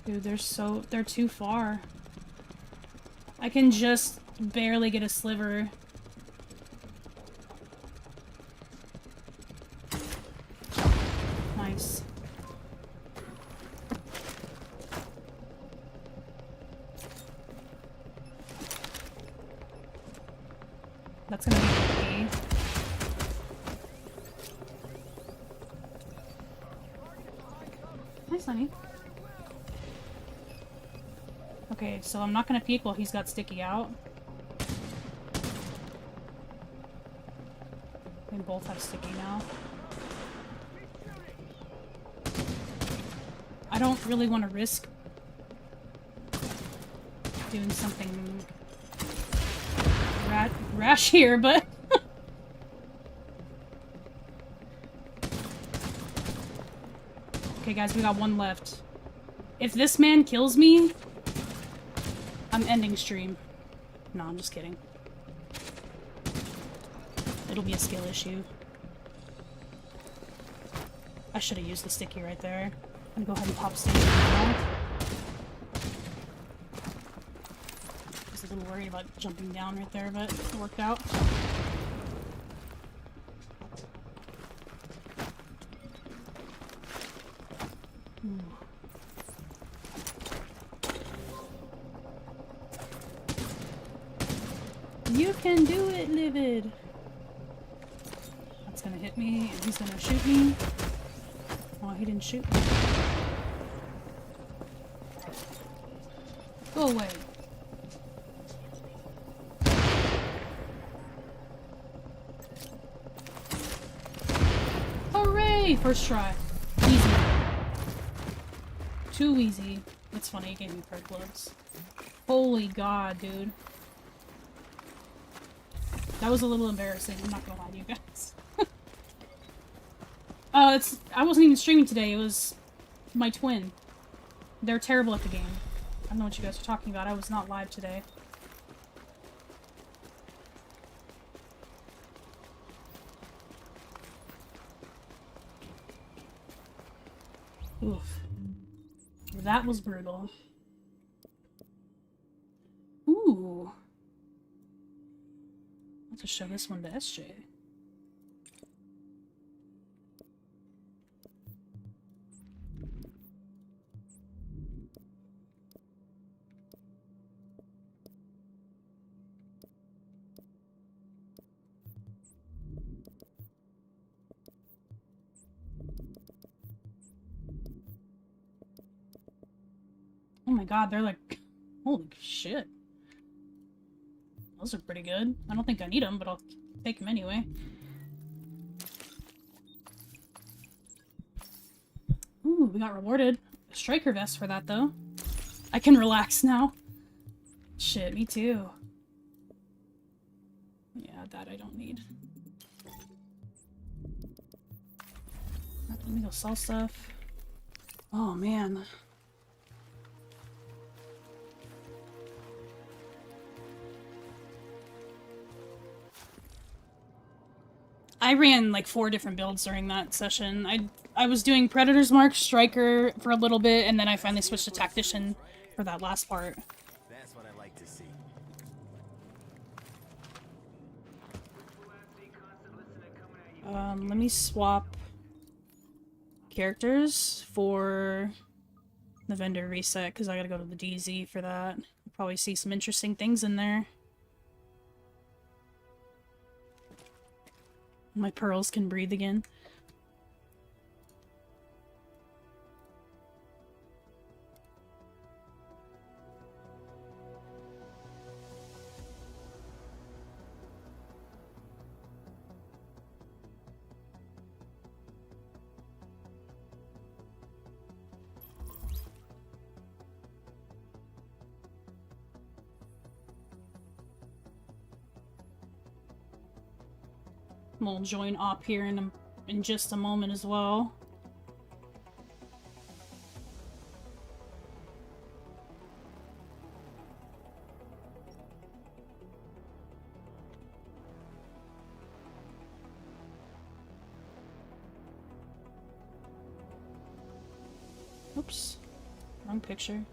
Dude, they're too far. I can just barely get a sliver. Nice. That's gonna be okay. Nice, honey. Okay, so I'm not gonna peek while he's got sticky out. They both have sticky now. I don't really want to risk doing something rash here, but okay guys, we got one left. If this man kills me, I'm ending stream. No, I'm just kidding. It'll be a skill issue. I should have used the sticky right there. I'm gonna go ahead and pop sticky now. I was a little worried about jumping down right there, but it worked out. You can do it, Livid! That's gonna hit me, and he's gonna shoot me. Oh, he didn't shoot me. Go away. Hooray! easy first try. Easy. Too easy. That's funny, it gave me perk gloves. Holy god, dude. That was a little embarrassing, I'm not gonna lie to you guys. I wasn't even streaming today, it was my twin. They're terrible at the game. I don't know what you guys are talking about, I was not live today. Oof. That was brutal. Ooh. I'll have to show this one to SJ. Oh my god, they're like... Holy shit. Those are pretty good. I don't think I need them, but I'll take them anyway. Ooh, we got rewarded. A striker vest for that, though. I can relax now. Shit, me too. Yeah, that I don't need. Let me go sell stuff. Oh, man. I ran like 4 different builds during that session. I was doing Predator's Mark, Striker for a little bit, and then I finally switched to Tactician for that last part. That's what I like to see. Let me swap characters for the vendor reset, because I gotta go to the DZ for that. You'll probably see some interesting things in there. My pearls can breathe again. We'll join op here in just a moment as well. Oops, wrong picture.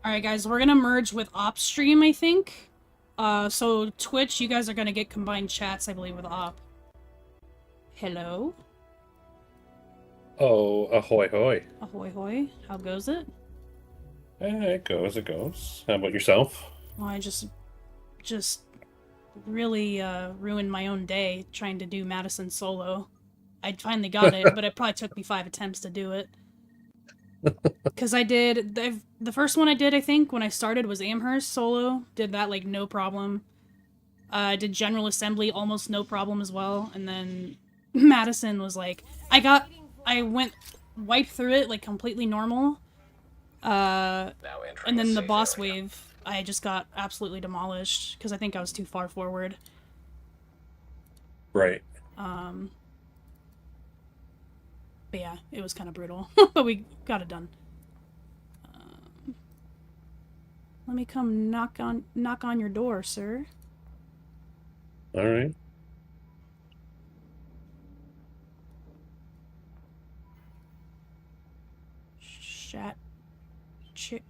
Alright guys, we're gonna merge with Op stream, I think. So Twitch, you guys are gonna get combined chats, I believe, with Op. Hello? Oh, ahoy hoy. Ahoy hoy. How goes it? It goes, it goes. How about yourself? Well, I just really ruined my own day trying to do Madison solo. I finally got it, but it probably took me 5 attempts to do it. Because I did... the first one I did, I think, when I started was Amherst solo. Did that, like, no problem. I did General Assembly, almost no problem as well. And then Madison was like... I wiped through it, like, completely normal. And then the boss wave, I just got absolutely demolished. Because I think I was too far forward. Right. But yeah, it was kind of brutal. But we got it done. Let me come knock on your door, sir. All right.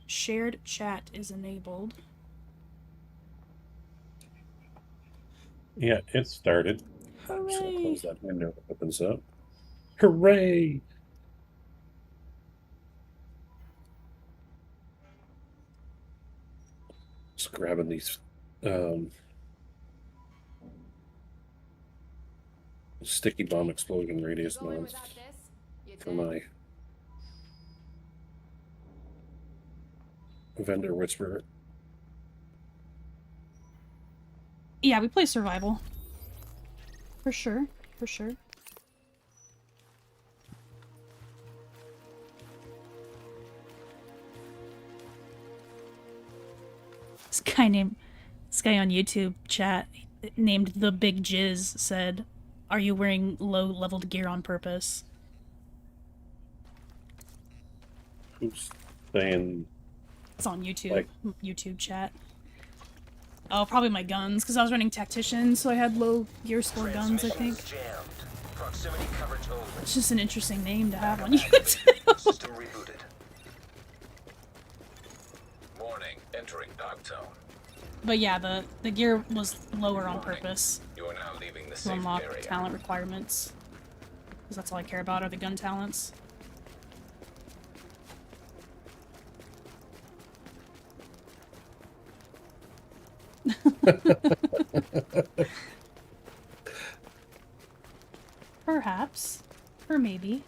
Shared chat is enabled. Yeah, it started. I'm just gonna Hooray! close that window that opens up. Hooray! Just grabbing these sticky bomb explosion radius Going mods without this? You for did. my vendor whisperer. Yeah, we play survival. For sure. For sure. This guy on YouTube chat named the Big Jizz said, "Are you wearing low-leveled gear on purpose?" Who's saying It's on YouTube. Like- YouTube chat. Oh, probably my guns, because I was running tactician, so I had low gear score guns, I think. Jammed. Proximity coverage over. It's just an interesting name to have on YouTube. System rebooted. Warning, entering dark zone. But yeah, the gear was lower on purpose You are now leaving the to safe unlock area. talent requirements. Because that's all I care about are the gun talents. Perhaps. Or maybe.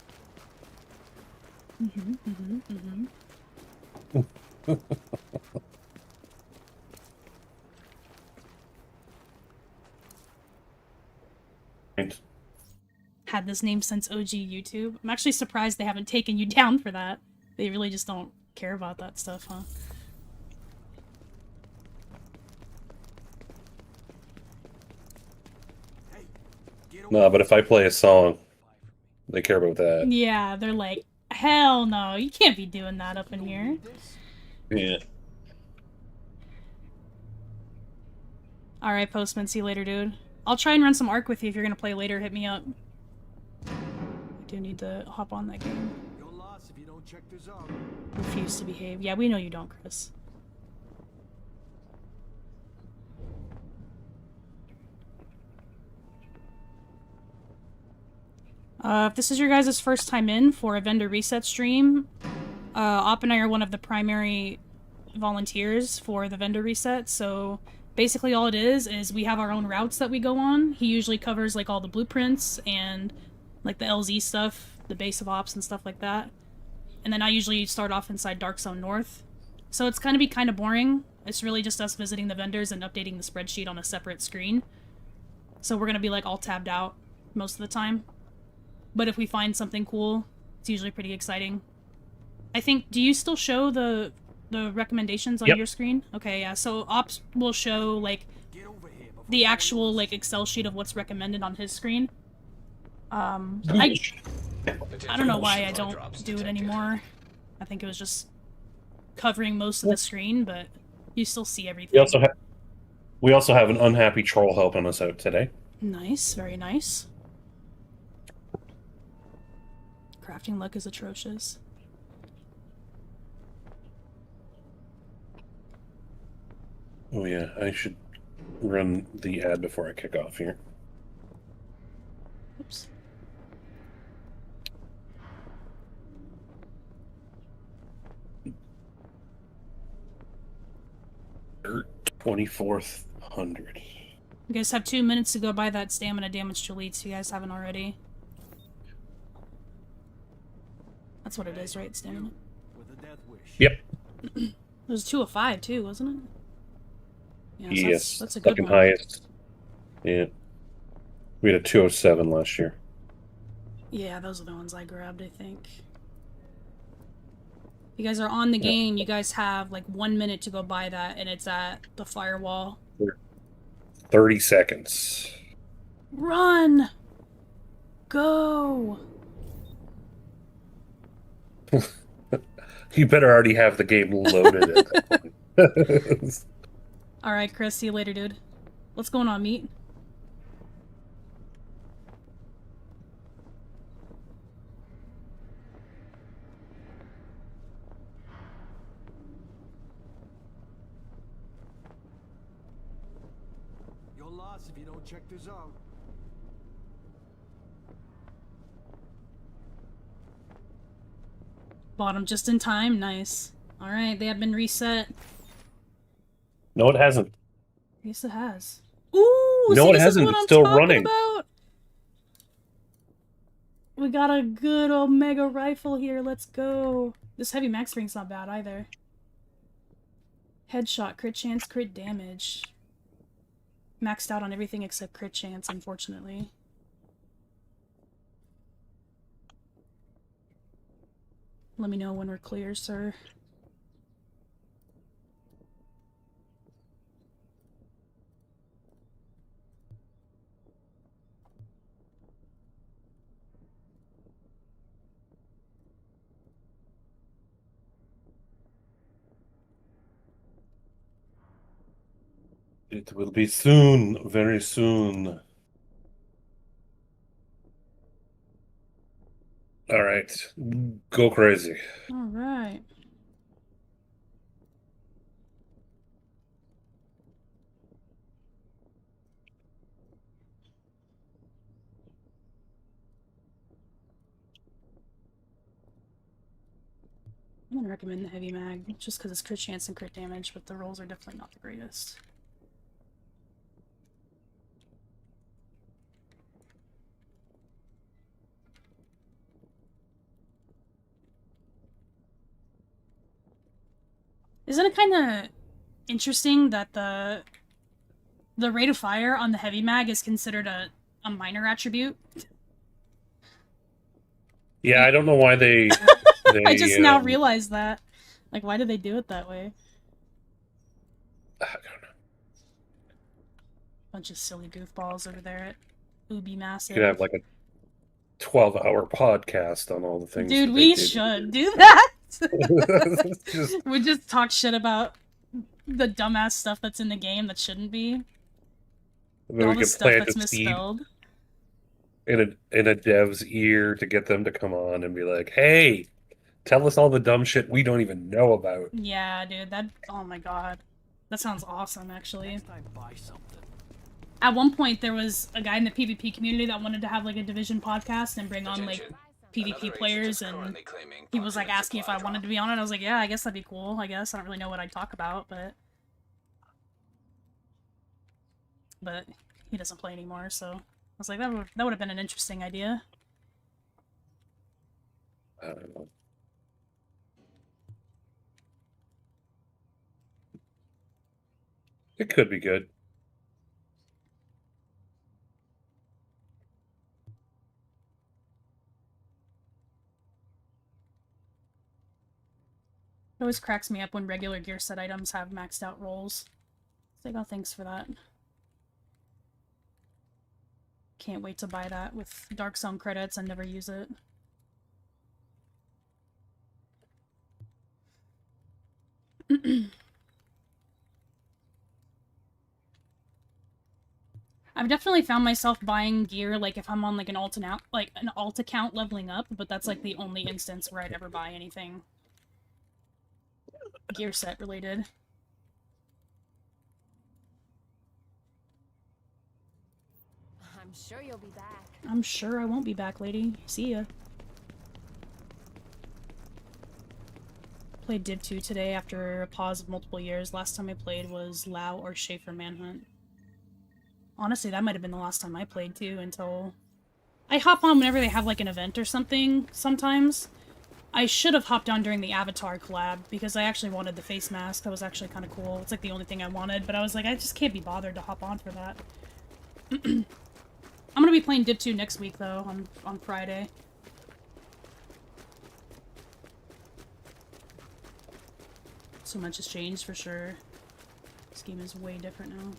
Had this name since OG YouTube. I'm actually surprised they haven't taken you down for that. They really just don't care about that stuff, huh? No, but if I play a song, they care about that. Yeah, they're like, hell no, you can't be doing that up in here. Yeah. Alright, Postman, see you later, dude. I'll try and run some Arc with you if you're gonna play later, hit me up. I do need to hop on that game. You're lost if you don't check the zone. Refuse to behave. Yeah, we know you don't, Chris. If this is your guys' first time in for a vendor reset stream, Op and I are one of the primary volunteers for the vendor reset, so basically all it is we have our own routes that we go on. He usually covers like all the blueprints and like the LZ stuff, the base of ops and stuff like that. And then I usually start off inside Dark Zone North. So it's gonna be kind of boring. It's really just us visiting the vendors and updating the spreadsheet on a separate screen. So we're gonna be like all tabbed out most of the time. But if we find something cool, it's usually pretty exciting. I think, do you still show the recommendations on Yep. your screen? Okay, yeah, so Ops will show, like, Get over here before the actual, like, Excel sheet of what's recommended on his screen. I don't know why I don't do it anymore. I think it was just covering most of the screen, but you still see everything. We also have an unhappy troll helping us out today. Nice, very nice. Crafting luck is atrocious. Oh yeah, I should run the ad before I kick off here. Oops. Dirt 2400. You guys have 2 minutes to go buy that stamina damage to elites if you guys haven't already. That's what it is, right? Stamina. with a death wish. Yep. It was 2 of 5 too, wasn't it? Yeah, so Yes. that's a good second one. highest. Yeah. We had a 207 last year. Yeah, those are the ones I grabbed, I think. You guys are on the game, you guys have like 1 minute to go buy that, and it's at the firewall. 30 seconds. Run! Go! You better already have the game loaded at that point. Alright, Chris, see you later, dude. What's going on, meat? You're lost if you don't check the zone. Bought them just in time, nice. Alright, they have been reset. No, it hasn't. Yes, it has. Ooh, No, see, it this hasn't. is what It's I'm still talking running. about. We got a good Omega rifle here. Let's go. This heavy max ring's not bad either. Headshot, crit chance, crit damage. Maxed out on everything except crit chance, unfortunately. Let me know when we're clear, sir. It will be soon, very soon. All right, go crazy. All right. I'm gonna recommend the heavy mag just because it's crit chance and crit damage, but the rolls are definitely not the greatest. Isn't it kind of interesting that the rate of fire on the heavy mag is considered a minor attribute? Yeah, I don't know why they I just now realized that. Like, why did they do it that way? I don't know. Bunch of silly goofballs over there at Ubi Massive. You could have like a 12-hour podcast on all the things. Dude, that we they did. should do that. Just- We just talk shit about the dumbass stuff that's in the game that shouldn't be. Then All we the can stuff plant that's a seed misspelled. in a dev's ear to get them to come on and be like, "Hey, tell us all the dumb shit we don't even know about." Yeah, dude, that... Oh my god. That sounds awesome, actually. Next time, buy something. At one point, there was a guy in the PvP community that wanted to have, like, a Division podcast and bring on, like, Attention. PvP Another players, agent is and currently claiming he was, like, confidence asking if supply I wanted to be on it. I was like, yeah, I guess that'd be cool, I guess. I don't really know what I'd talk about, but... But he doesn't play anymore, so... I was like, that would have been an interesting idea. I don't know. It could be good. It always cracks me up when regular gear set items have maxed out rolls. It's like, oh, thanks for that. Can't wait to buy that with Dark Zone credits and never use it. I've definitely found myself buying gear, like, if I'm on, like, an alt account leveling up, but that's, like, the only instance where I'd ever buy anything gear set related. I'm sure you'll be back. I'm sure I won't be back, lady. See ya. Played Div 2 today after a pause of multiple years. Last time I played was Lao or Schaefer Manhunt. Honestly, that might have been the last time I played too, until... I hop on whenever they have, like, an event or something, sometimes. I should have hopped on during the Avatar collab, because I actually wanted the face mask. That was actually kind of cool. It's, like, the only thing I wanted, but I was like, I just can't be bothered to hop on for that. I'm gonna be playing Div 2 next week, though, on Friday. So much has changed, for sure. This game is way different now.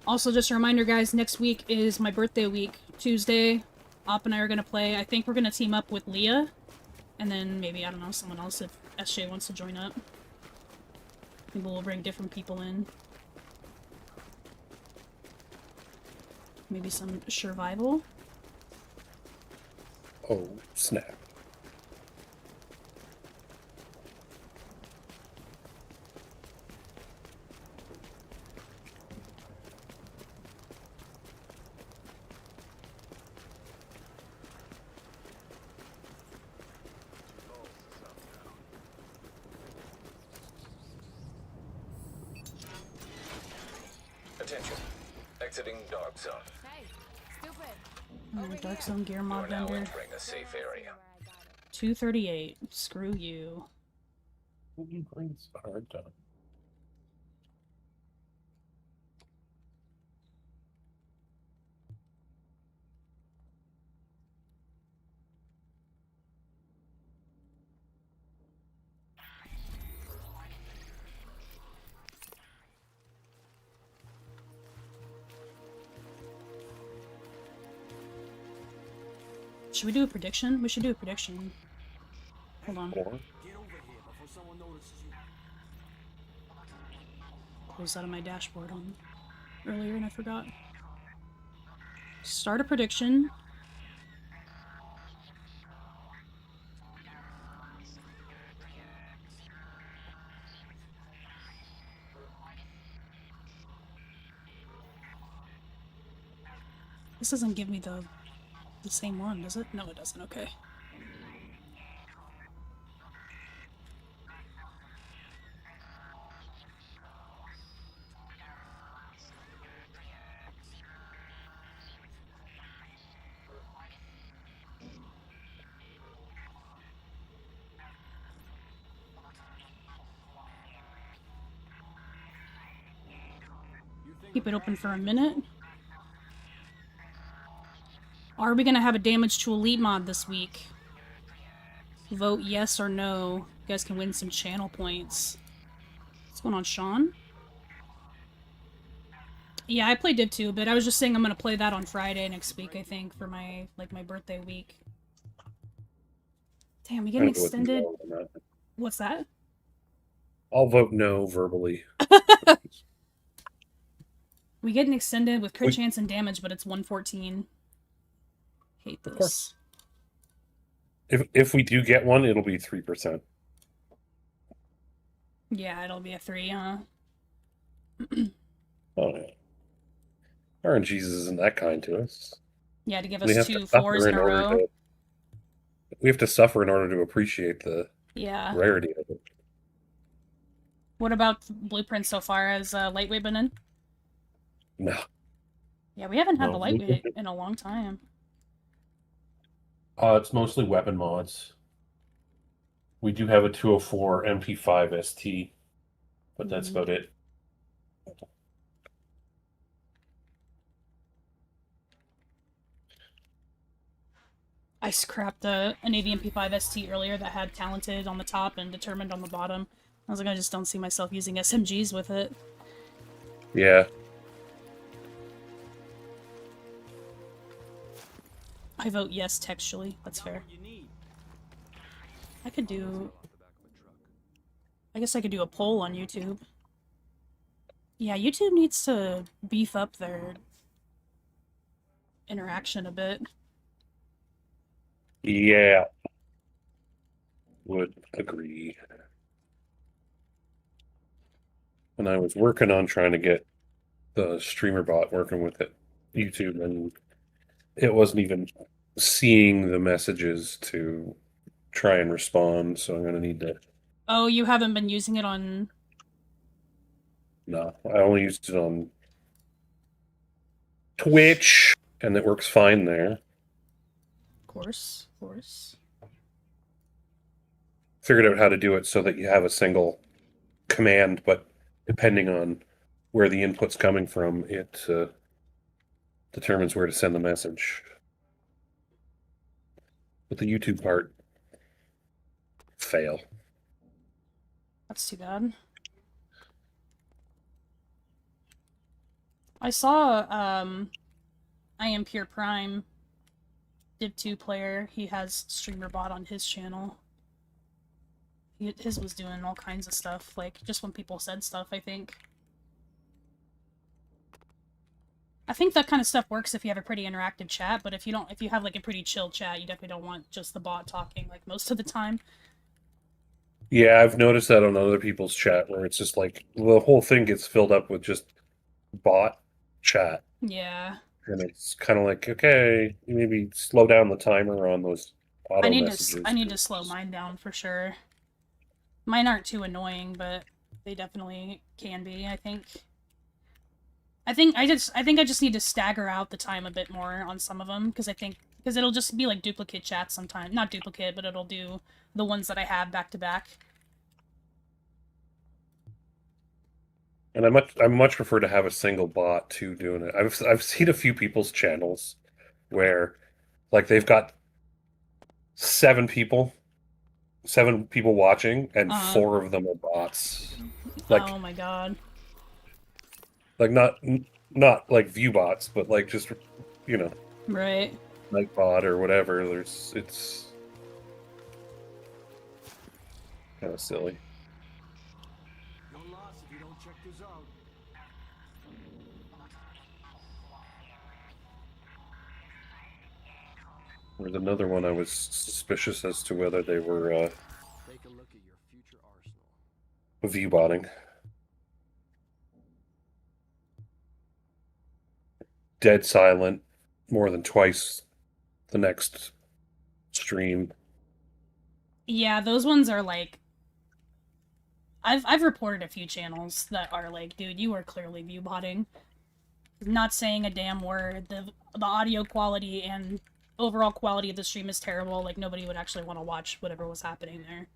Also, just a reminder, guys, next week is my birthday week. Tuesday, Op and I are going to play. I think we're going to team up with Leah. And then maybe, I don't know, someone else if SJ wants to join up. Maybe we'll bring different people in. Maybe some survival. Oh, snap. Attention. Exiting dark zone. Hey, stupid. Alright, Dark Zone gear You mod are now vendor. entering a safe area. 238. Screw you. Brings a hard time. Should we do a prediction? We should do a prediction. Hold on. Or Get over here before someone notices you. Close that on my dashboard on earlier and I forgot. Start a prediction. This doesn't give me the same one, does it? No, it doesn't. Okay. Keep it open for a minute. Are we gonna have a damage to elite mod this week? Vote yes or no. You guys can win some channel points. What's going on, Sean? Yeah, I play Div 2, but I was just saying I'm gonna play that on Friday next week, I think, for my my birthday week. Damn, we getting extended. What's that? I'll vote no verbally. We getting extended with crit chance and damage, but it's 114. Hate this. Of course. If we do get one, it'll be 3%. Yeah, it'll be a 3, huh? Oh yeah. RNGesus isn't that kind to us. Yeah, to give We us have to 2 suffer 4s in a order row. we have to suffer in order to appreciate the Yeah. rarity of it. What about blueprints so far? Has lightweight been in? No. Yeah, we haven't had No, the lightweight in a long time. It's mostly weapon mods. We do have a 204 MP5 ST, but that's about it. I scrapped an Navy MP5 ST earlier that had talented on the top and determined on the bottom. I was like, I just don't see myself using SMGs with it. Yeah. I vote yes textually. That's fair. I could do... I guess I could do a poll on YouTube. Yeah, YouTube needs to beef up their interaction a bit. Yeah. Would agree. When I was working on trying to get the streamer bot working with it, YouTube, and it wasn't even seeing the messages to try and respond, so I'm going to need to... Oh, you haven't been using it on... No, I only used it on Twitch, and it works fine there. Of course, of course. Figured out how to do it so that you have a single command, but depending on where the input's coming from, it determines where to send the message. But the YouTube part, fail. That's too bad. I saw, I Am Pure Prime, Div 2 player. He has streamer bot on his channel. His was doing all kinds of stuff, like, just when people said stuff, I think. I think that kind of stuff works if you have a pretty interactive chat, but if you don't, if you have, like, a pretty chill chat, you definitely don't want just the bot talking, like, most of the time. Yeah, I've noticed that on other people's chat, where it's just like, the whole thing gets filled up with just bot chat. Yeah. And it's kind of like, okay, maybe slow down the timer on those auto messages. I need to slow mine down for sure. Mine aren't too annoying, but they definitely can be, I think. I think I just need to stagger out the time a bit more on some of them because it'll just be like duplicate chats sometimes. Not duplicate, but it'll do the ones that I have back to back. And I much prefer to have a single bot too doing it. I've seen a few people's channels where like they've got 7 people watching, and 4 of them are bots. Like, oh my god. like not like view bots, but like just Right. Nightbot or whatever. It's kind of silly. Your loss if you don't check this out. There's another one I was suspicious as to whether they were Take a look at your future arsenal. view botting. Dead silent more than twice the next stream. Yeah, those ones are like I've reported a few channels that are like, dude, you are clearly view botting. Not saying a damn word. The audio quality and overall quality of the stream is terrible. Like nobody would actually want to watch whatever was happening there.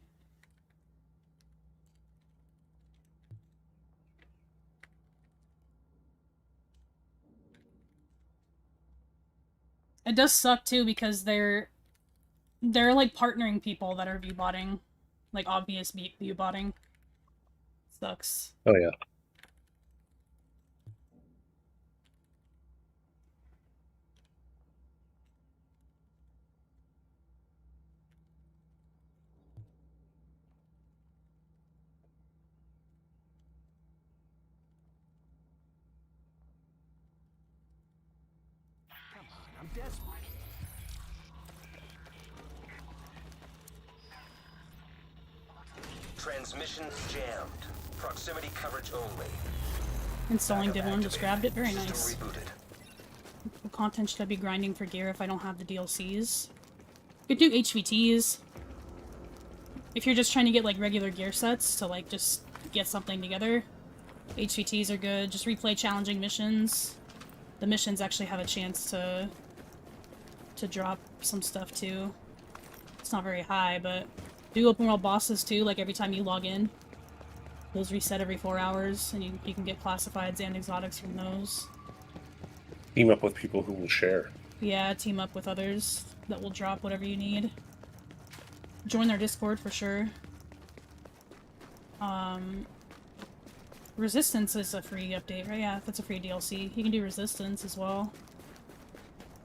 It does suck too because they're like partnering people that are view botting, like obvious view botting. Sucks. Oh yeah. Come on, I'm desperate. Transmissions jammed. Proximity coverage only. Installing Backup Div 1 just activated. grabbed it. Very System nice. rebooted. What content should I be grinding for gear if I don't have the DLCs? You could do HVTs. If you're just trying to get like regular gear sets to like just get something together, HVTs are good. Just replay challenging missions. The missions actually have a chance to drop some stuff too. It's not very high, but do open world bosses too, like every time you log in. Those reset every 4 hours, and you can get classifieds and exotics from those. Team up with people who will share. Yeah, team up with others that will drop whatever you need. Join their Discord for sure. Resistance is a free update, right? Yeah, that's a free DLC. You can do Resistance as well.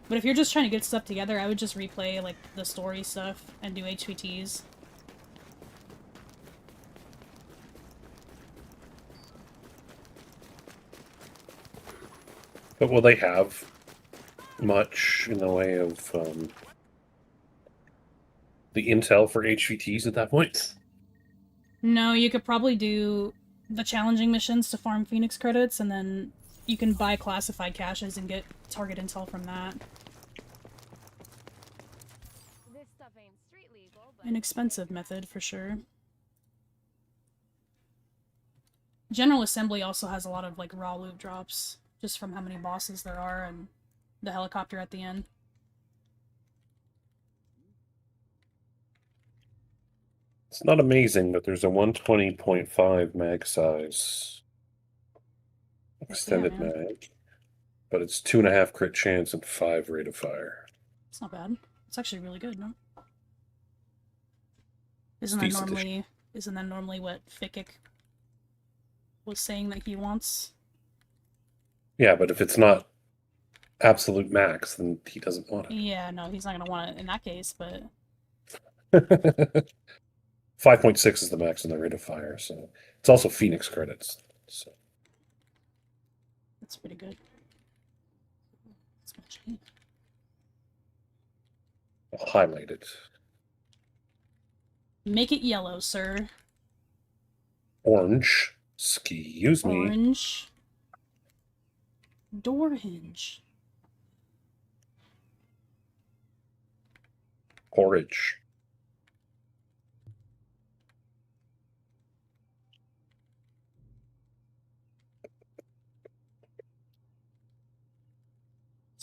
But if you're just trying to get stuff together, I would just replay, like, the story stuff and do HVTs. But will they have much in the way of the intel for HVTs at that point? No, you could probably do the challenging missions to farm Phoenix credits, and then you can buy classified caches and get target intel from that. This stuff ain't street legal, but An expensive method, for sure. General Assembly also has a lot of, like, raw loot drops, just from how many bosses there are and the helicopter at the end. It's not amazing that there's a 120.5 mag size extended man. mag, but it's 2.5 crit chance and 5 rate of fire. It's not bad. It's actually really good, no? Isn't Decent that normally what Fikik was saying that he wants? Yeah, but if it's not absolute max, then he doesn't want Yeah, no, he's not gonna want it in that case, but it. 5.6 is the max in the rate of fire, so it's also Phoenix credits. So that's pretty good. That's much heat. I'll highlight it. Make it yellow, sir. Orange. Excuse me. Orange. Door hinge. Porridge.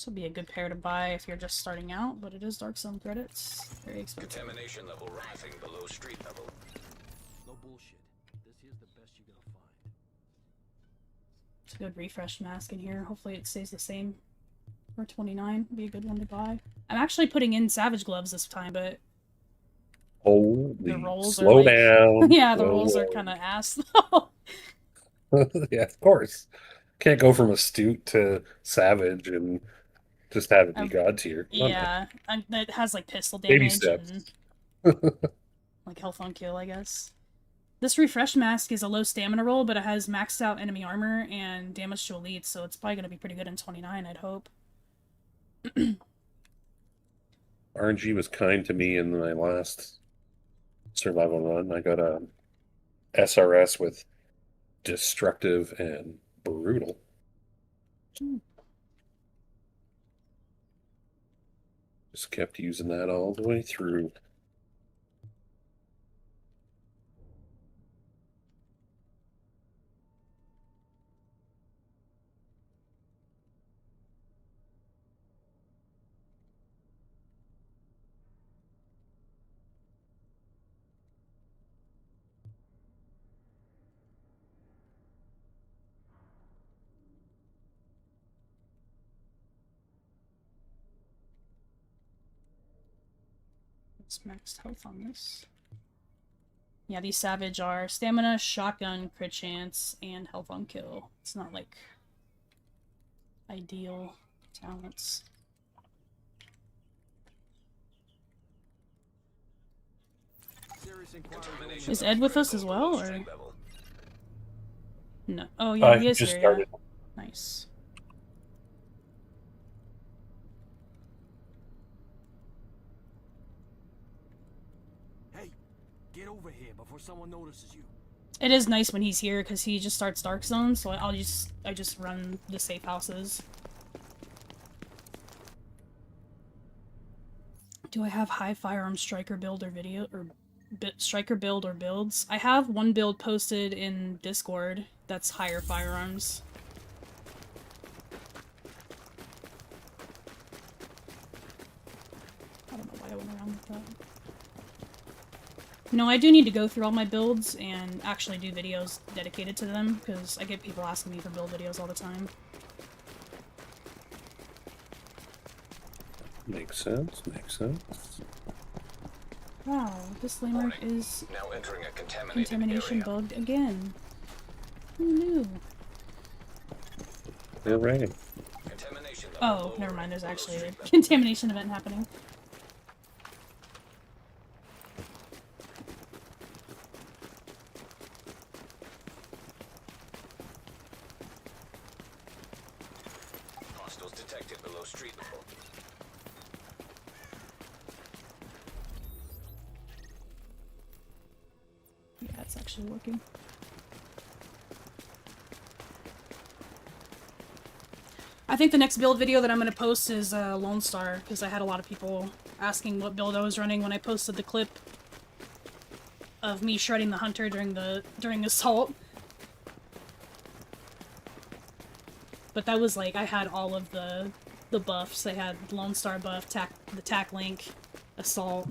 This would be a good pair to buy if you're just starting out, but it is Dark Zone credits. Very expensive. Contamination level rising below street level. No bullshit. This here's the best you're gonna find. It's a good refresh mask in here. Hopefully it stays the same. For 29 would be a good one to buy. I'm actually putting in Savage Gloves this time, but Holy, the rolls slow are like... down. yeah, the slow rolls are down. kind of ass, though. Yeah, of course. Can't go from astute to savage and just have it be god tier. Come on now. Yeah, and it has like pistol Baby damage steps. and like health on kill, I guess. This refresh mask is a low stamina roll, but it has maxed out enemy armor and damage to elites, so it's probably going to be pretty good in 29, I'd hope. RNG was kind to me in my last survival run. I got a SRS with destructive and brutal. Just kept using that all the way through. What's maxed health on this? Yeah, these Savage are stamina, shotgun, crit chance, and health on kill. It's not like ideal talents. Serious inquiry. Contamination Is level Ed with us as critical well, below or? street level. No. Oh, yeah, he is just here, started. yeah. Nice. Hey, get over here before someone notices you. It is nice when he's here, because he just starts Dark Zone, so I just run the safe houses. Do I have high firearm striker build or video, or striker build or builds? I have one build posted in Discord that's higher firearms. I don't know why I went around with that. No, I do need to go through all my builds and actually do videos dedicated to them, because I get people asking me for build videos all the time. Makes sense, makes sense. Wow, this Lamer is Now entering a contaminated contamination area. bugged again. Who knew? They're raining. Contamination level Oh, lower never mind, there's below actually a street level. contamination event happening. Hostiles detected below street level. Yeah, it's actually working. I think the next build video that I'm going to post is Lone Star, because I had a lot of people asking what build I was running when I posted the clip of me shredding the hunter during assault. But that was like, I had all of the buffs. I had Lone Star buff, the tack link, assault.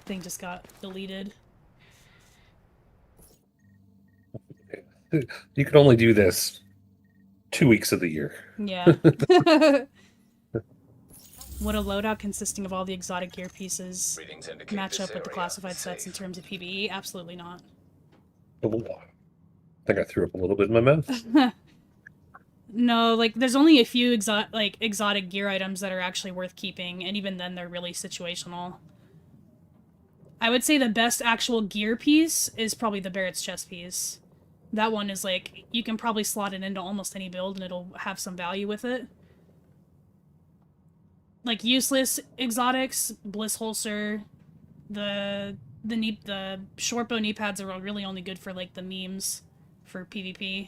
Thing just got deleted. You can only do this 2 weeks of the year. Yeah. Would a loadout consisting of all the exotic gear pieces Readings indicate match this up with the area classified is sets in safe. terms of PvE? Absolutely not. I think I threw up a little bit in my mouth. No, like, there's only a few exotic gear items that are actually worth keeping, and even then they're really situational. I would say the best actual gear piece is probably the Barrett's chest piece. That one is like, you can probably slot it into almost any build and it'll have some value with it. Like useless exotics, Bliss Holster, the short bow knee pads are really only good for like the memes for PvP.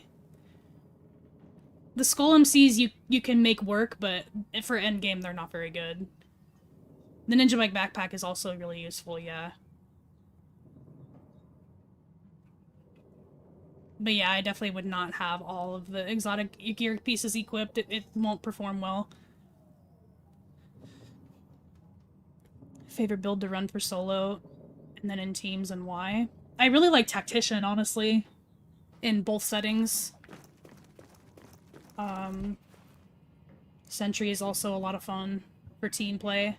The Skull MCs you can make work, but for endgame they're not very good. The Ninja Bike backpack is also really useful, yeah. But yeah, I definitely would not have all of the exotic gear pieces equipped. It won't perform well. Favorite build to run for solo, and then in teams, and why? I really like Tactician, honestly, in both settings. Sentry is also a lot of fun for team play.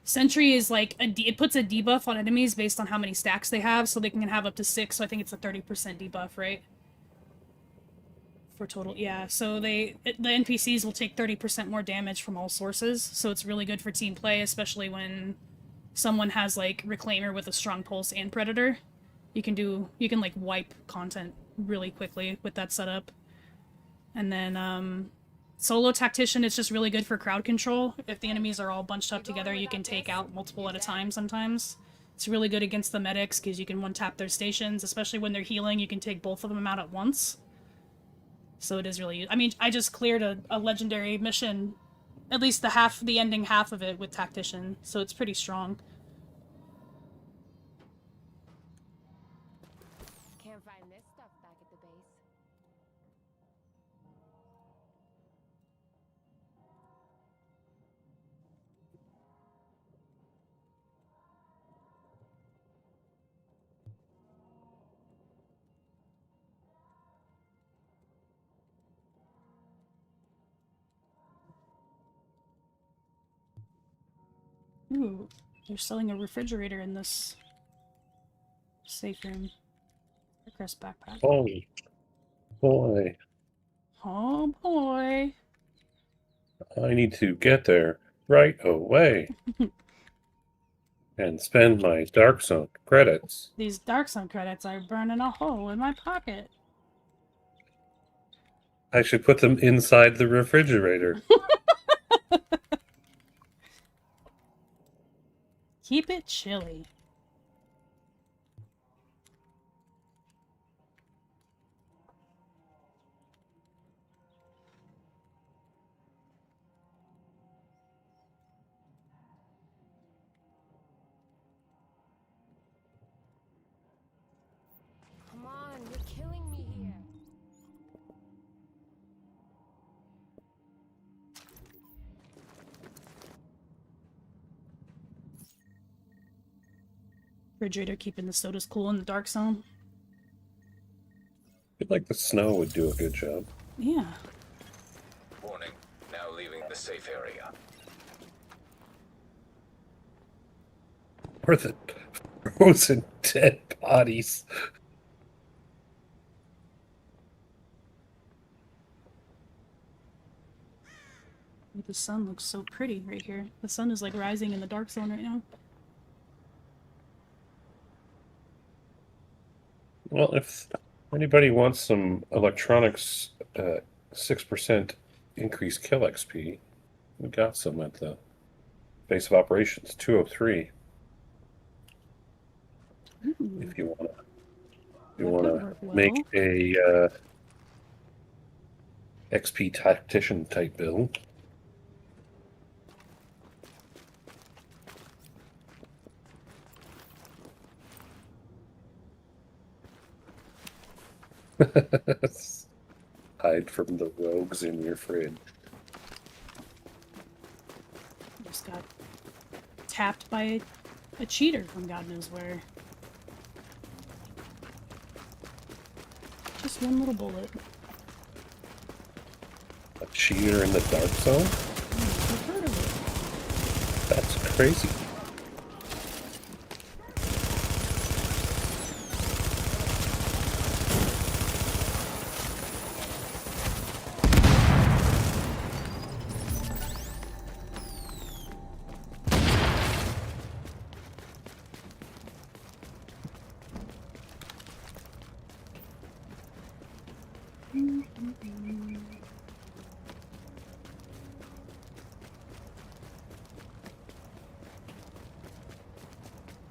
Sentry is like, it puts a debuff on enemies based on how many stacks they have, so they can have up to 6, so I think it's a 30% debuff, right? For total, yeah. So the NPCs will take 30% more damage from all sources, so it's really good for team play, especially when someone has, like, Reclaimer with a strong pulse and Predator. You can like, wipe content really quickly with that setup. And then, Solo Tactician is just really good for crowd control. If the enemies are all bunched up together, you can take out multiple at a time sometimes. It's really good against the medics, because you can one-tap their stations, especially when they're healing, you can take both of them out at once. So it is really... I mean, I just cleared a legendary mission, at least the ending half of it with Tactician, so it's pretty strong. Can't find this stuff back at the base. Ooh, they're selling a refrigerator in this safe room. Chris backpack. Oh, boy. Oh boy. I need to get there right away. And spend my Dark Zone credits. These Dark Zone credits are burning a hole in my pocket. I should put them inside the refrigerator. Keep it chilly. Come on, you're killing me here. Refrigerator keeping the sodas cool in the Dark Zone. I feel like the snow would do a good job. Yeah. Warning, now leaving the safe area. Or the frozen dead bodies. The sun looks so pretty right here. The sun is like rising in the Dark Zone right now. Well, if anybody wants some electronics 6% increased kill XP, we got some at the base of operations 203. Ooh, If you wanna that could work well. make a XP tactician type build. Hide from the rogues in your fridge. Just got tapped by a cheater from God knows where. Just one little bullet. A cheater in the Dark Zone? I've heard of That's crazy.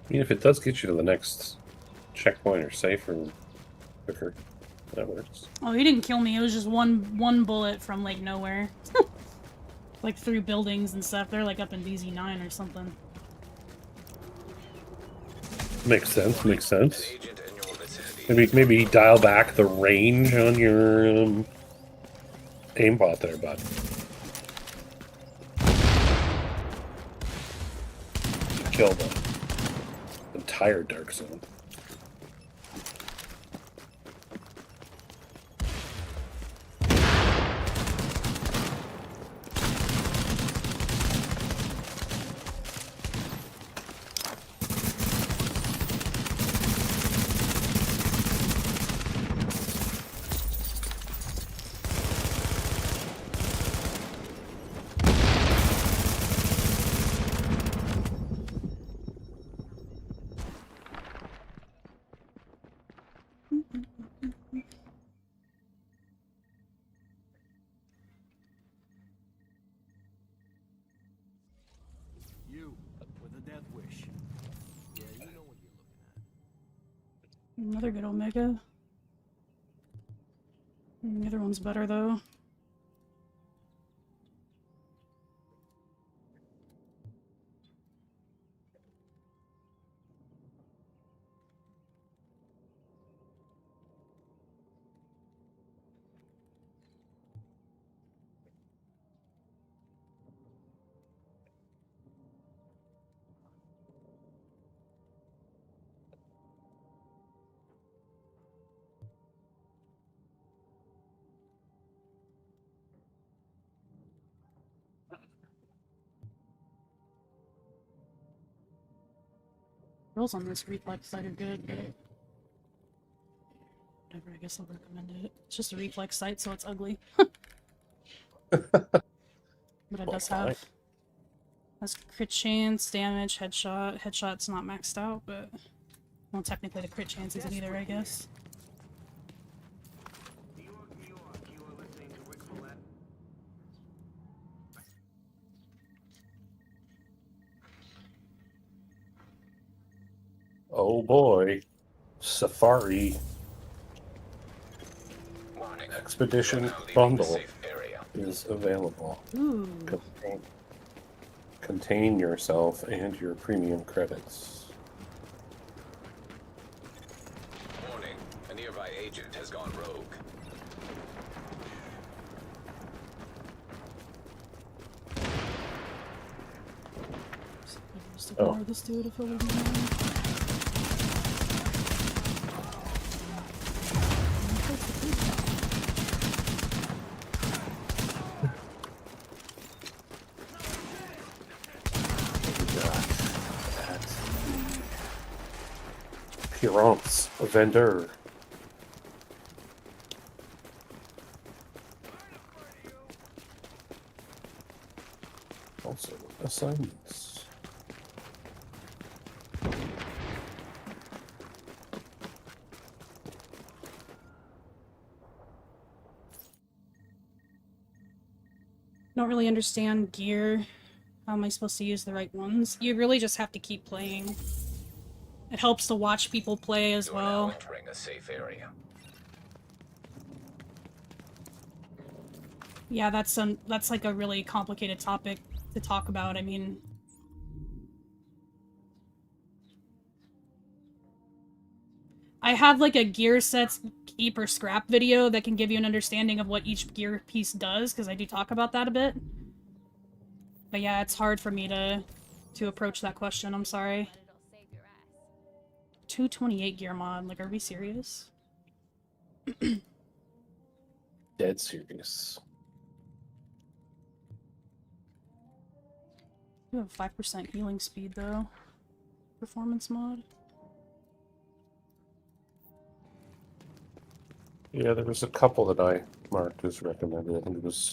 I mean, if it does get you to the next checkpoint or safe room quicker, that works. Oh, he didn't kill me. It was just one bullet from like nowhere. Like through buildings and stuff. They're like up in DZ9 or something. Makes sense. Makes sense. An agent in your vicinity. Maybe dial back the range on your aimbot there, bud. Kill the entire dark zone. You, with a death wish. Yeah, you know what you're looking at. Another good Omega. The other one's better though. Rolls on this reflex side are good, but whatever, I guess I'll recommend it. It's just a reflex sight, so it's ugly. But it does have has crit chance, damage, headshot. Headshot's not maxed out, but well, technically the crit chance isn't either, I guess. Oh boy. Safari Warning. Expedition Now leaving the Bundle safe area. is available. Ooh. Contain yourself and your premium credits. Warning. A nearby agent has gone rogue. Just ignore this dude if it was mine. Appearance vendor. Also assignments. Don't really understand gear. How am I supposed to use the right ones? You really just have to keep playing. It helps to watch people play as You are now well. entering a safe area. Yeah, that's like a really complicated topic to talk about. I mean, I have like a gear sets keep or scrap video that can give you an understanding of what each gear piece does, because I do talk about that a bit. But yeah, it's hard for me to approach that question. I'm sorry. 228 gear mod. Like, are we serious? Dead serious. You have 5% healing speed though. Performance mod. Yeah, there was a couple that I marked as recommended. I think it was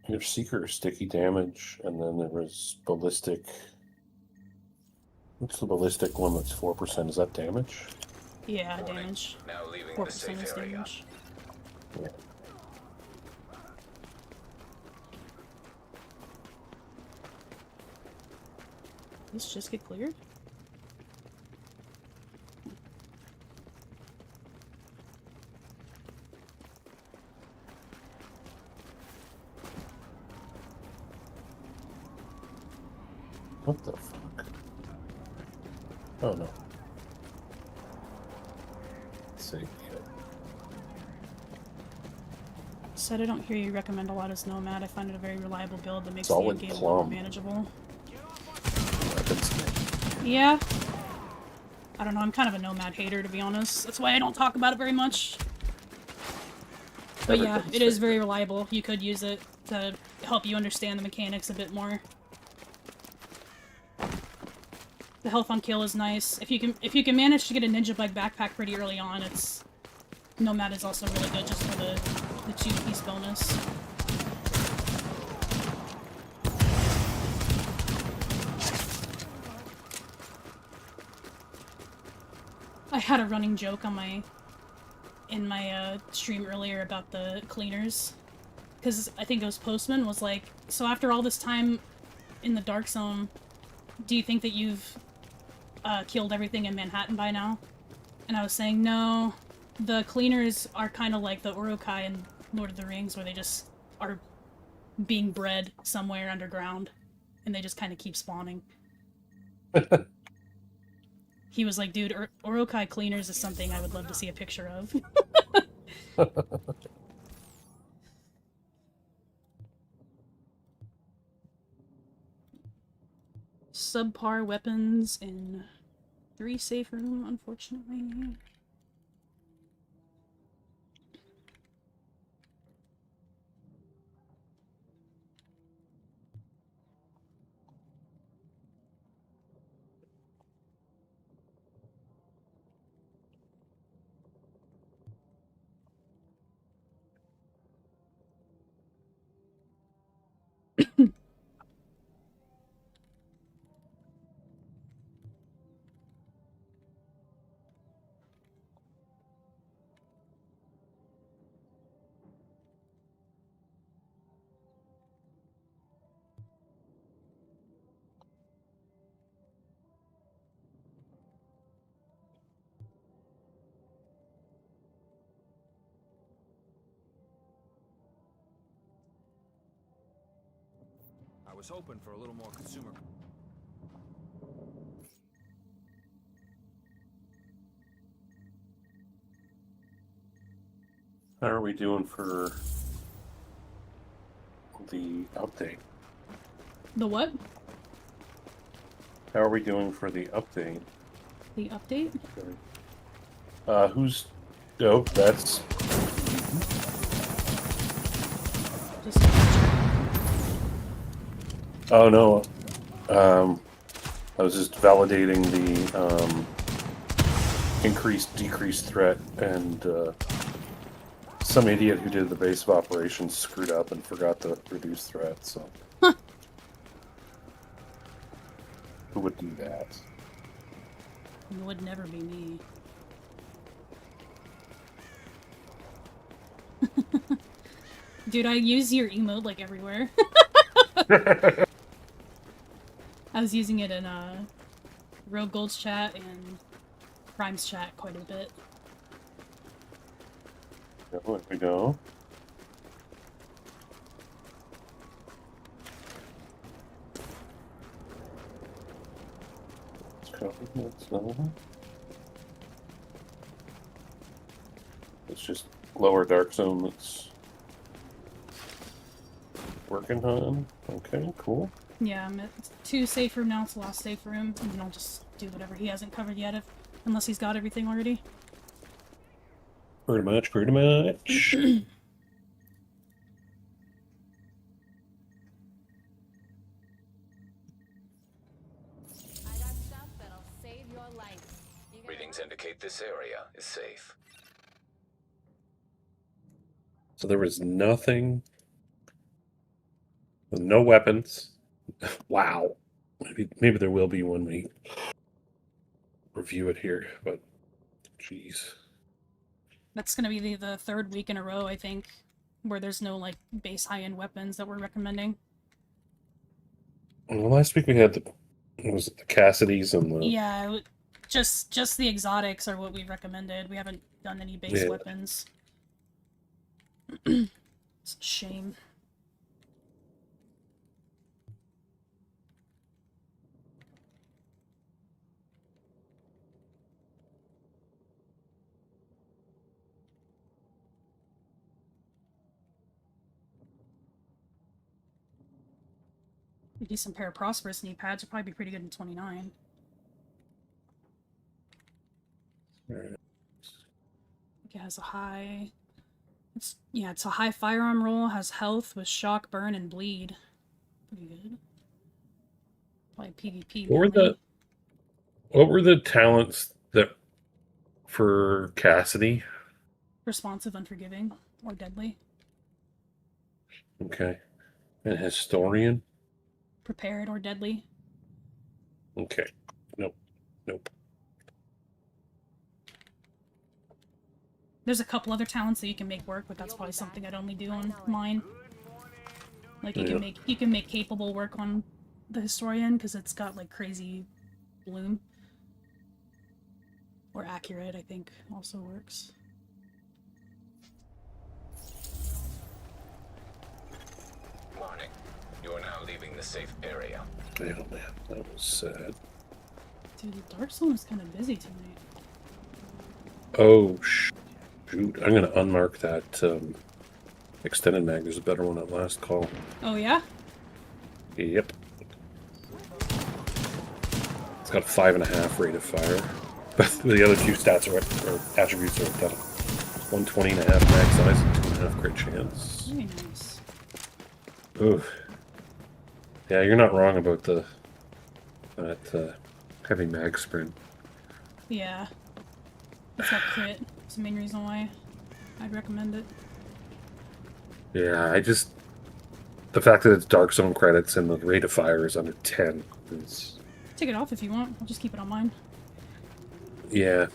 your Seeker sticky damage, and then there was ballistic. What's the ballistic one that's 4%? Is that damage? Yeah, Warning. damage. Now leaving 4% the safe is area. damage. Yeah. This just get cleared? What the fuck? Oh no. Let's see. Said I don't hear you recommend a lot as Nomad. I find it a very reliable build that makes Solid the game more plum. manageable. Weapons. Yeah. I don't know, I'm kind of a Nomad hater, to be honest. That's why I don't talk about it very much. But yeah, Everybody's it is very favorite. reliable. You could use it to help you understand the mechanics a bit more. The health on kill is nice. If you can manage to get a ninja bike backpack pretty early on, it's Nomad is also really good just for the 2-piece bonus. I had a running joke on in my stream earlier about the cleaners, because I think it was Postman was like, so after all this time in the Dark Zone, do you think that you've killed everything in Manhattan by now? And I was saying, no, the cleaners are kind of like the Uruk-hai in Lord of the Rings, where they just are being bred somewhere underground, and they just kind of keep spawning. He was like, dude, Uruk-hai cleaners is something I would love to see a picture of. Subpar weapons in 3 safe room, unfortunately. I was hoping for a little more consumer. How are we doing for the update? The what? How are we doing for the update? The update? Who's... Oh, that's... Just Oh, no. I was just validating the, decreased threat, and, some idiot who did the base of operations screwed up and forgot to reduce threat, so... Who would do that? It would never be me. Dude, I use your emote like everywhere. I was using it in Rogue Gold's chat and Prime's chat quite a bit. There we go. It's just lower dark zone that's working on. Okay, cool. Yeah, I'm at 2 safe room now, it's the last safe room, and then I'll just do whatever he hasn't covered yet, unless he's got everything already. Pretty much, pretty much. I got stuff that'll save your life. You gotta Readings indicate this area is safe. So there was nothing, no weapons. Wow. Maybe there will be when we review it here, but jeez. That's gonna be the 3rd week in a row, I think, where there's no, like, base high-end weapons that we're recommending. Well, last week we had was it the Cassidys and the... Yeah, just the exotics are what we recommended. We haven't done any base weapons. It's a shame. A decent pair of Prosperous knee pads would probably be pretty good in 29. Alright. It has a high... it's a high firearm roll, has health with shock, burn, and bleed. Pretty good. Probably PvP. What were the talents that for Cassidy? Responsive, unforgiving, or deadly. Okay. And Historian? Prepared or deadly. Okay. Nope. There's a couple other talents that you can make work, but that's probably something I'd only do on mine. Like you can make capable work on the Historian because it's got like crazy bloom. Or accurate, I think, also works. Warning. You are now leaving the safe area. Oh man, that was sad. Dude, the Dark Zone is kind of busy tonight. Oh shoot! I'm gonna unmark that extended mag. There's a better one at last call. Oh yeah? Yep. It's got a 5.5 rate of fire. But the other two stats or attributes are identical. 120.5 mag size and 2.5 crit chance. Very nice. Ooh. Yeah, you're not wrong about that heavy mag sprint. Yeah. It's that crit. It's the main reason why I'd recommend it. Yeah, the fact that it's Dark Zone credits and the rate of fire is under 10 is... Take it off if you want. I'll just keep it on mine. Yeah.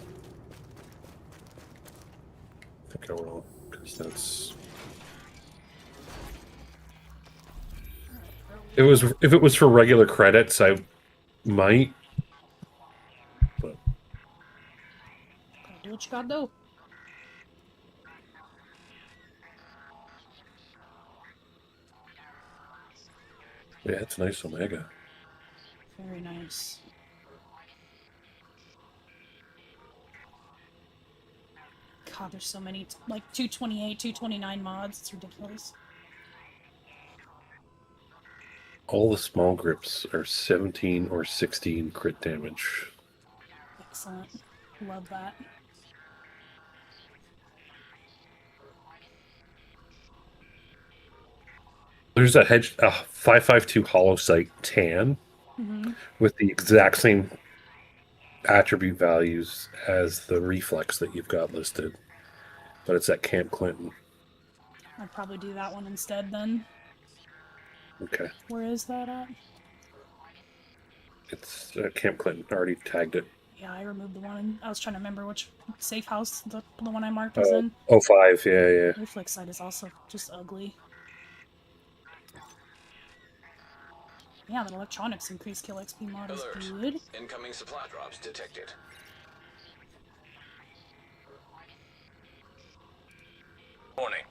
I think I will, because that's... If it was for regular credits, I might. But Do what you gotta do. yeah, it's nice Omega. Very nice. God, there's so many, like 228, 229 mods. It's ridiculous. All the small grips are 17 or 16 crit damage. Excellent. Love that. There's a 552 Hollow Sight Tan with the exact same attribute values as the reflex that you've got listed, but it's at Camp Clinton. I'd probably do that one instead then. Okay. Where is that at? It's Camp Clinton. I already tagged it. Yeah, I removed the one. I was trying to remember which safe house the one I marked was in. 05, yeah. Reflex sight is also just ugly. Yeah, that electronics increased kill XP mod is Alert. good. Incoming supply drops detected. Warning.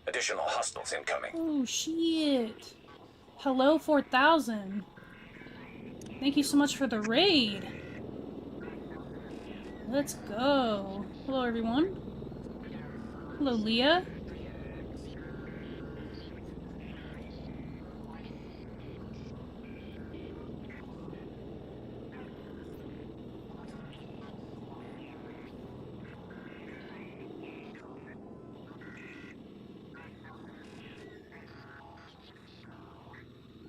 Additional hostiles incoming. Oh shit! Hello 4000. Thank you so much for the raid. Let's go. Hello everyone. Hello Leah.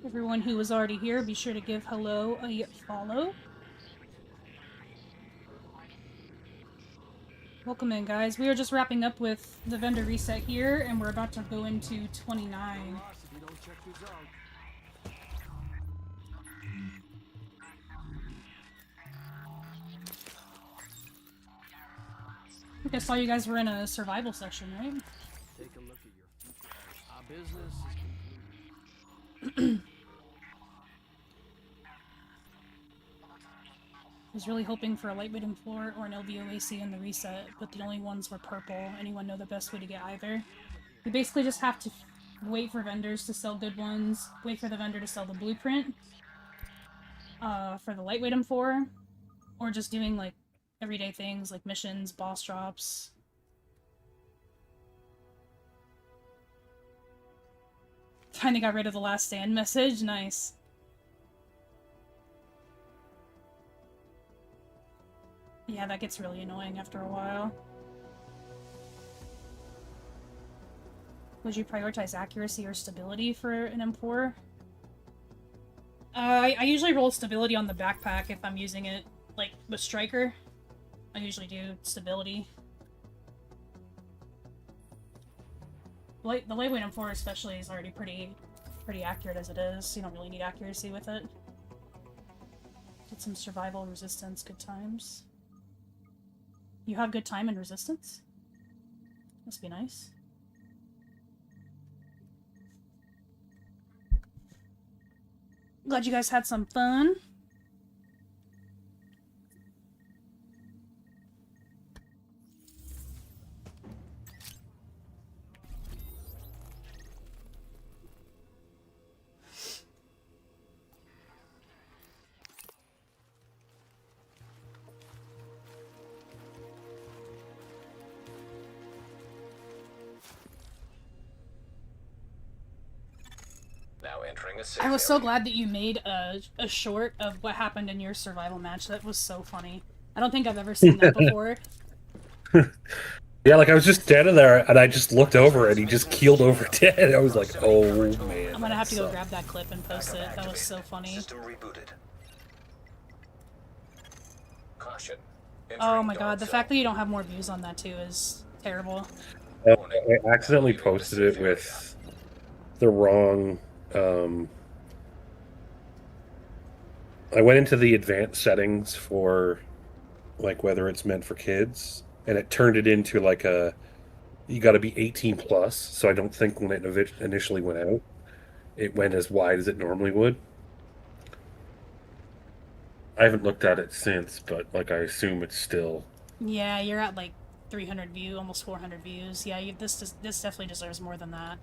Everyone who was already here, be sure to give hello a follow. Welcome in, guys. We are just wrapping up with the vendor reset here, and we're about to go into 29. I think I saw you guys were in a survival session, right? Take a look at your future. Our business is complete. I was really hoping for a lightweight floor or an LVOAC in the reset, but the only ones were purple. Anyone know the best way to get either? You basically just have to wait for vendors to sell good ones, wait for the vendor to sell the blueprint for the lightweight M4, or just doing like everyday things like missions, boss drops. Finally got rid of the last stand message. Nice. Yeah, that gets really annoying after a while. Would you prioritize accuracy or stability for an M4? I usually roll stability on the backpack if I'm using it, like, with Striker. I usually do stability. The lightweight M4 especially is already pretty accurate as it is. You don't really need accuracy with it. Did some survival resistance, good times. You have good time and resistance? Must be nice. Glad you guys had some fun. Now entering a safe I was so area. glad that you made a short of what happened in your survival match. That was so funny. I don't think I've ever seen that before. Yeah, like I was just standing there and I just looked over and he just keeled over dead. I was like, oh man. I'm gonna have to go sucked. grab that clip and post it. That was so funny. System rebooted. Caution. Oh Entering my dark god, the zone. fact that you don't have more views on that too is terrible. I accidentally posted it with the wrong. I went into the advanced settings for like whether it's meant for kids, and it turned it into like a you got to be 18 plus. So I don't think when it initially went out, it went as wide as it normally would. I haven't looked at it since, but like I assume it's still. Yeah, you're at like 300 views, almost 400 views. Yeah, this definitely deserves more than that.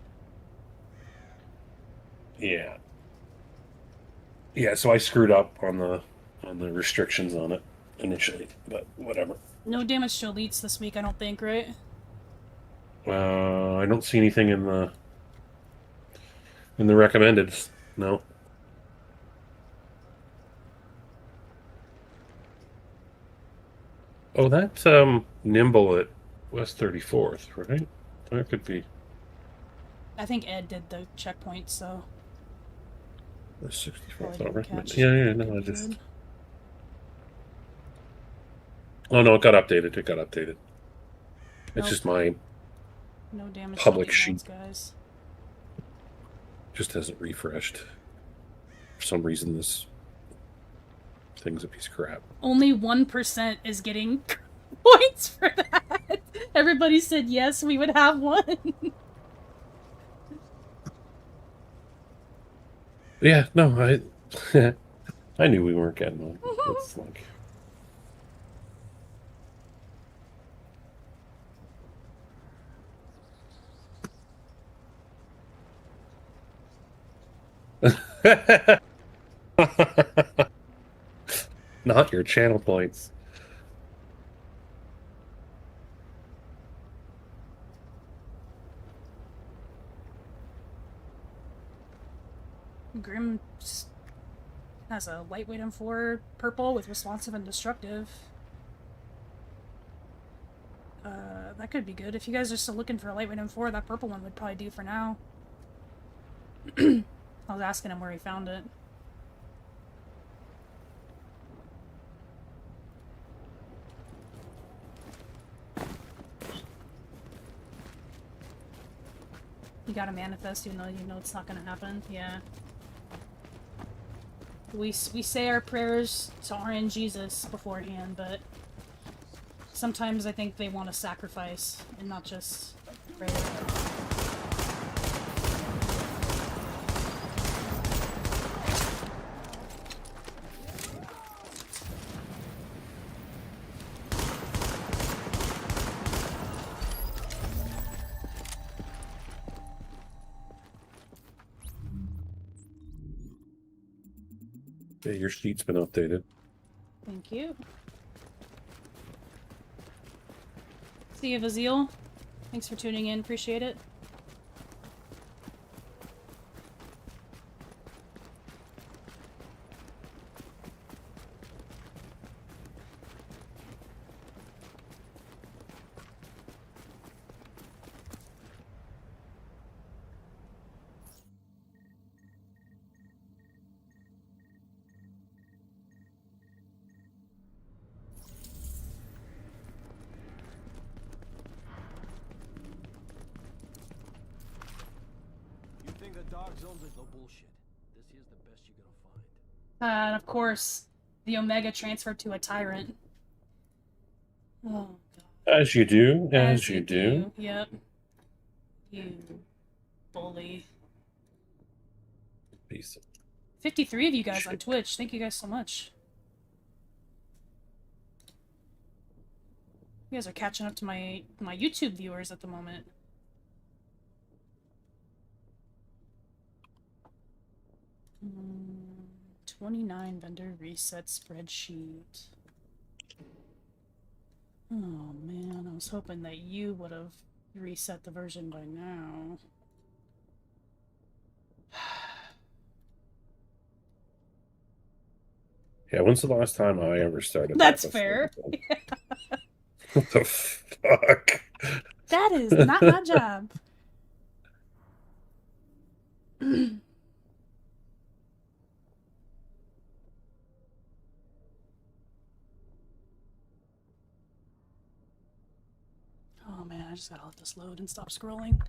Yeah. Yeah, so I screwed up on the restrictions on it initially, but whatever. No damage to elites this week, I don't think, right? I don't see anything in the recommended. No. Oh, that's Nimble at West 34th, right? That could be I think Ed did the checkpoint, so the 64th. probably I'll didn't recommend. catch. Yeah, no, I Good. just. Oh no, it got updated. It got updated. It's Nope. just my No damage public to elite sheet. mods, guys. Just hasn't refreshed. For some reason, this thing's a piece of crap. Only 1% is getting points for that. Everybody said yes, we would have one. Yeah, no, I knew we weren't getting one. It's like. Not your channel points. Grim has a lightweight M4 purple with responsive and destructive. That could be good. If you guys are still looking for a lightweight M4, that purple one would probably do for now. I was asking him where he found it. You gotta manifest even though you know it's not gonna happen. Yeah. We say our prayers to RN Jesus beforehand, but sometimes I think they want to sacrifice and not just pray. Yeah, your sheet's been updated. Thank you. See you, Vazil. Thanks for tuning in. Appreciate it. dark zones is no bullshit. This here's the best you're gonna find. And of course, the Omega transferred to a tyrant. Oh, God. As you do, as you do. Yep. You bully. Piece of 53 of you guys on shit. Twitch. Thank you guys so much. You guys are catching up to my YouTube viewers at the moment. Mm, 29 vendor reset spreadsheet. Oh man, I was hoping that you would have reset the version by now. Yeah, when's the last time I ever started That's that fair. What the fuck? That is not my job. Oh man, I just gotta let this load and stop scrolling.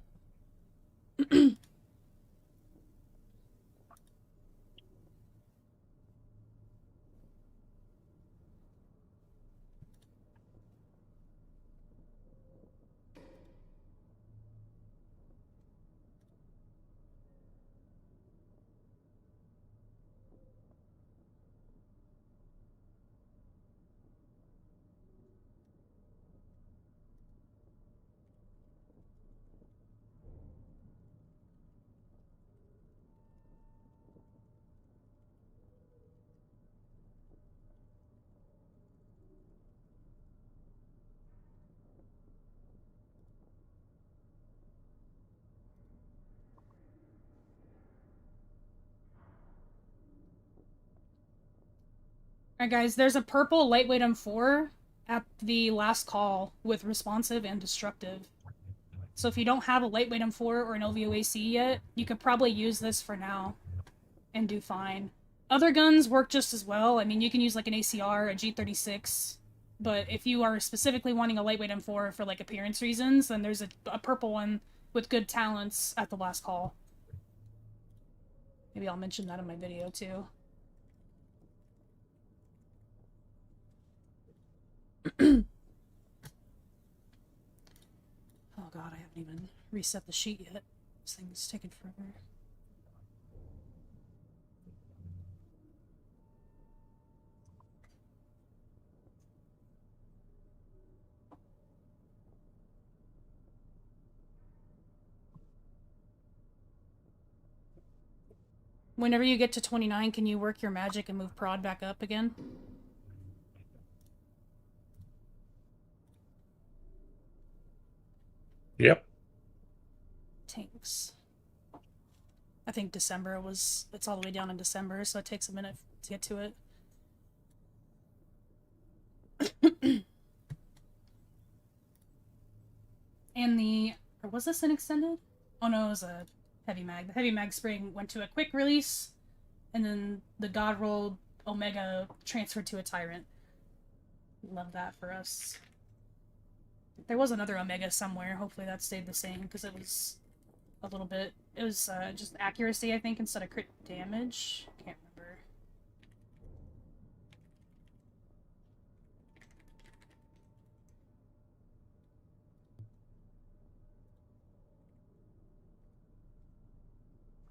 Alright guys, there's a purple lightweight M4 at the last call with responsive and destructive. So if you don't have a lightweight M4 or an LVOAC yet, you could probably use this for now and do fine. Other guns work just as well. I mean, you can use like an ACR, a G36, but if you are specifically wanting a lightweight M4 for like appearance reasons, then there's a purple one with good talents at the last call. Maybe I'll mention that in my video too. Oh god, I haven't even reset the sheet yet. This thing's taking forever. Whenever you get to 29, can you work your magic and move prod back up again? Yep. Tanks. I think December was... It's all the way down in December, so it takes a minute to get to it. And the... Or was this an extended? Oh no, it was a heavy mag. The heavy mag spring went to a quick release, and then the God Rolled Omega transferred to a Tyrant. Love that for us. There was another Omega somewhere. Hopefully that stayed the same, because it was a little bit... It was just accuracy, I think, instead of crit damage. Can't remember.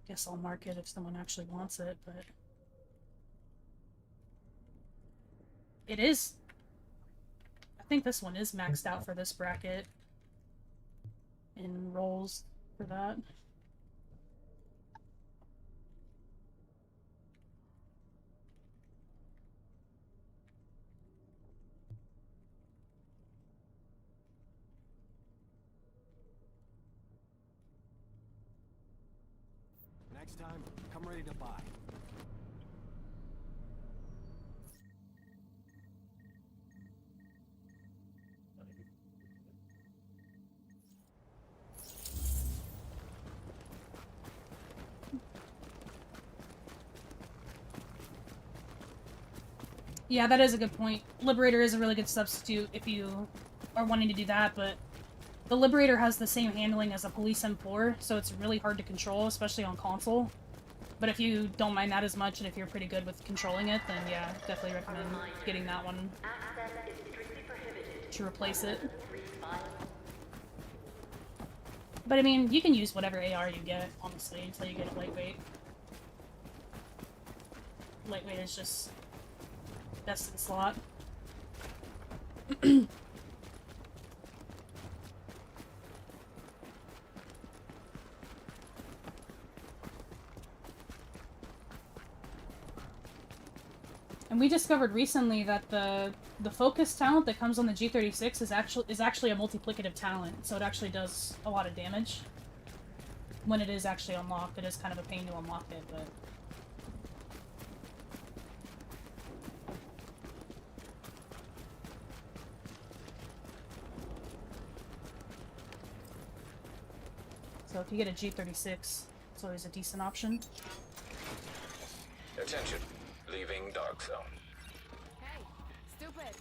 Guess I'll mark it if someone actually wants it, but... It is... I think this one is maxed out for this bracket. In rolls for that. Next time, come ready to buy. Yeah, that is a good point. Liberator is a really good substitute if you are wanting to do that, but The Liberator has the same handling as a Police M4, so it's really hard to control, especially on console. But if you don't mind that as much, and if you're pretty good with controlling it, then yeah, definitely recommend getting that one to replace it. But I mean, you can use whatever AR you get, honestly, until you get it lightweight. Lightweight is just best in slot. And we discovered recently that the focus talent that comes on the G36 is actually a multiplicative talent, so it actually does a lot of damage when it is actually unlocked. It is kind of a pain to unlock it, but so if you get a G36, it's always a decent option. Attention. Leaving dark zone. Hey, stupid.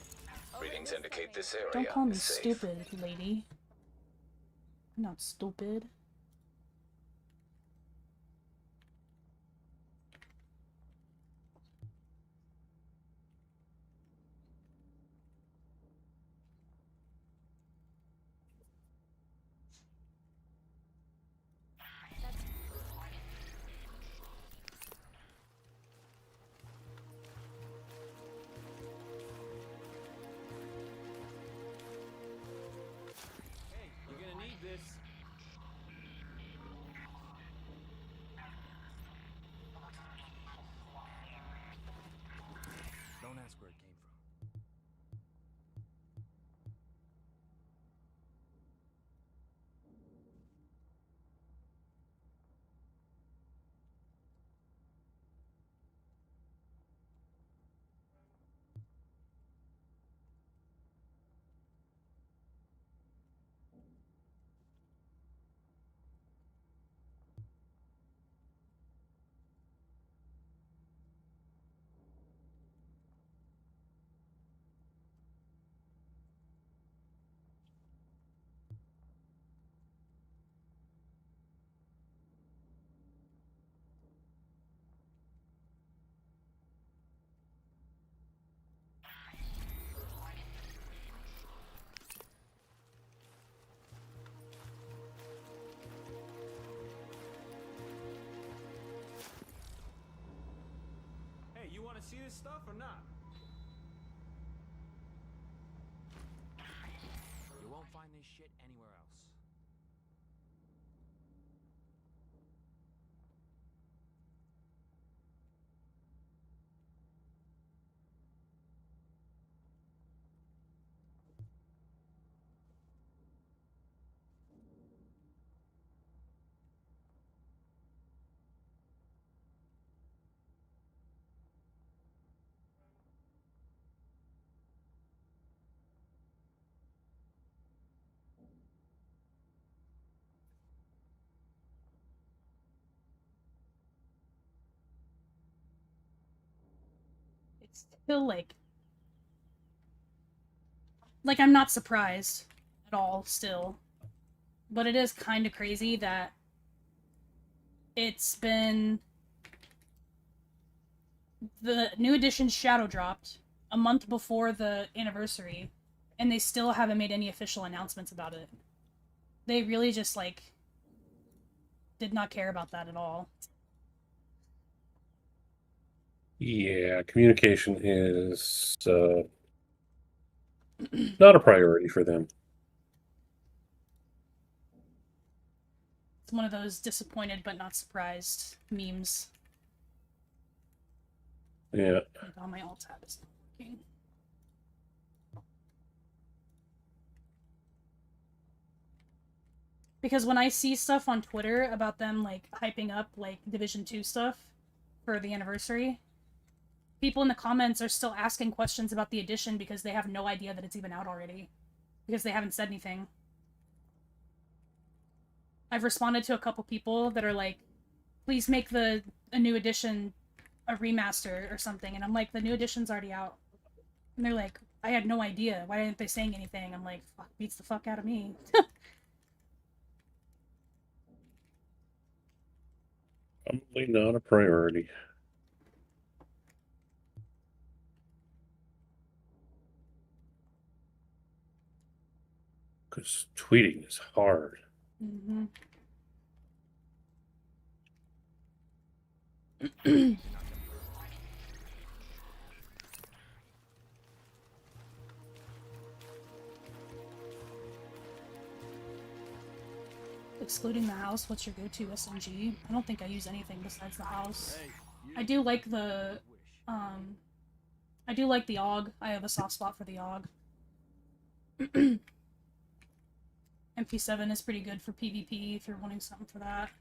Over Readings this indicate way. this area Don't call me is safe. stupid, lady. I'm not stupid. Hey, you're gonna need this. Don't ask where it came from. Hey, you wanna see this stuff or not? You won't find this shit anywhere else. It's still like I'm not surprised at all still. But it is kind of crazy that it's been the new edition shadow dropped a month before the anniversary, and they still haven't made any official announcements about it. They really just did not care about that at all. Yeah, communication is not a priority for them. It's one of those disappointed but not surprised memes. Yeah. Oh, my alt tab is not working. Because when I see stuff on Twitter about them hyping up Division 2 stuff for the anniversary, people in the comments are still asking questions about the edition because they have no idea that it's even out already. Because they haven't said anything. I've responded to a couple people that are like, please make a new edition a remaster or something, and I'm like, the new edition's already out. And they're like, I had no idea. Why aren't they saying anything? I'm like, fuck, beats the fuck out of me. Probably not a priority. Because tweeting is hard. Mm-hmm. Excluding the house, what's your go-to SMG? I don't think I use anything besides the house. Hey, you. I do like the, Wish. I do like the AUG. I have a soft spot for the AUG. MP7 is pretty good for PvP if you're wanting something for that.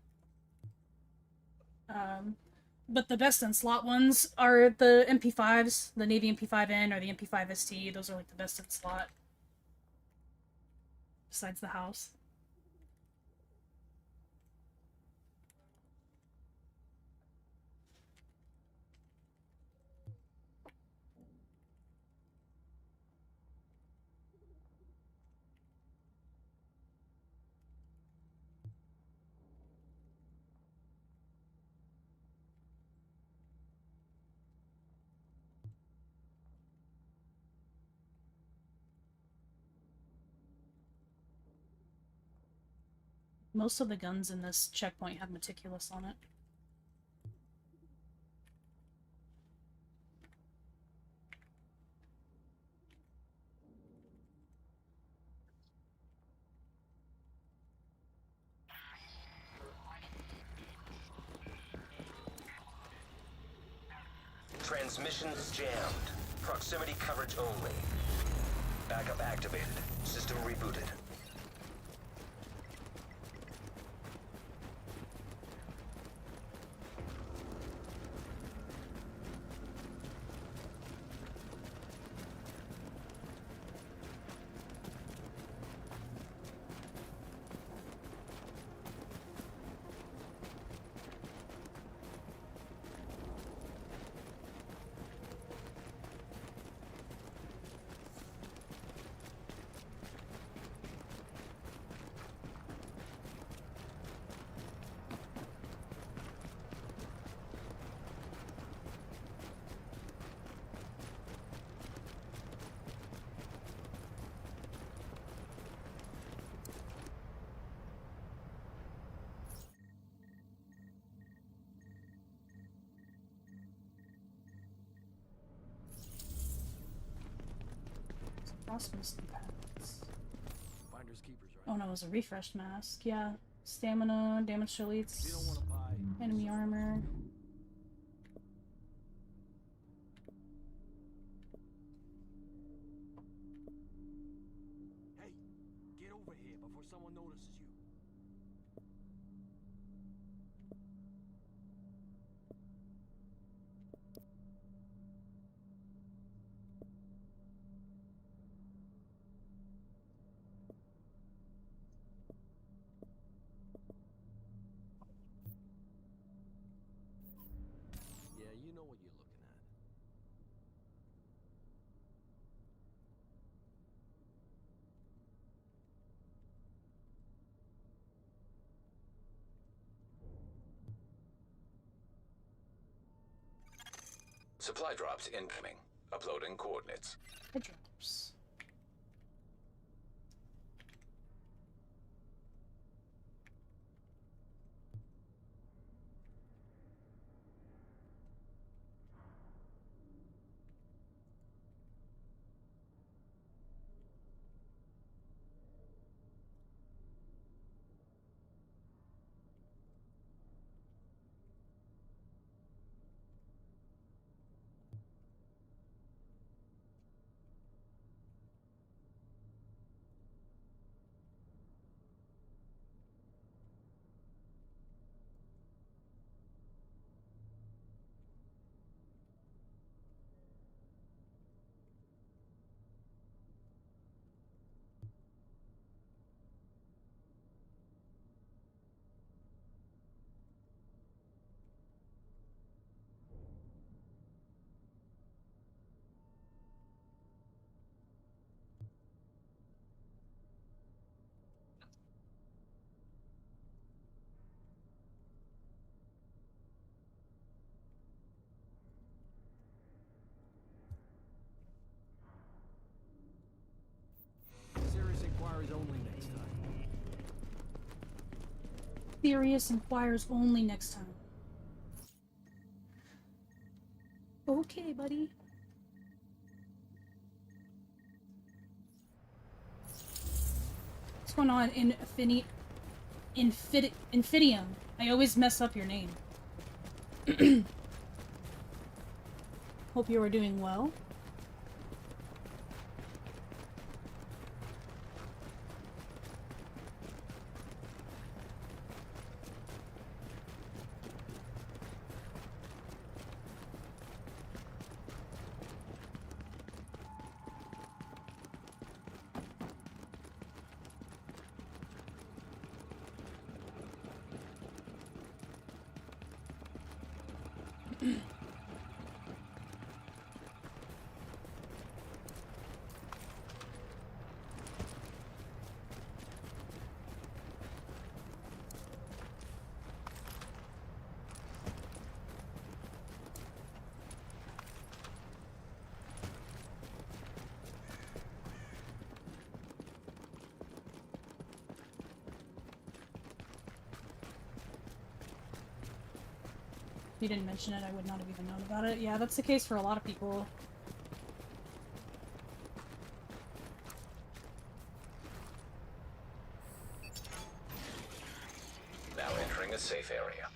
But the best in slot ones are the MP5s, the Navy MP5N or the MP5ST. Those are like the best in slot. Besides the house. Most of the guns in this checkpoint have meticulous on it. Transmissions jammed. Proximity coverage only. Backup activated. System rebooted. Crossbows and pads. Finders keepers, right? Oh no, it was a refreshed mask. Yeah. Stamina, damage to You don't elites, want to buy. enemy armor. Hey, get over here before someone notices you. Yeah, you know what you're looking at. Supply drops incoming. Uploading coordinates. Hydrops. Serious inquires only next time. Okay, buddy. What's going on, Infidium? I always mess up your name. Hope you are doing well. If you didn't mention it, I would not have even known about it. Yeah, that's the case for a lot of people. Now entering a safe area.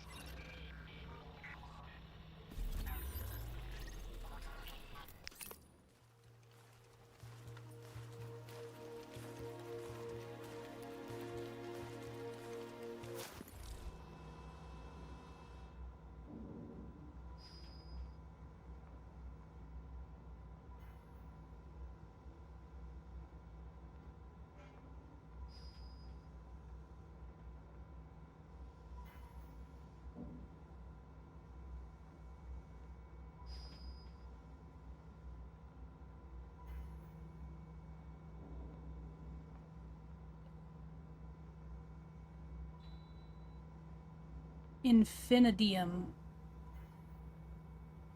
Infinidium.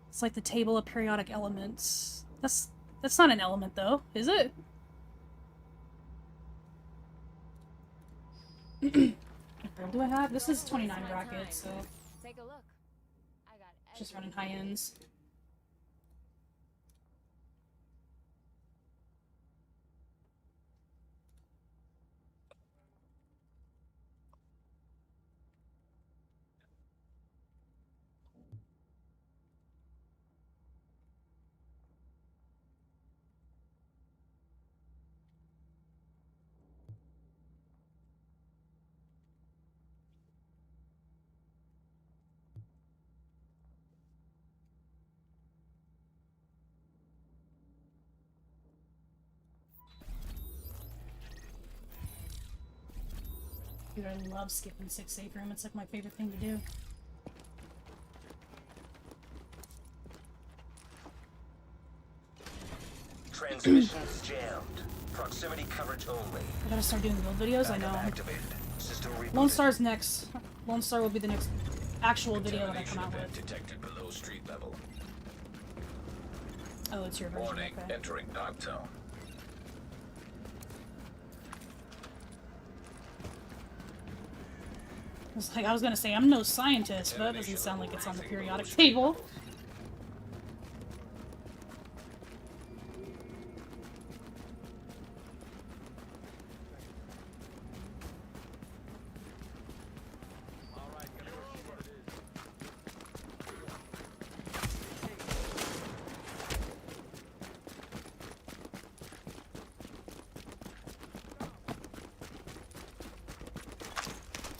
It's like the table of periodic elements. That's not an element though, is it? What build do I have? This is 29 brackets, so Take a look. I got just running high ends. Dude, I love skipping 6 safe room. It's like my favorite thing to do. Transmissions jammed. Proximity coverage only. I gotta start doing build videos, I know. Backup activated. System Lone rebooted. Star's next. Lone Star will be the next actual video that I come Contamination out event with. detected below street level. Oh, it's your version, Warning, okay. entering dark zone. I was gonna say, I'm no scientist, but that doesn't sound like it's on the periodic table.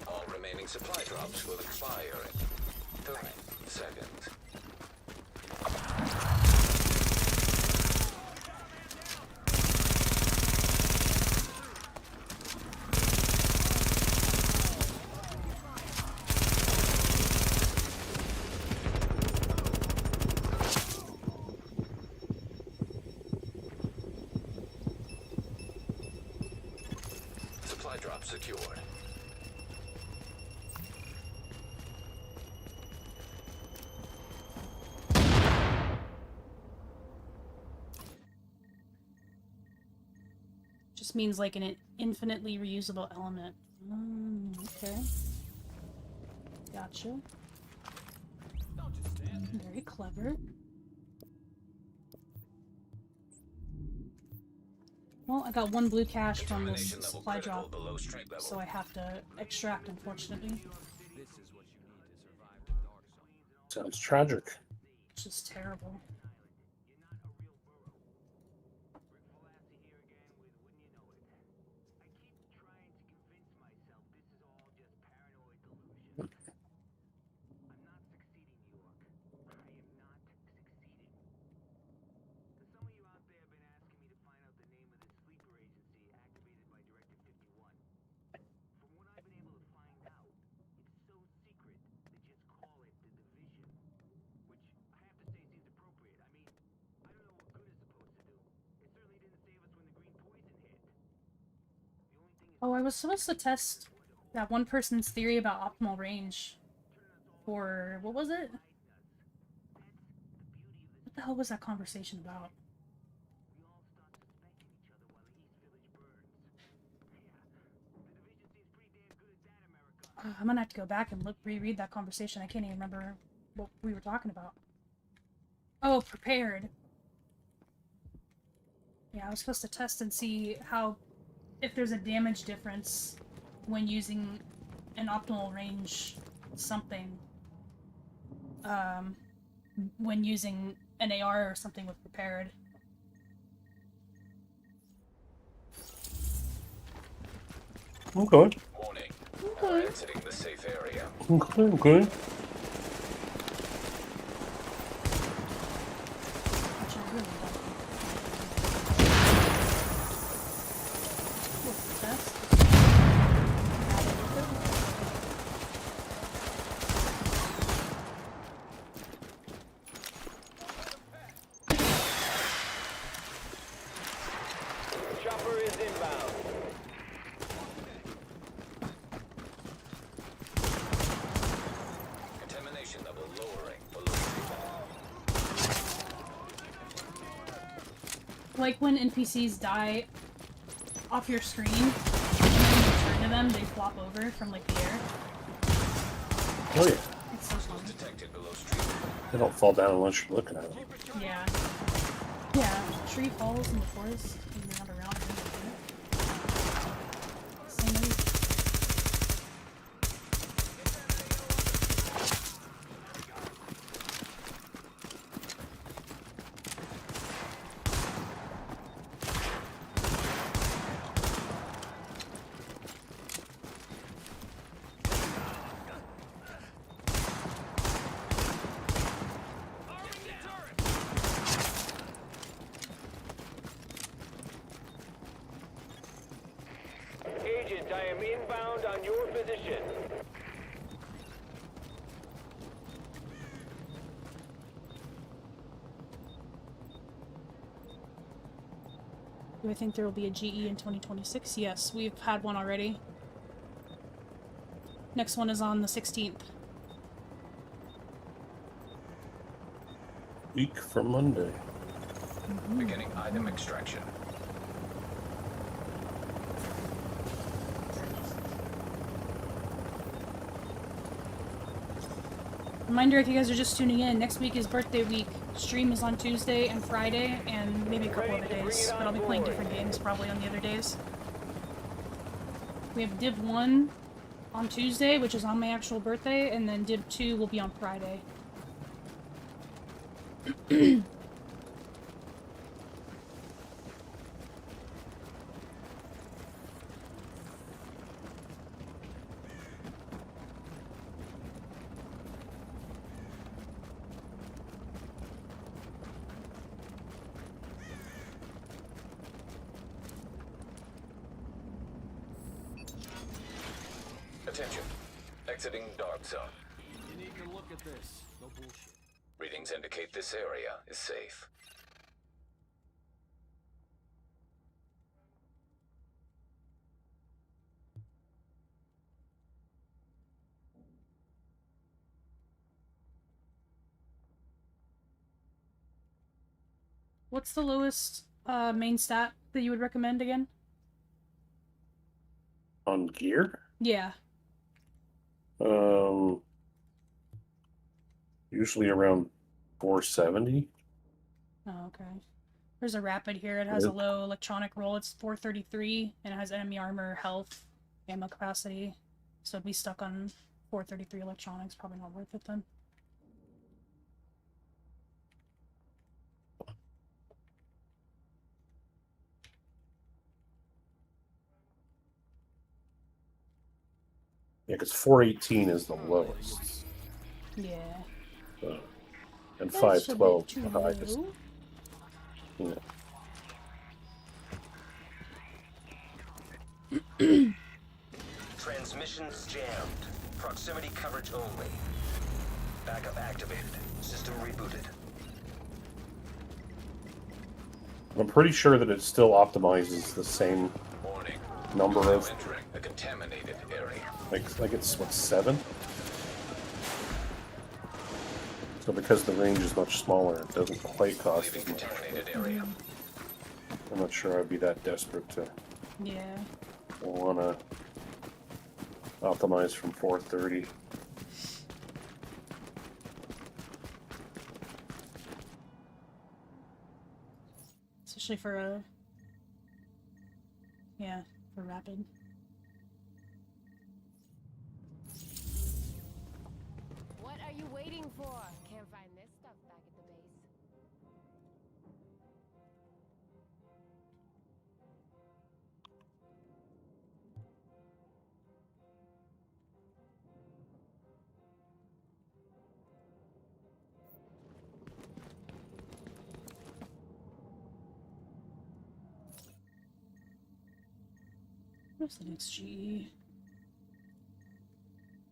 All remaining supply drops will expire in 30 seconds. Supply drop secured. Just means like an infinitely reusable element. Okay. Gotcha. Very clever. Well, I got 1 blue cash from this Determination level supply critical drop, below strength level. so I have to extract, unfortunately. This is what you need to survive the dark zone. Sounds tragic. Which is terrible. Oh, I was supposed to test that one person's theory about optimal range for, what was it? What the hell was that conversation about? I'm gonna have to go back and reread that conversation. I can't even remember what we were talking about. Oh, prepared. Yeah, I was supposed to test and see how, if there's a damage difference when using an optimal range something. When using an AR or something with prepared. Okay. Warning. We're exiting the safe area. Okay, okay. Which I really don't. What's the test? Chopper is inbound. Contamination level lowering below street level. Like when NPCs die off your screen, and then you turn to them, they flop over from like the air. Oh yeah. It's so fun. Detected below street level. They don't fall down unless you're looking at them. Yeah. Yeah, tree falls in the forest and you're not around. Same reason. Agent, I am inbound on your position. Do I think there will be a GE in 2026? Yes, we've had one already. Next one is on the 16th. Week from Monday. Beginning item extraction. Reminder, if you guys are just tuning in, next week is birthday week. Stream is on Tuesday and Friday, and maybe a couple other days, but I'll be playing different games probably on the other days. We have Div 1 on Tuesday, which is on my actual birthday, and then Div 2 will be on Friday. Attention. Exiting dark zone. You need to look at this. No bullshit. Readings indicate this area is safe. What's the lowest main stat that you would recommend again? On gear? Yeah. Usually around 470. Oh, okay. There's a rapid here. It has a low electronic roll. It's 433, and it has enemy armor, health, ammo capacity. So it'd be stuck on 433 electronics. Probably not worth it then. Yeah, because 418 is the lowest. Yeah. So, and That's 512 a bit the too highest. low. Yeah. Transmissions jammed. Proximity coverage only. Backup activated. System rebooted. I'm pretty sure that it still optimizes the same Warning. number Now of, entering a contaminated area. like it's what, 7? So because the range is much smaller, it doesn't quite cost Leaving as much. contaminated area. I'm not sure I'd be that desperate to Yeah. want to optimize from 430. Especially for a... Yeah, for rapid. What are you waiting for? Can't find this stuff back at the base. What's the next GE?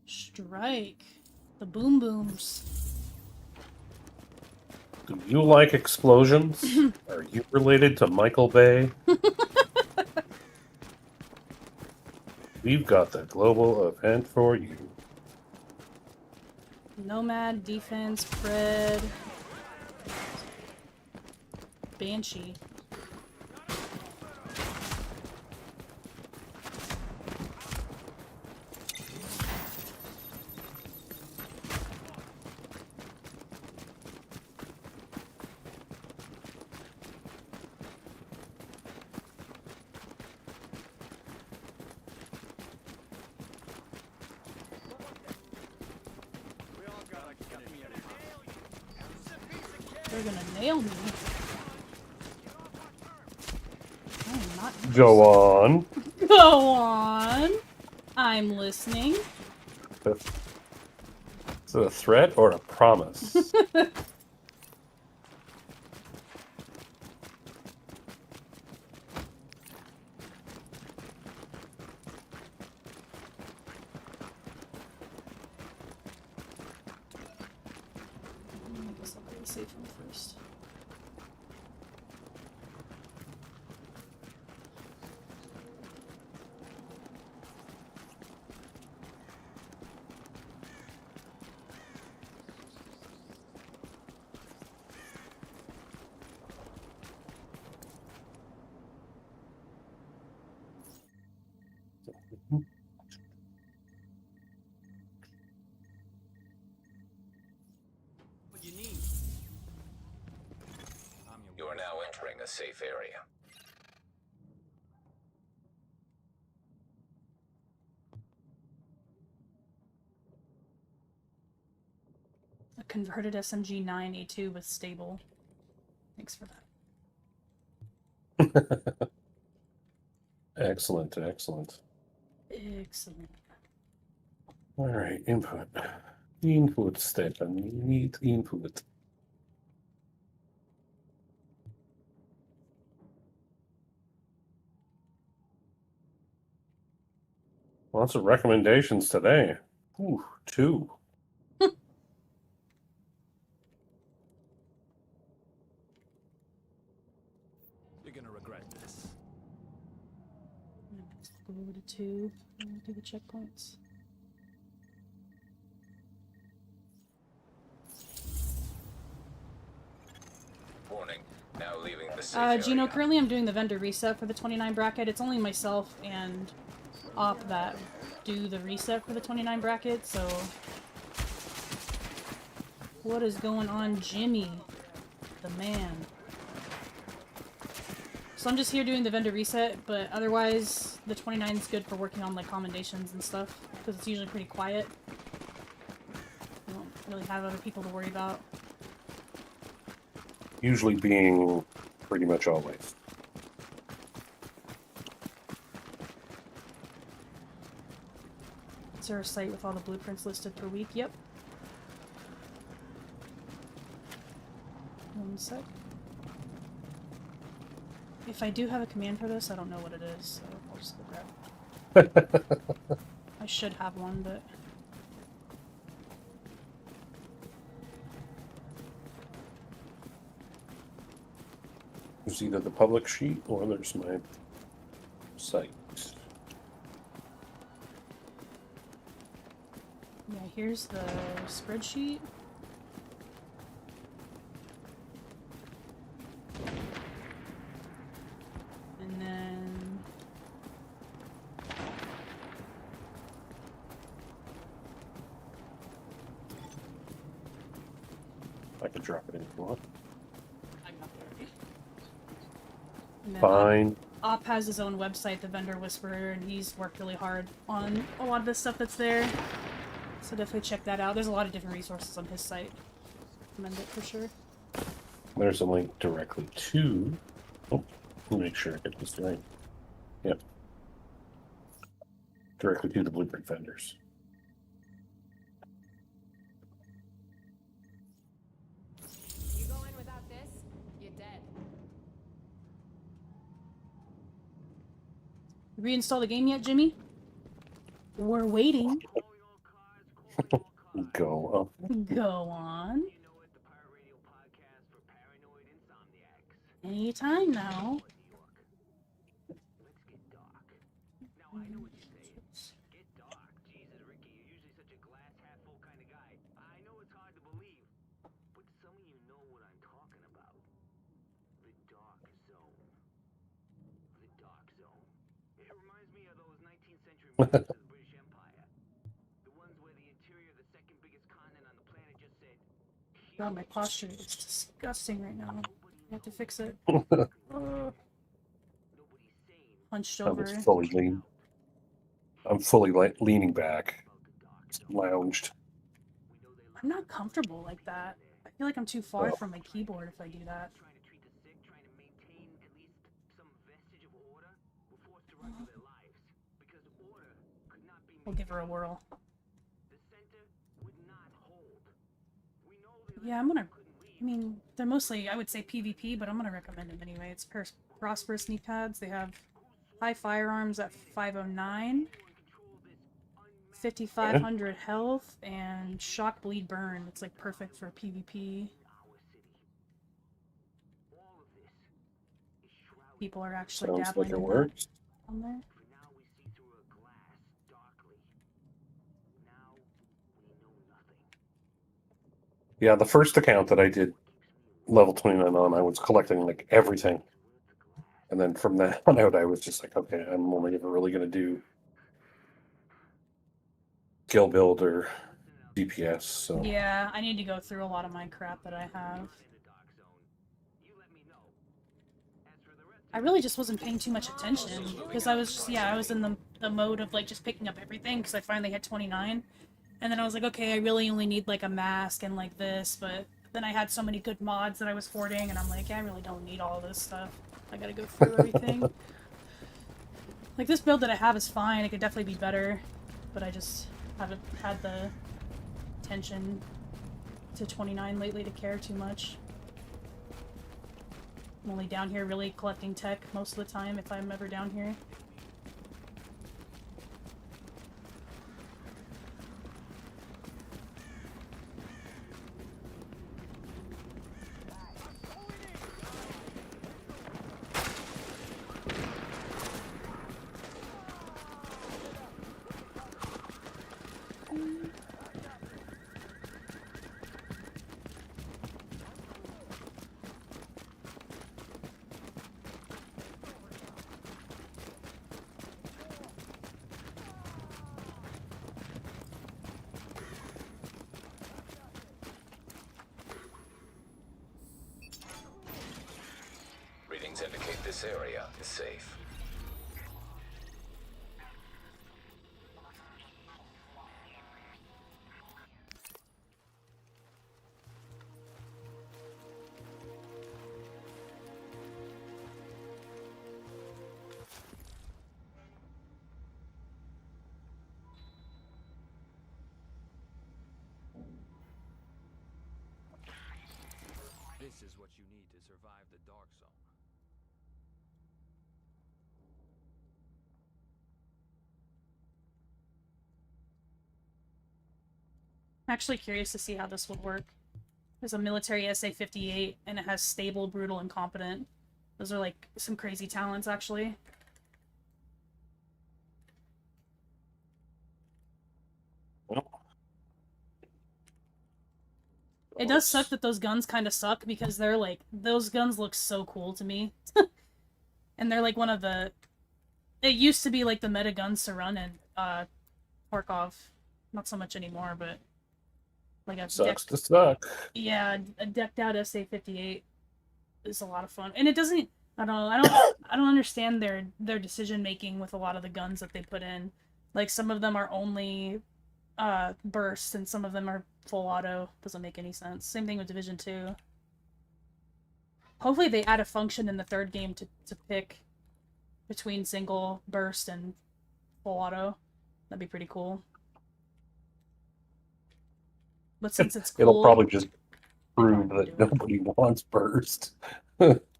Strike. The boom booms. Do you like explosions? Are you related to Michael Bay? We've got the global event for you. Nomad, defense, Fred. Banshee. They're gonna nail me. I am not. Go on. Go on. I'm listening. Is it a threat or a promise? I guess I'll play the safe one first. What you need? I'm You are now entering a safe area. A converted SMG 9A2 with stable. Thanks for that. Excellent, excellent. Excellent. All right, input. Input, Stefan. You need input. Lots of recommendations today. Ooh, 2. You're gonna regret this. Go over to 2 and do the checkpoints. Warning. Now leaving the safe area. Gino, currently I'm doing the vendor reset for the 29 bracket. It's only myself and Op that do the reset for the 29 bracket, so What is going on, Jimmy? The man. So I'm just here doing the vendor reset, but otherwise the 29 is good for working on like commendations and stuff, because it's usually pretty quiet. You don't really have other people to worry about. Usually being pretty much always. Is there a site with all the blueprints listed per week? Yep. One sec. If I do have a command for this, I don't know what it is, so I'll just go grab it. I should have one, but... There's either the public sheet or there's my site. Yeah, here's the spreadsheet. And then... I can drop it in if you want. I got it already. And then Fine. Op has his own website, the Vendor Whisperer, and he's worked really hard on a lot of the stuff that's there. So definitely check that out. There's a lot of different resources on his site. Recommend it for sure. There's a link directly to... Oh, let me make sure I get this right. Yep. Directly to the blueprint vendors. You go in without this, you're dead. Reinstall the game yet, Jimmy? We're waiting. Go up. Go on. Anytime now. movies of the British Empire. The ones where the interior of the second biggest continent on the planet just said, God, my posture is disgusting right now. I have to fix it. nobody's sane. Hunched I over. was fully lean. I'm fully leaning back, lounged. I'm not comfortable like that. I feel like I'm too far Oh. from my keyboard if I do that. Trying to treat the sick, trying to maintain at least some vestige of order, were forced to run for their lives. Because order could not be We'll give her a whirl. The center would not hold. We know they Yeah, I'm gonna... couldn't leave. I mean, they're mostly, I would say, PvP, but I'm gonna recommend them anyway. It's prosperous knee pads. They have high firearms at 509, 5,500 health, and shock, bleed, burn. It's like perfect for PvP. People are actually Sounds dabbling like it in that works. on there. For now we see through a glass darkly. Now we know nothing. Yeah, the first account that I did level 29 on, I was collecting like everything. And then from that on out, I was just like, okay, I'm only ever really going to do skill build or DPS. So Yeah, I need to go through a lot of my crap that I have. In the dark zone, you let me know. As for the rest I really just wasn't paying too much attention because I was just, yeah, I was in the mode of like just picking up everything because I finally hit 29. And then I was like, okay, I really only need like a mask and like this, but then I had so many good mods that I was hoarding and I'm like, I really don't need all this stuff. I gotta go through everything. Like this build that I have is fine, it could definitely be better, but I just haven't had the attention to 29 lately to care too much. I'm only down here really collecting tech most of the time if I'm ever down here. This area is safe. This is what you need to survive the dark zone. I'm actually curious to see how this would work. There's a military SA-58, and it has stable, brutal, and competent. Those are, like, some crazy talents, actually. It does suck that those guns kind of suck, because they're, like, those guns look so cool to me. And they're, like, one of the... It used to be, like, the meta guns to run in, Tarkov. Not so much anymore, but... Like a Sucks to suck. Yeah, a decked out SA-58 is a lot of fun, and it doesn't. I don't know. I don't understand their decision making with a lot of the guns that they put in. Like some of them are only burst, and some of them are full auto. Doesn't make any sense. Same thing with Division 2. Hopefully, they add a function in the third game to pick between single burst and full auto. That'd be pretty cool. But since it's cool, It'll probably just prove that nobody wants burst. Thanks for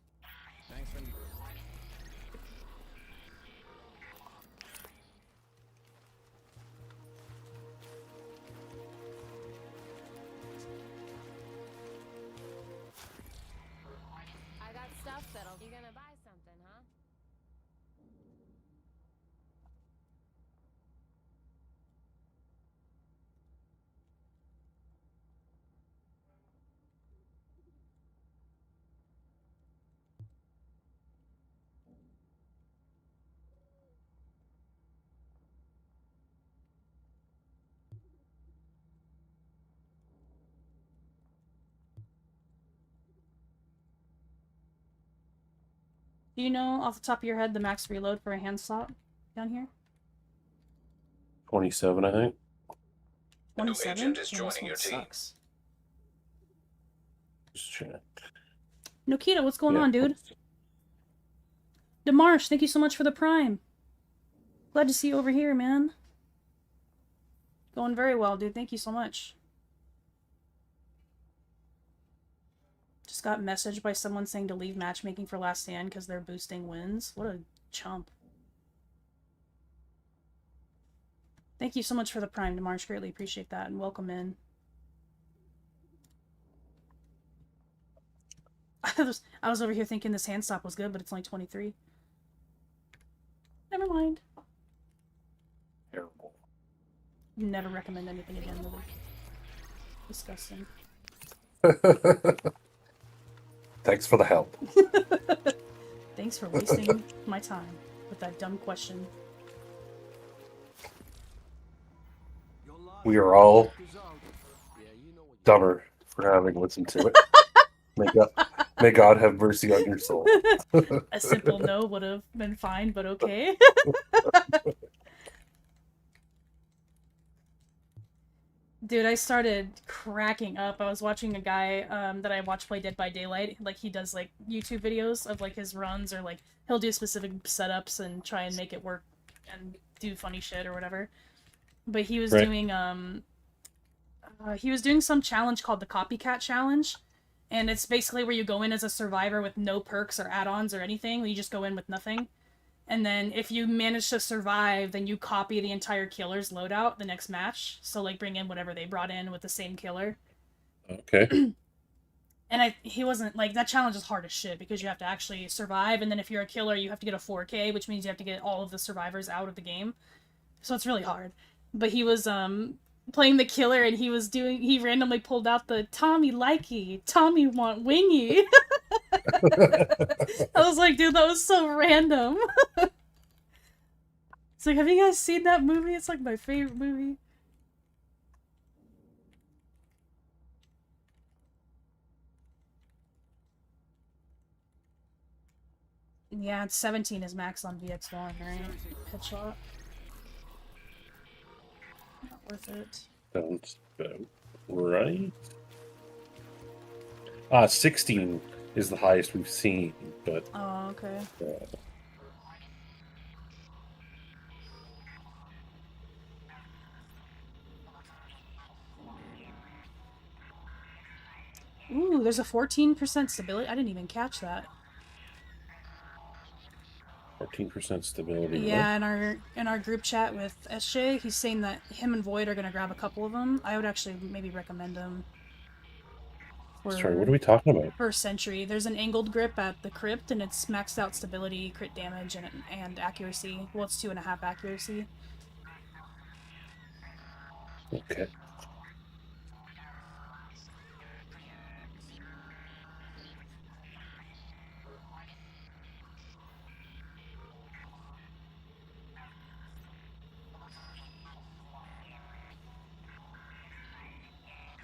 I got stuff that'll. You gonna buy something, huh? do you know off the top of your head the max reload for a hand slot down here? 27, I think. A new 27? agent is Yeah, this joining your one team. sucks. Just check. Nokita, what's going Yeah. on, dude? Demarsh, thank you so much for the prime. Glad to see you over here, man. Going very well, dude. Thank you so much. Just got messaged by someone saying to leave matchmaking for last stand because they're boosting wins. What a chump. Thank you so much for the prime, Demarsh. Greatly appreciate that, and welcome in. I was over here thinking this hand stop was good, but it's only 23. Never mind. Terrible. Never recommend anything again, Livid. Disgusting. Thanks for the help. Thanks for wasting my time with that dumb question. Your last We are all is out. Yeah, you know what you dumber for having listened to it. May God have mercy on your soul. A simple no would have been fine, but okay. Dude, I started cracking up. I was watching a guy that I watch play Dead by Daylight. Like, he does, like, YouTube videos of, like, his runs, or, like, he'll do specific setups and try and make it work and do funny shit or whatever. But he was Right. doing some challenge called the Copycat Challenge. And it's basically where you go in as a survivor with no perks or add-ons or anything. You just go in with nothing. And then if you manage to survive, then you copy the entire killer's loadout the next match. So, like, bring in whatever they brought in with the same killer. Okay. And he wasn't, like, that challenge is hard as shit because you have to actually survive. And then if you're a killer, you have to get a 4K, which means you have to get all of the survivors out of the game. So it's really hard. But he was, playing the killer, and he randomly pulled out the Tommy likey, Tommy want wingy. I was like, dude, that was so random. It's like, have you guys seen that movie? It's like my favorite movie. Yeah, it's 17 is max on VX1, right? Headshot. Not worth it. Sounds right. 16 is the highest we've seen, but Oh, okay. Ooh, there's a 14% stability. I didn't even catch that. 14% stability. Yeah, in our group chat with SJ, he's saying that him and Void are gonna grab a couple of them. I would actually maybe recommend them. Sorry, what are we talking about? For Sentry, there's an angled grip at the crypt, and it's maxed out stability, crit damage, and accuracy. Well, it's 2.5 accuracy. Okay.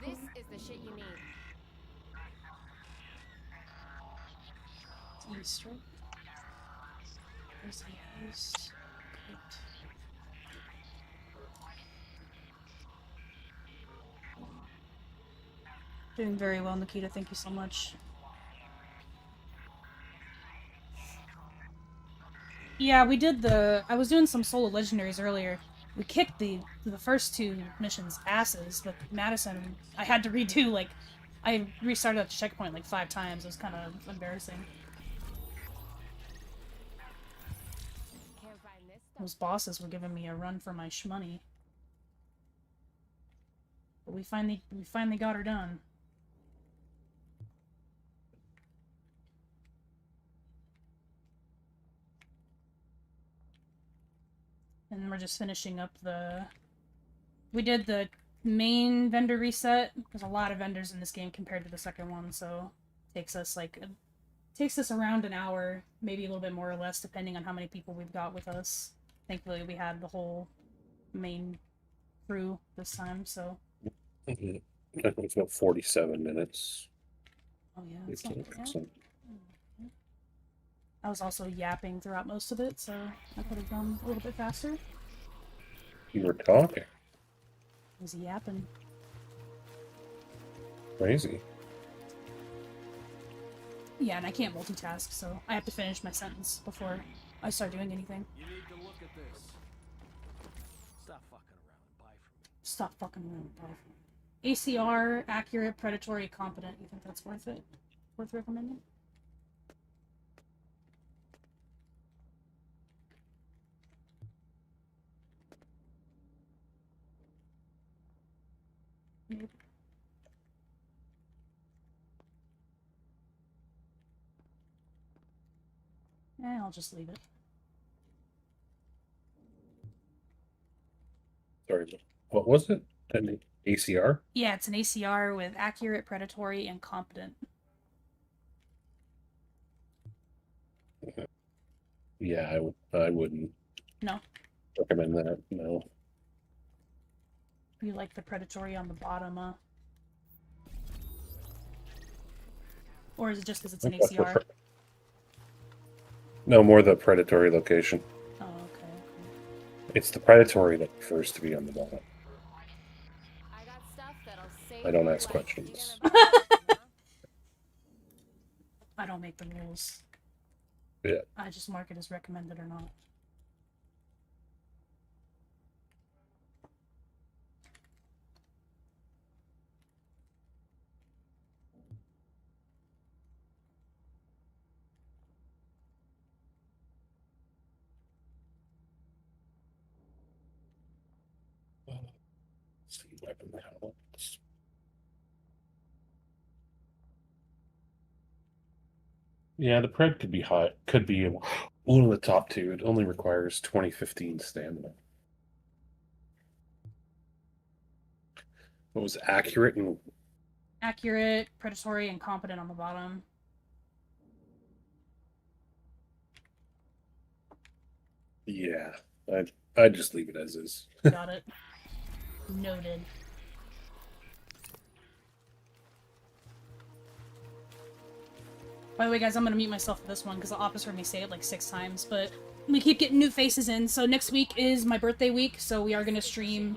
This is the shit you need. East, right? Where's the east? Crypt. Doing very well, Nikita. Thank you so much. Yeah, we did I was doing some solo legendaries earlier. We kicked the first two missions asses, but Madison, I had to redo, like, I restarted at the checkpoint like 5 times. It was kind of embarrassing. Can't find this stuff. Those bosses were giving me a run for my shmoney. But we finally got her done. And we're just finishing up we did the main vendor reset. There's a lot of vendors in this game compared to the second one, so it takes us around an hour, maybe a little bit more or less, depending on how many people we've got with us. Thankfully, we had the whole main crew this time, so... I think it's about 47 minutes. Oh yeah, that's not bad. I was also yapping throughout most of it, so I could have gone a little bit faster. You were talking. I was yapping. Crazy. Yeah, and I can't multitask, so I have to finish my sentence before I start doing anything. You need to look at this. Stop fucking around and buy from me. Stop fucking around. ACR, accurate, predatory, competent. You think that's worth it? Worth recommending? Maybe. I'll just leave it. Sorry, what was it? An ACR? Yeah, it's an ACR with accurate, predatory, and competent. Yeah, I wouldn't No. recommend that. No. You like the predatory on the bottom, or is it just because it's an ACR? No, more the predatory location. Oh, okay. It's the predatory that prefers to be on the bottom. I got stuff that'll save I don't your ask life. questions. You gonna buy it, huh? I don't make the rules. Yeah. I just mark it as recommended or not. Let's see, weapon balance. Yeah, the pred could be high. Could be one of the top two. It only requires 2015 stamina. What was accurate and Accurate, predatory, and competent on the bottom. yeah, I'd just leave it as is. Got it. Noted. By the way, guys, I'm gonna mute myself for this one because the office heard me say it like 6 times, but we keep getting new faces in. So next week is my birthday week, so we are gonna stream.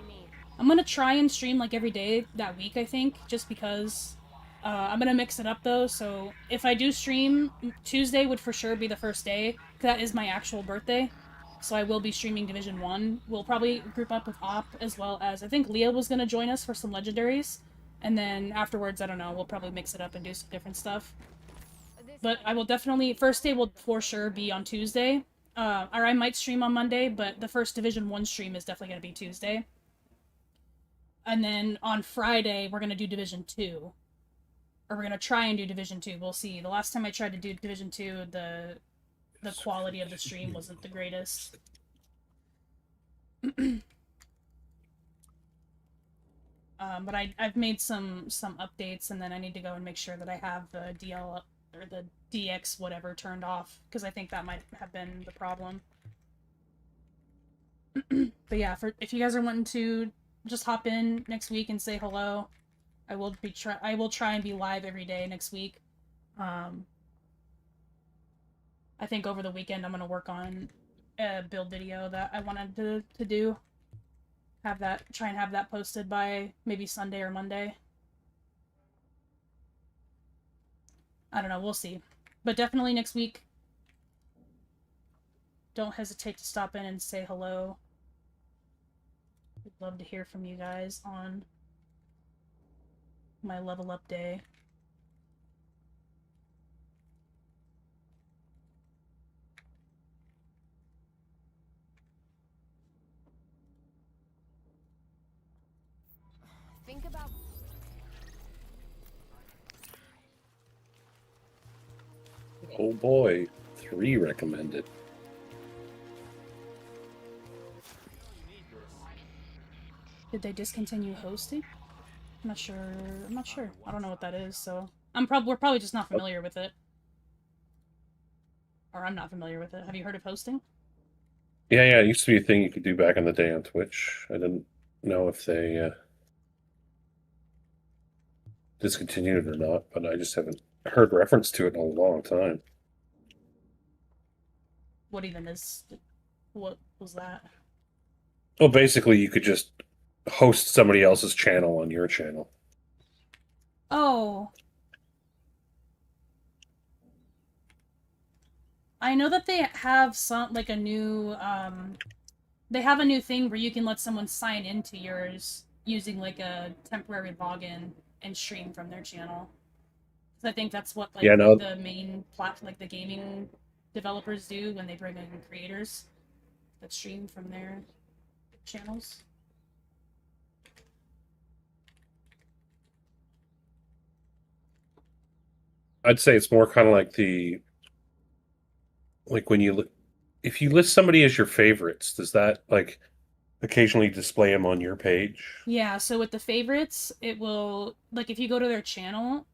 I'm gonna try and stream like every day that week, I think, just because. I'm gonna mix it up though, so if I do stream, Tuesday would for sure be the first day. That is my actual birthday, so I will be streaming Division 1. We'll probably group up with Op as well as, I think Leah was gonna join us for some legendaries, and then afterwards, I don't know, we'll probably mix it up and do some different stuff. But I will definitely, first day will for sure be on Tuesday, or I might stream on Monday, but the first Division 1 stream is definitely gonna be Tuesday. And then on Friday, we're gonna do Division 2. Or we're gonna try and do Division 2. We'll see. The last time I tried to do Division 2, the quality of the stream wasn't the greatest. But I've made some updates, and then I need to go and make sure that I have the DL or the DX whatever turned off, because I think that might have been the problem. But yeah, if you guys are wanting to just hop in next week and say hello. I will try and be live every day next week. I think over the weekend I'm gonna work on a build video that I wanted to do. Try and have that posted by maybe Sunday or Monday. I don't know, we'll see. But definitely next week, don't hesitate to stop in and say hello. We'd love to hear from you guys on my level up day. Think about Oh boy, 3 recommended. Did they discontinue hosting? I'm not sure. I don't know what that is, so we're probably just not familiar with it. Or I'm not familiar with it. Have you heard of hosting? Yeah, it used to be a thing you could do back in the day on Twitch. I didn't know if they discontinued it or not, but I just haven't heard reference to it in a long time. What was that? Well, basically, you could just host somebody else's channel on your channel. Oh. I know that they have a new, they have a new thing where you can let someone sign into yours using, like, a temporary login and stream from their channel. So I think that's what, like, the main the gaming developers do when they bring in creators that stream from their channels. I'd say it's more kind of like when if you list somebody as your favorites, does that like occasionally display them on your page? Yeah, so with the favorites, it will, like, if you go to their channel,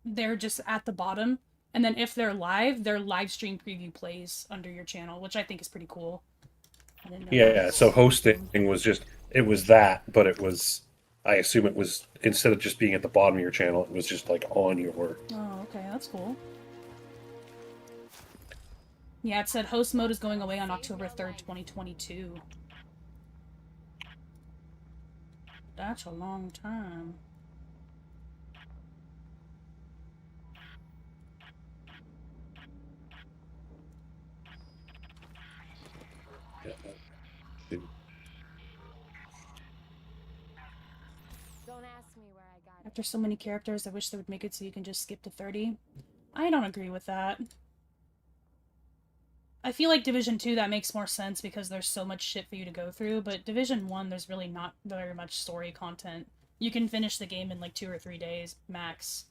they're just at the bottom, and then if they're live, their live stream preview plays under your channel, which I think is pretty cool. Yeah, so hosting was but it was, I assume it was, instead of just being at the bottom of your channel, it was just like on your... Oh, okay, that's cool. Yeah, it said host mode is going away on October 3rd, 2022. That's a long time. Don't ask me where I got it. After so many characters, I wish they would make it so you can just skip to 30. I don't agree with that. I feel like Division 2, that makes more sense because there's so much shit for you to go through, but Division 1, there's really not very much story content. You can finish the game in like 2 or 3 days, max.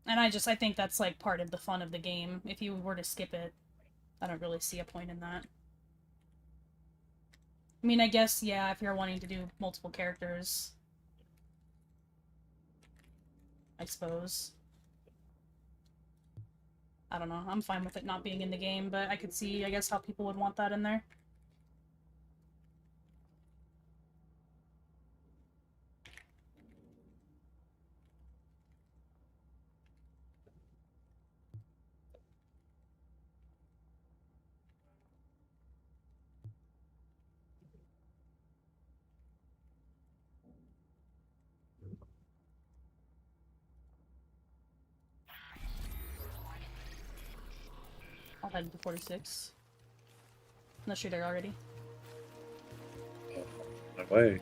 And I think that's like part of the fun of the game. If you were to skip it, I don't really see a point in that. I mean, I guess, yeah, if you're wanting to do multiple characters, I suppose. I don't know. I'm fine with it not being in the game, but I could see, I guess, how people would want that in there. Heading to 46. Unless you're there already. My way.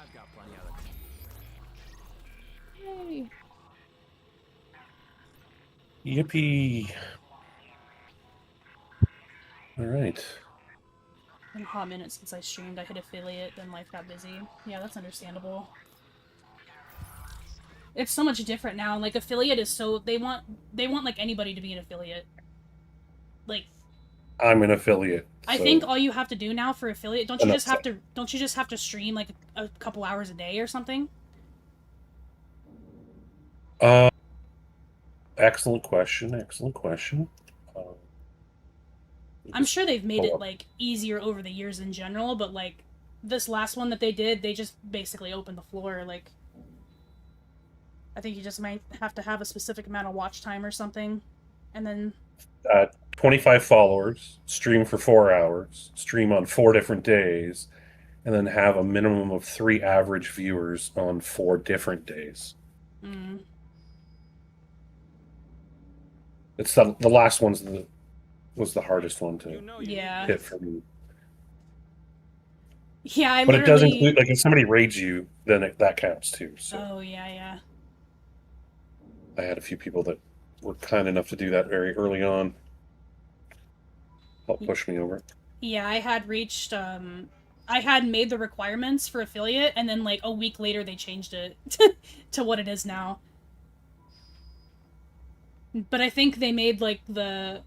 I've got plenty of it. Yay! Yippee! All right. Been a hot minute since I streamed. I hit affiliate, then life got busy. Yeah, that's understandable. It's so much different now. Like, affiliate is so... They want like anybody to be an affiliate. Like... I'm an affiliate. I so- think all you have to do now for affiliate... Don't you Enough just have to... Don't you just have to stream, like, a couple hours a day or something? Excellent question. Excellent question. I'm sure they've made pull it, up. like, easier over the years in general, but, like, this last one that they did, they just basically opened the floor, like... I think you just might have to have a specific amount of watch time or something, and then... 25 followers, stream for 4 hours, stream on 4 different days, and then have a minimum of 3 average viewers on 4 different days. It's the last one's was the hardest one to Yeah. hit for me. Yeah, I But it does literally... include, like, if somebody raids you, then that counts too. So Oh, yeah. I had a few people that were kind enough to do that very early on. Help push me over. Yeah, I had reached, I had made the requirements for affiliate, and then, like, a week later they changed it to what it is now. But I think they made, like, the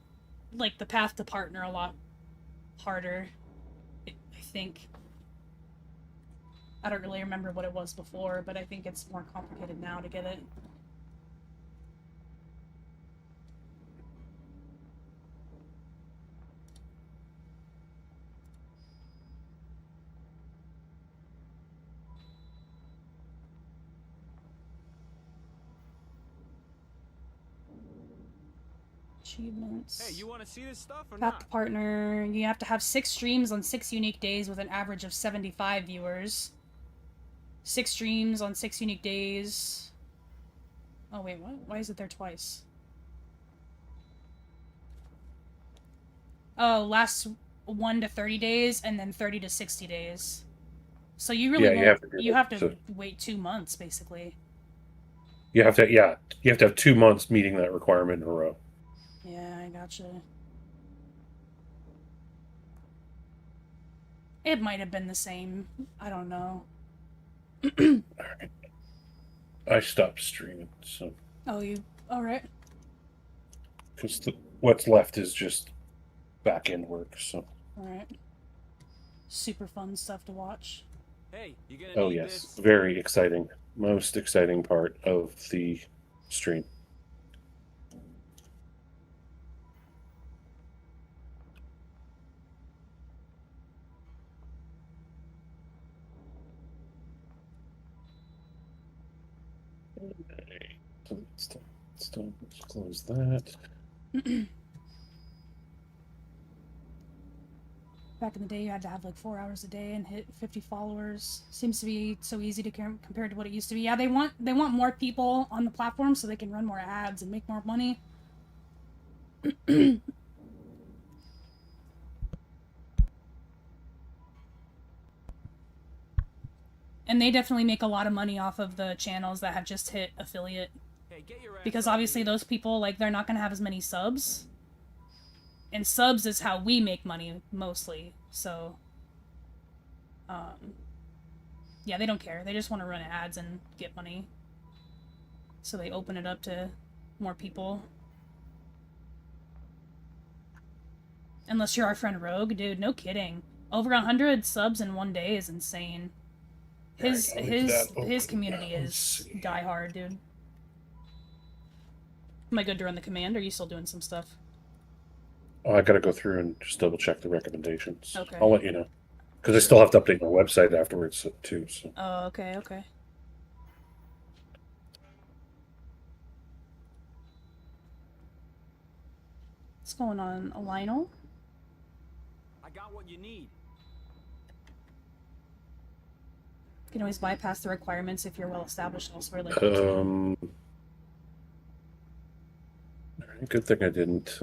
path to partner a lot harder. I think. I don't really remember what it was before, but I think it's more complicated now to get it. Achievements. Hey, you want to see this stuff or Path not? to partner. You have to have 6 streams on 6 unique days with an average of 75 viewers. 6 streams on 6 unique days. Oh wait, what? Why is it there twice? Oh, lasts 1 to 30 days and then 30 to 60 days. So you really you have to wait 2 months basically. You have to have 2 months meeting that requirement in a row. Yeah, I gotcha. It might have been the same. I don't know. Alright. I stopped streaming, so Oh, you... Alright. because what's left is just back end work. So Alright. Super fun stuff to watch. Hey, you gonna oh need yes, this? very exciting, most exciting part of the stream. Let's close that. Back in the day, you had to have like 4 hours a day and hit 50 followers. Seems to be so easy to compared to what it used to be. Yeah, they want more people on the platform so they can run more ads and make more money. And they definitely make a lot of money off of the channels that have just hit affiliate. Hey, get your ass Because up, obviously idiot. those people, like, they're not going to have as many subs. And subs is how we make money, mostly. So, yeah, they don't care. They just want to run ads and get money. So they open it up to more people. Unless you're our friend Rogue, dude, no kidding. Over 100 subs in 1 day is insane. His community is diehard, dude. Am I good to run the command, or are you still doing some stuff? Oh, I gotta go through and just double check the recommendations. Okay. I'll let you know because I still have to update my website afterwards too. So Oh, okay. What's going on, Lionel? I got what you need. You can always bypass the requirements if you're well established elsewhere. Like Good thing I didn't.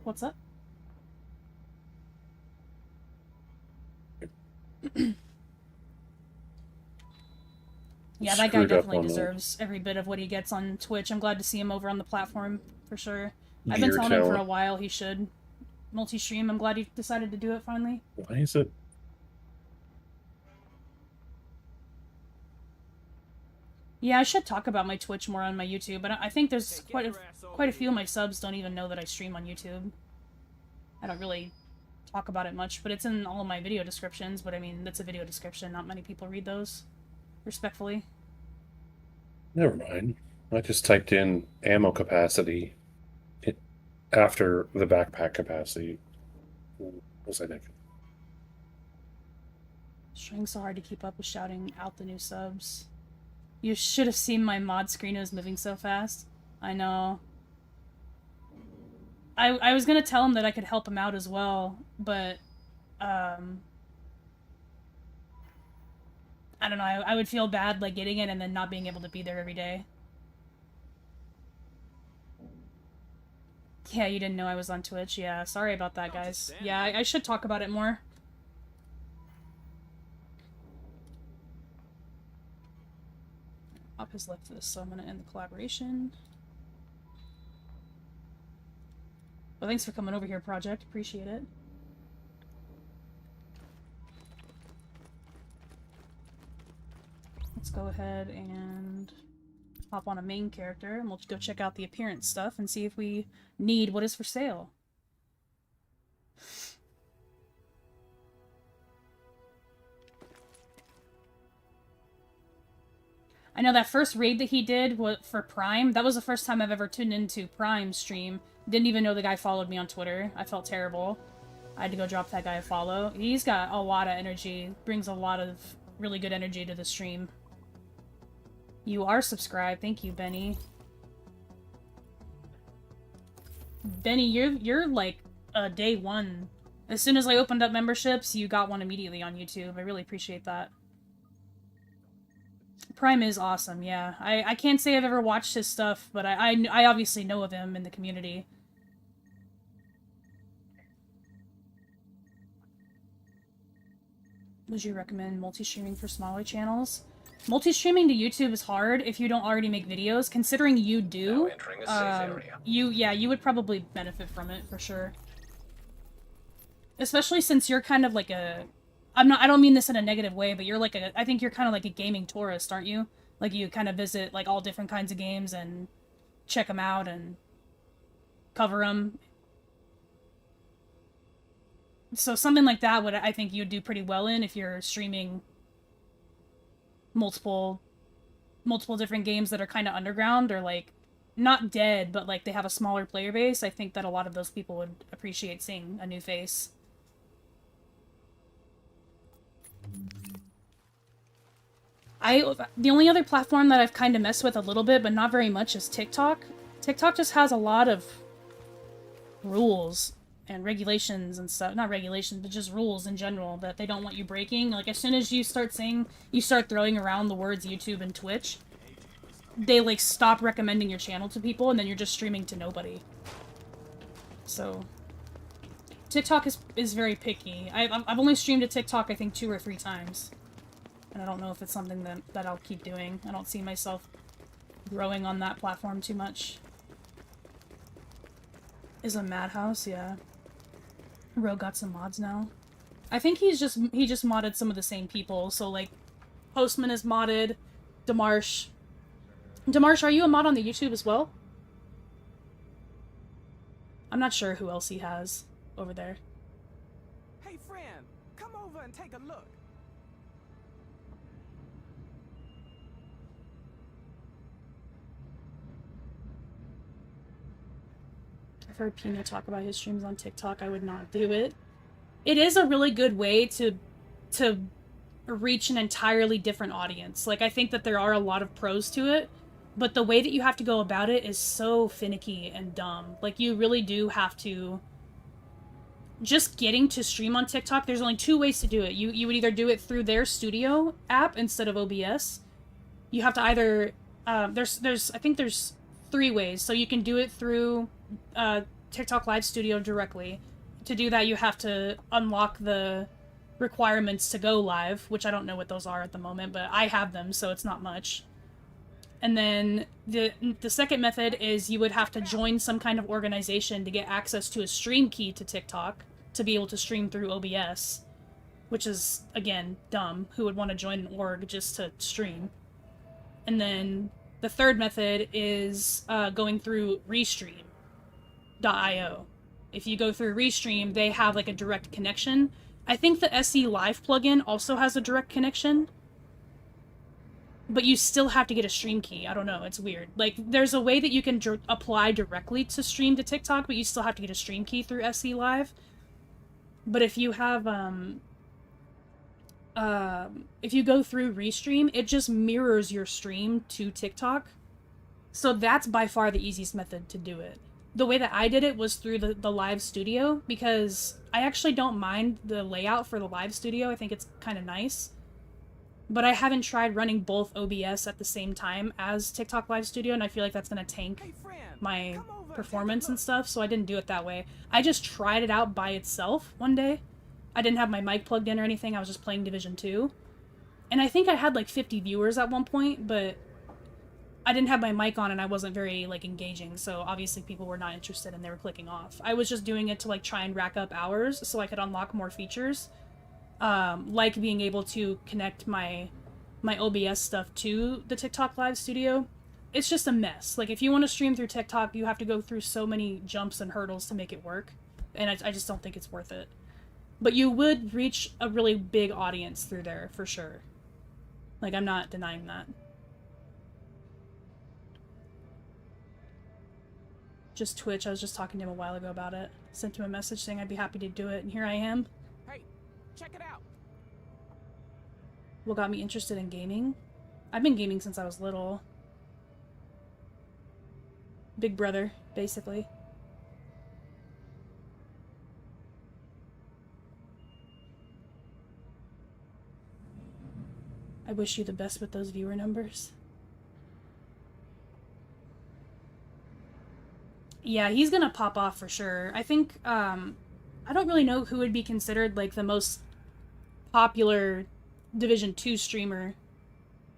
What's up? Yeah, that guy Screwed up definitely on the deserves every bit of what he gets on Twitch. I'm glad to see him over on the platform, for sure. I've been gear telling him for a talent. while he should multi-stream. I'm glad he decided to do it finally. Why is it? Yeah, I should talk about my Twitch more on my YouTube, but I think there's quite a few of my subs don't even know that I stream on YouTube. I don't really talk about it much, but it's in all of my video descriptions, but I mean, that's a video description. Not many people read those, respectfully. Never mind. I just typed in ammo capacity after the backpack capacity. What was I thinking? It's trying so hard to keep up with shouting out the new subs. You should have seen my mod screen. It was moving so fast. I know. I was gonna tell him that I could help him out as well, but, I don't know, I would feel bad, like, getting it and then not being able to be there every day. Yeah, you didn't know I was on Twitch. Yeah, sorry about that, guys. Yeah, I should talk about it more. Op has left this, so I'm gonna end the collaboration. Well, thanks for coming over here, Project. Appreciate it. Let's go ahead and hop on a main character, and we'll go check out the appearance stuff and see if we need what is for sale. I know that first raid that he did for Prime, that was the first time I've ever tuned into Prime's stream. Didn't even know the guy followed me on Twitter. I felt terrible. I had to go drop that guy a follow. He's got a lot of energy. Brings a lot of really good energy to the stream. You are subscribed. Thank you, Benny. Benny, you're like day one. As soon as I opened up memberships, you got one immediately on YouTube. I really appreciate that. Prime is awesome, yeah. I can't say I've ever watched his stuff, but I obviously know of him in the community. Would you recommend multi-streaming for smaller channels? Multi-streaming to YouTube is hard if you don't already make videos. Considering you do, Now entering a safe area. you would probably benefit from it for sure. Especially since you're kind of like a... I don't mean this in a negative way, but you're like I think you're kind of like a gaming tourist, aren't you? Like you kind of visit like all different kinds of games and check them out and cover them. So something like that I think you'd do pretty well in if you're streaming multiple different games that are kind of underground or like not dead, but like they have a smaller player base. I think that a lot of those people would appreciate seeing a new face. The only other platform that I've kind of messed with a little bit, but not very much, is TikTok. TikTok just has a lot of rules and regulations and stuff. Not regulations, but just rules in general that they don't want you breaking. Like, as soon as you start throwing around the words YouTube and Twitch, they, like, stop recommending your channel to people, and then you're just streaming to nobody. So... TikTok is very picky. I've only streamed to TikTok, I think, 2 or 3 times. And I don't know if it's something that I'll keep doing. I don't see myself growing on that platform too much. Is a madhouse, yeah. Ro got some mods now. I think he just modded some of the same people. So like, Postman is modded. Demarsh. Demarsh, are you a mod on the YouTube as well? I'm not sure who else he has over there. Hey, friend, come over and take a look. I've heard Pino talk about his streams on TikTok. I would not do it. It is a really good way to reach an entirely different audience. Like, I think that there are a lot of pros to it, but the way that you have to go about it is so finicky and dumb. Like, you really do have to... Just getting to stream on TikTok, there's only two ways to do it. You would either do it through their studio app instead of OBS. You have to either... I think there's 3 ways. So you can do it through TikTok Live Studio directly. To do that, you have to unlock the requirements to go live, which I don't know what those are at the moment, but I have them, so it's not much. And then the second method is you would have to join some kind of organization to get access to a stream key to TikTok to be able to stream through OBS, which is, again, dumb. Who would want to join an org just to stream? And then the third method is going through Restream.io. If you go through Restream, they have like a direct connection. I think the SE Live plugin also has a direct connection. But you still have to get a stream key. I don't know, it's weird. Like, there's a way that you can apply directly to stream to TikTok, but you still have to get a stream key through SE Live. But if you have, if you go through Restream, it just mirrors your stream to TikTok. So that's by far the easiest method to do it. The way that I did it was through the Live Studio, because I actually don't mind the layout for the Live Studio. I think it's kind of nice. But I haven't tried running both OBS at the same time as TikTok Live Studio, and I feel like that's going to tank my performance and stuff, so I didn't do it that way. I just tried it out by itself one day. I didn't have my mic plugged in or anything, I was just playing Division 2. And I think I had like 50 viewers at one point, but I didn't have my mic on and I wasn't very like engaging, so obviously people were not interested and they were clicking off. I was just doing it to like try and rack up hours so I could unlock more features. Like being able to connect my OBS stuff to the TikTok Live Studio. It's just a mess. Like, if you want to stream through TikTok, you have to go through so many jumps and hurdles to make it work, and I just don't think it's worth it. But you would reach a really big audience through there, for sure. Like, I'm not denying that. Just Twitch, I was just talking to him a while ago about it. Sent him a message saying I'd be happy to do it, and here I am. Check it out. What got me interested in gaming? I've been gaming since I was little. Big Brother, basically. I wish you the best with those viewer numbers. Yeah, he's gonna pop off for sure. I think, I don't really know who would be considered, like, the most popular Division 2 streamer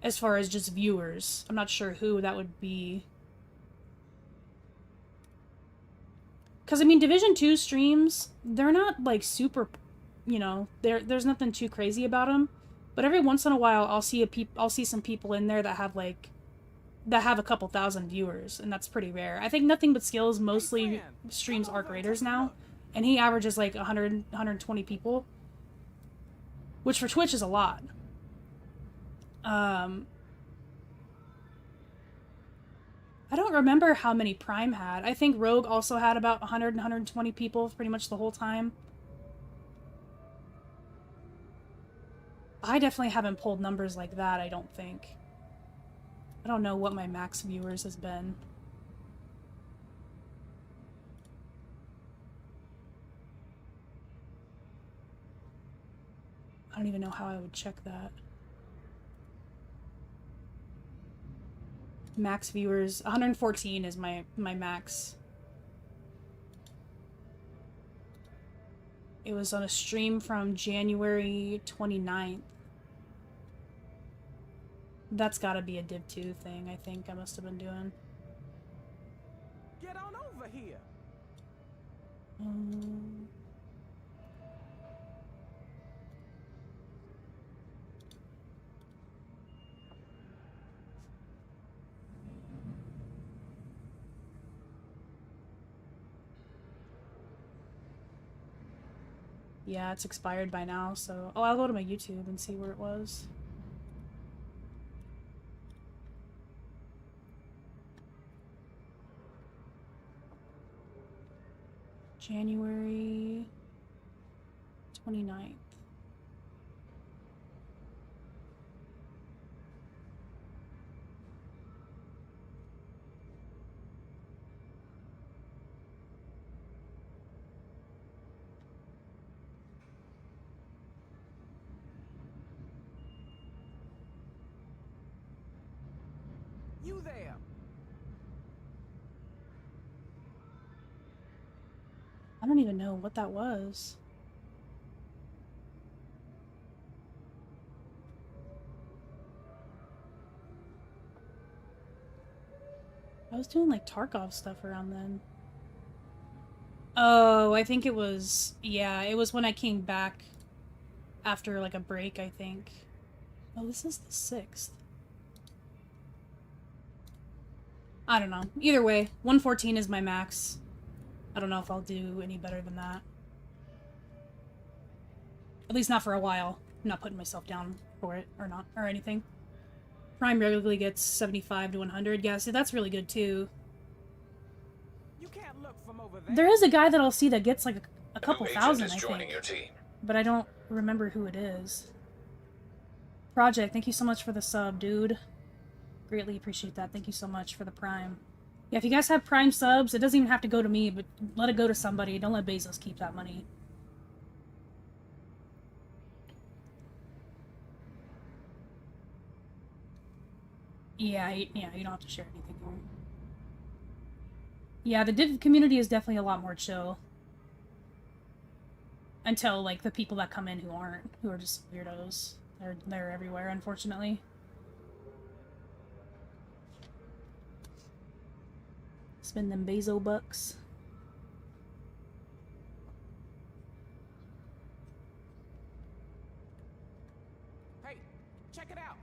as far as just viewers. I'm not sure who that would be. Because, I mean, Division 2 streams, they're not, like, super, you know, there's nothing too crazy about them. But every once in a while, I'll see some people in there that have, like, that have a couple thousand viewers, and that's pretty rare. I think Nothing But Skills mostly streams Arc Raiders now, and he averages, like, 120 people. Which for Twitch is a lot. I don't remember how many Prime had. I think Rogue also had about 100 and 120 people pretty much the whole time. I definitely haven't pulled numbers like that, I don't think. I don't know what my max viewers has been. I don't even know how I would check that. Max viewers, 114 is my max. It was on a stream from January 29th. That's gotta be a Div 2 thing, I think I must have been doing. Get on over here. Yeah, it's expired by now, so... Oh, I'll go to my YouTube and see where it was. January 29th. You there? I don't even know what that was. I was doing like Tarkov stuff around then. Oh, I think it was, yeah, it was when I came back after like a break, I think. Oh, this is the 6th. I don't know. Either way, 114 is my max. I don't know if I'll do any better than that. At least not for a while. I'm not putting myself down for it or not or anything. Prime regularly gets 75 to 100. Yeah, see, that's really good too. You can't look from over there. There is a guy that I'll see that gets like a couple New agent thousand, is I joining think. your team. But I don't remember who it is. Project, thank you so much for the sub, dude. Greatly appreciate that. Thank you so much for the Prime. Yeah, if you guys have Prime subs, it doesn't even have to go to me, but let it go to somebody. Don't let Bezos keep that money. Yeah, you don't have to share anything here. Yeah, the Div community is definitely a lot more chill. Until, like, the people that come in who aren't, who are just weirdos. They're everywhere, unfortunately. Spend them Bezo bucks. Hey, check it out.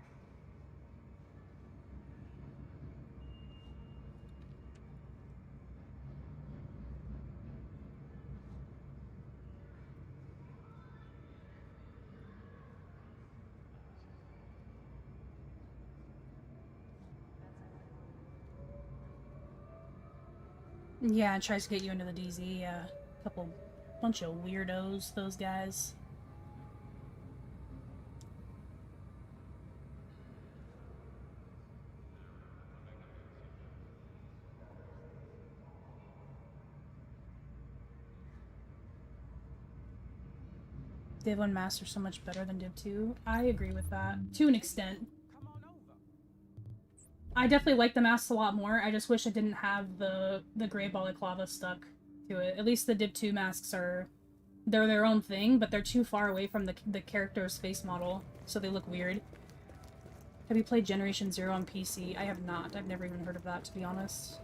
Yeah, it tries to get you into the DZ, yeah. Bunch of weirdos, those guys. Div 1 Master so much better than Div 2. I agree with that, to an extent. Come on over. I definitely like the masks a lot more. I just wish it didn't have the gray balaclava stuck to it. At least the Div 2 masks they're their own thing, but they're too far away from the character's face model, so they look weird. Have you played Generation Zero on PC? I have not. I've never even heard of that, to be honest.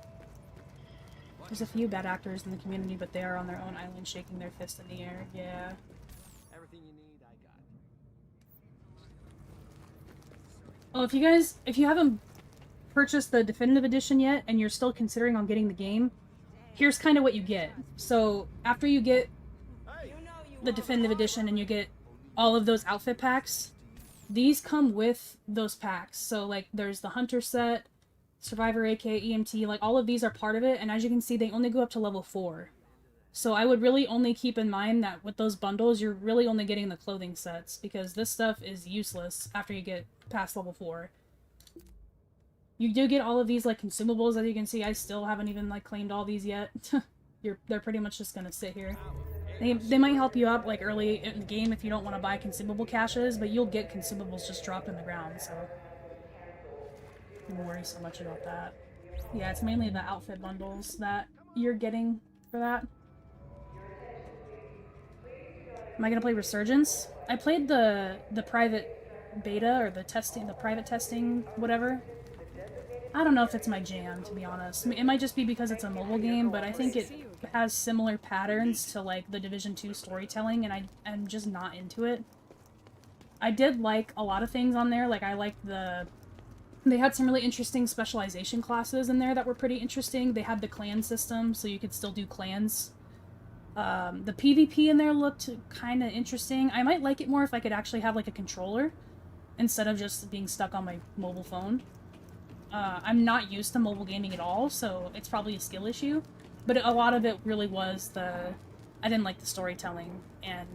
There's a few bad actors in the community, but they are on their own island shaking their fist in the air. Yeah. Everything you need, I got. Oh, if you haven't purchased the definitive edition yet, and you're still considering on getting the game, here's kind of what you get. So, after you get the definitive edition and you get all of those outfit packs, these come with those packs. So, like, there's the Hunter set, Survivor AK, EMT, like, all of these are part of it, and as you can see, they only go up to level 4. So I would really only keep in mind that with those bundles, you're really only getting the clothing sets, because this stuff is useless after you get past level 4. You do get all of these, like, consumables, as you can see. I still haven't even, like, claimed all these yet. They're pretty much just gonna sit here. They might help you out, like, early in the game if you don't want to buy consumable caches, but you'll get consumables just dropped in the ground, so don't worry so much about that. Yeah, it's mainly the outfit bundles that you're getting for that. Am I gonna play Resurgence? I played the private beta, or the private testing, whatever. I don't know if it's my jam, to be honest. It might just be because it's a mobile game, but I think it has similar patterns to, like, the Division 2 storytelling, and I'm just not into it. I did like a lot of things on there. Like, I liked they had some really interesting specialization classes in there that were pretty interesting. They had the clan system, so you could still do clans. The PvP in there looked kind of interesting. I might like it more if I could actually have, like, a controller instead of just being stuck on my mobile phone. I'm not used to mobile gaming at all, so it's probably a skill issue. But a lot of it really was I didn't like the storytelling, and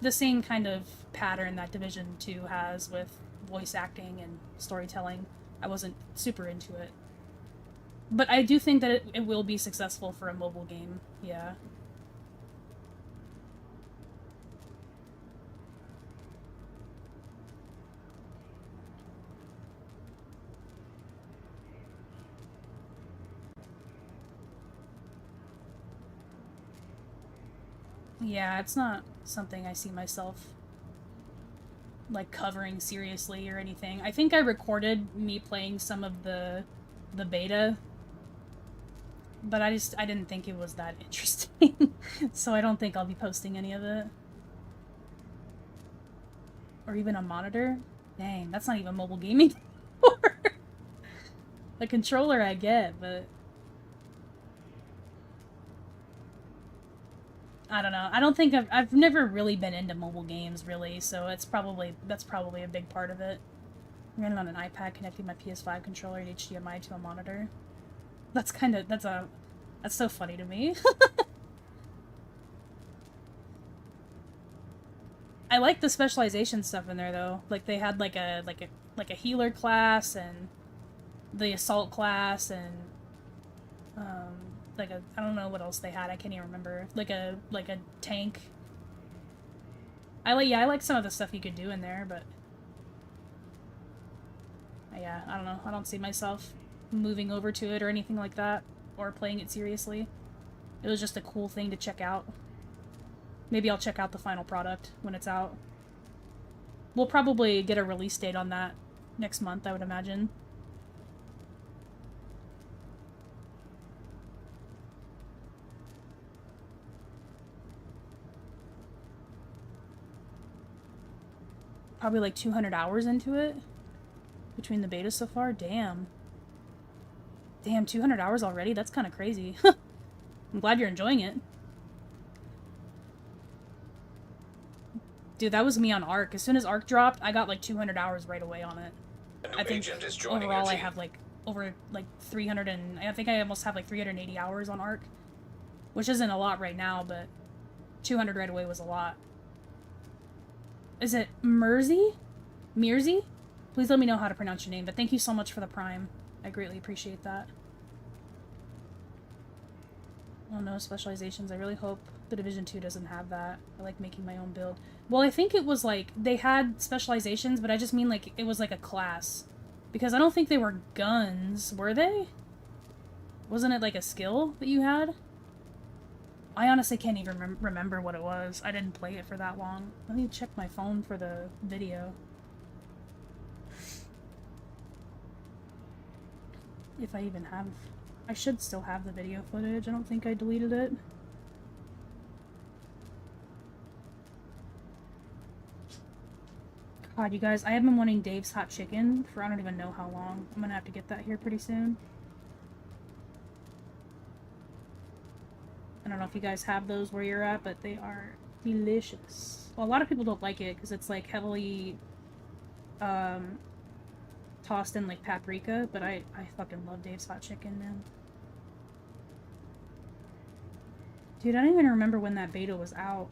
the same kind of pattern that Division 2 has with voice acting and storytelling. I wasn't super into it. But I do think that it will be successful for a mobile game, yeah. Yeah, it's not something I see myself like covering seriously or anything. I think I recorded me playing some of the beta, but I didn't think it was that interesting. So I don't think I'll be posting any of it. Or even a monitor. Dang, that's not even mobile gaming anymore. The controller I get, but I don't know. I don't think I've never really been into mobile games really, so that's probably a big part of it. I'm running on an iPad connecting my PS5 controller and HDMI to a monitor. That's so funny to me. I like the specialization stuff in there though. Like they had like a healer class and the assault class and like a, I don't know what else they had. I can't even remember. Like a tank. I like some of the stuff you could do in there, but yeah, I don't know. I don't see myself moving over to it or anything like that or playing it seriously. It was just a cool thing to check out. Maybe I'll check out the final product when it's out. We'll probably get a release date on that next month, I would imagine. Probably like 200 hours into it between the betas so far. Damn. Damn, 200 hours already? That's kind of crazy. I'm glad you're enjoying it. Dude, that was me on Ark. As soon as Ark dropped, I got like 200 hours right away on it. I think overall I have like over like 300 and I think I almost have like 380 hours on Ark. Which isn't a lot right now, but 200 right away was a lot. Is it Merzy? Merzy? Please let me know how to pronounce your name, but thank you so much for the Prime. I greatly appreciate that. Oh no, specializations. I really hope the Division 2 doesn't have that. I like making my own build. Well, I think it was like, they had specializations, but I just mean like, it was like a class. Because I don't think they were guns, were they? Wasn't it like a skill that you had? I honestly can't even remember what it was. I didn't play it for that long. Let me check my phone for the video. If I even have... I should still have the video footage. I don't think I deleted it. God, you guys, I have been wanting Dave's Hot Chicken for I don't even know how long. I'm gonna have to get that here pretty soon. I don't know if you guys have those where you're at, but they are delicious. Well, a lot of people don't like it because it's like heavily tossed in like paprika, but I fucking love Dave's Hot Chicken, man. Dude, I don't even remember when that beta was out.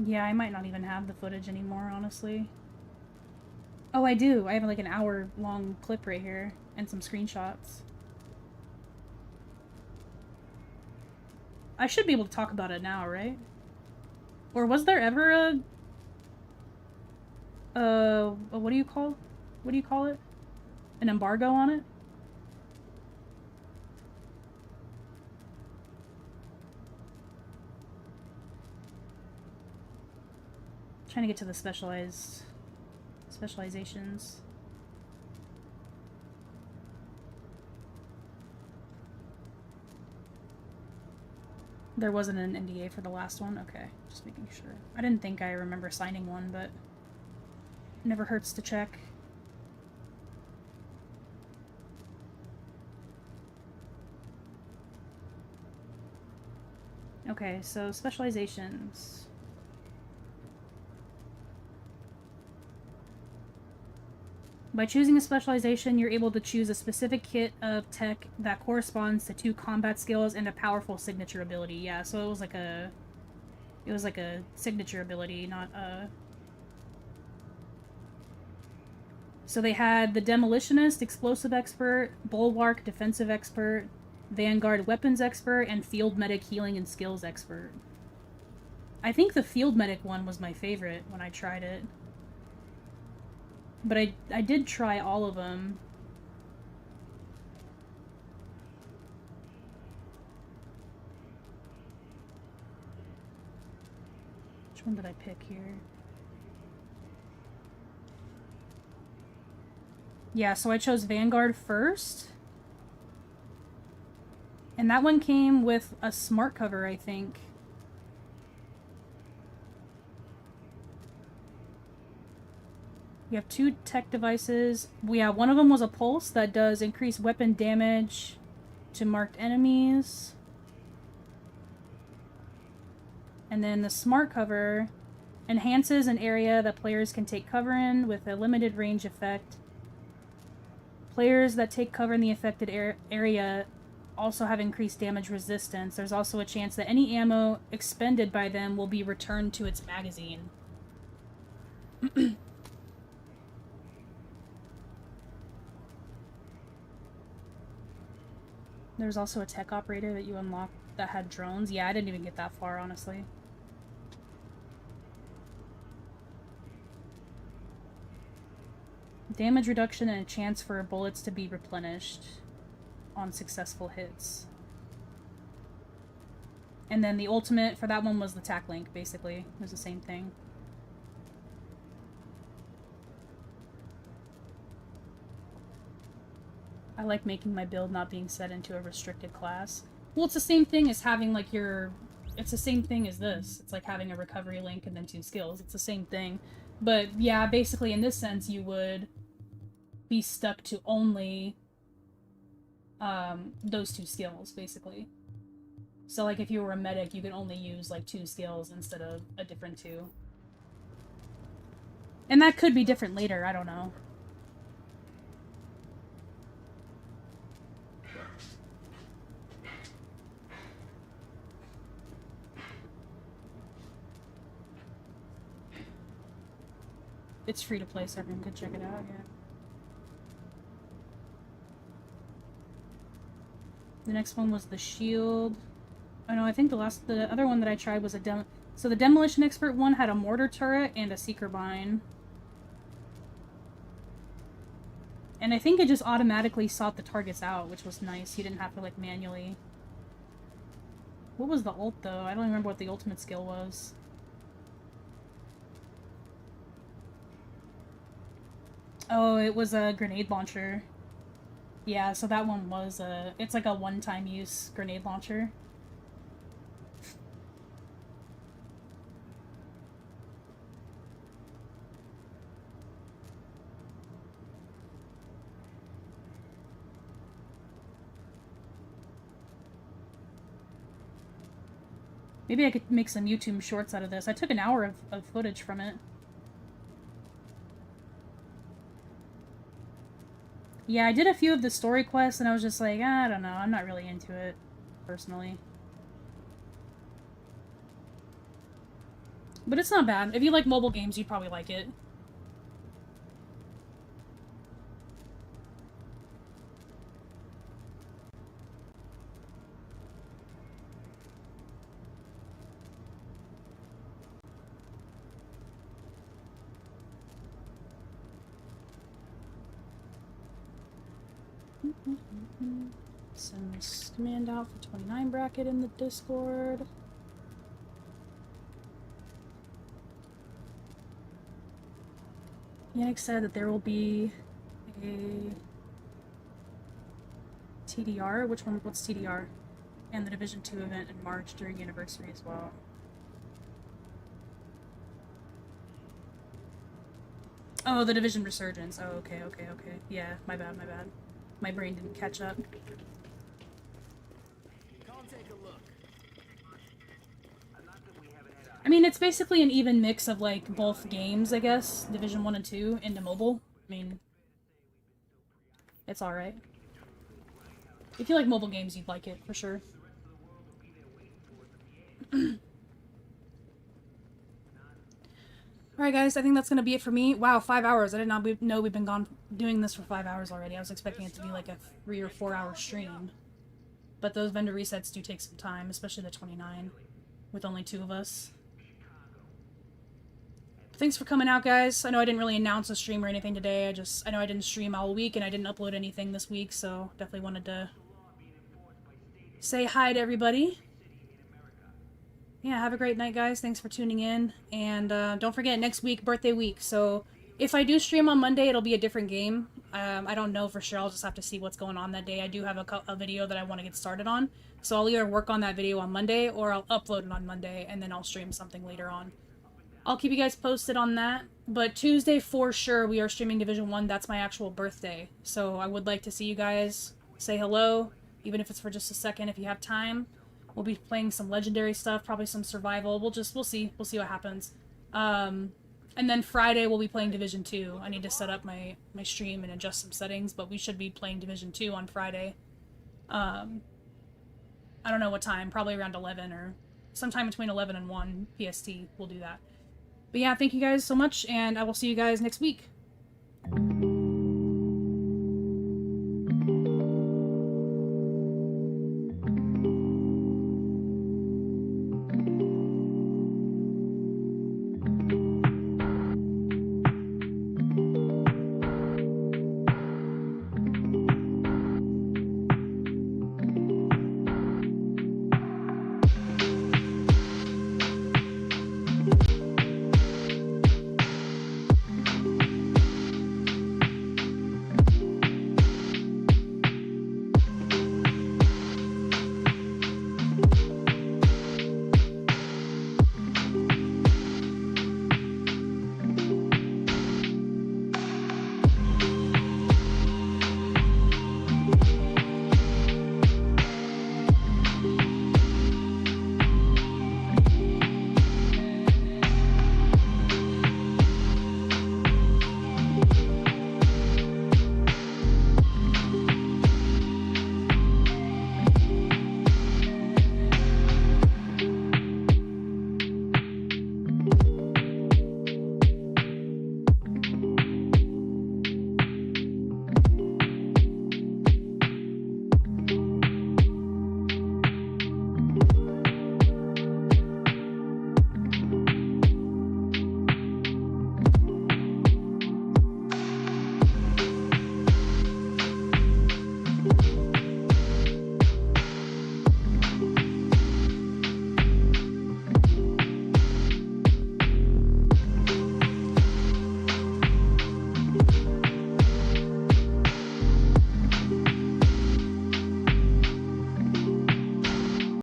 Yeah, I might not even have the footage anymore, honestly. Oh, I do. I have like an hour-long clip right here and some screenshots. I should be able to talk about it now, right? Or was there ever what do you call it? An embargo on it? Trying to get to the specializations. There wasn't an NDA for the last one? Okay, just making sure. I didn't think I remember signing one, but never hurts to check. Okay, so specializations. By choosing a specialization, you're able to choose a specific kit of tech that corresponds to 2 combat skills and a powerful signature ability. Yeah, so it was like a signature ability, not a... So they had the Demolitionist, Explosive Expert, Bulwark, Defensive Expert, Vanguard, Weapons Expert, and Field Medic, Healing and Skills Expert. I think the Field Medic one was my favorite when I tried it. But I did try all of them. Which one did I pick here? Yeah, so I chose Vanguard first. And that one came with a smart cover, I think. We have 2 tech devices. Yeah, one of them was a pulse that does increased weapon damage to marked enemies. And then the smart cover enhances an area that players can take cover in with a limited range effect. Players that take cover in the affected area also have increased damage resistance. There's also a chance that any ammo expended by them will be returned to its magazine. There's also a tech operator that you unlocked that had drones. Yeah, I didn't even get that far, honestly. Damage reduction and a chance for bullets to be replenished on successful hits. And then the ultimate for that one was the tac link, basically. It was the same thing. I like making my build not being set into a restricted class. Well, it's the same thing as having, like, your... It's the same thing as this. It's like having a recovery link and then 2 skills. It's the same thing. But, yeah, basically, in this sense, you would be stuck to only those 2 skills, basically. So, like, if you were a medic, you could only use, like, 2 skills instead of a different 2. And that could be different later, I don't know. It's free to play, so everyone could check it out, yeah. The next one was the shield. Oh no, I think the other one that I tried was a so the Demolition Expert one had a mortar turret and a seeker bind. And I think it just automatically sought the targets out, which was nice. You didn't have to, like, manually. What was the ult, though? I don't remember what the ultimate skill was. Oh, it was a grenade launcher. Yeah, so that one was it's like a one-time use grenade launcher. Maybe I could make some YouTube shorts out of this. I took an hour of footage from it. Yeah, I did a few of the story quests, and I was just like, I don't know, I'm not really into it, personally. But it's not bad. If you like mobile games, you'd probably like it. Send this command out for 29 bracket in the Discord. Yannick said that there will be a TDR. Which one? What's TDR? And the Division 2 event in March during Anniversary as well. Oh, the Division Resurgence. Oh, okay. Yeah, my bad. My brain didn't catch up. I mean, it's basically an even mix of, like, both games, I guess. Division 1 and 2 into mobile. I mean, it's alright. If you like mobile games, you'd like it, for sure. Alright guys, I think that's gonna be it for me. Wow, 5 hours. I did not know we've been gone doing this for 5 hours already. I was expecting it to be like a 3 or 4 hour stream. But those vendor resets do take some time, especially the 29, with only 2 of us. Thanks for coming out, guys. I know I didn't really announce a stream or anything today. I know I didn't stream all week and I didn't upload anything this week, so definitely wanted to say hi to everybody. Yeah, have a great night, guys. Thanks for tuning in. And don't forget, next week, birthday week. So if I do stream on Monday, it'll be a different game. I don't know for sure. I'll just have to see what's going on that day. I do have a video that I want to get started on. So I'll either work on that video on Monday or I'll upload it on Monday and then I'll stream something later on. I'll keep you guys posted on that. But Tuesday, for sure, we are streaming Division 1. That's my actual birthday. So I would like to see you guys. Say hello, even if it's for just a second if you have time. We'll be playing some legendary stuff, probably some survival. We'll see. We'll see what happens. And then Friday we'll be playing Division 2. I need to set up my stream and adjust some settings, but we should be playing Division 2 on Friday. I don't know what time, probably around 11 or sometime between 11 and 1 PST. We'll do that. But yeah, thank you guys so much, and I will see you guys next week.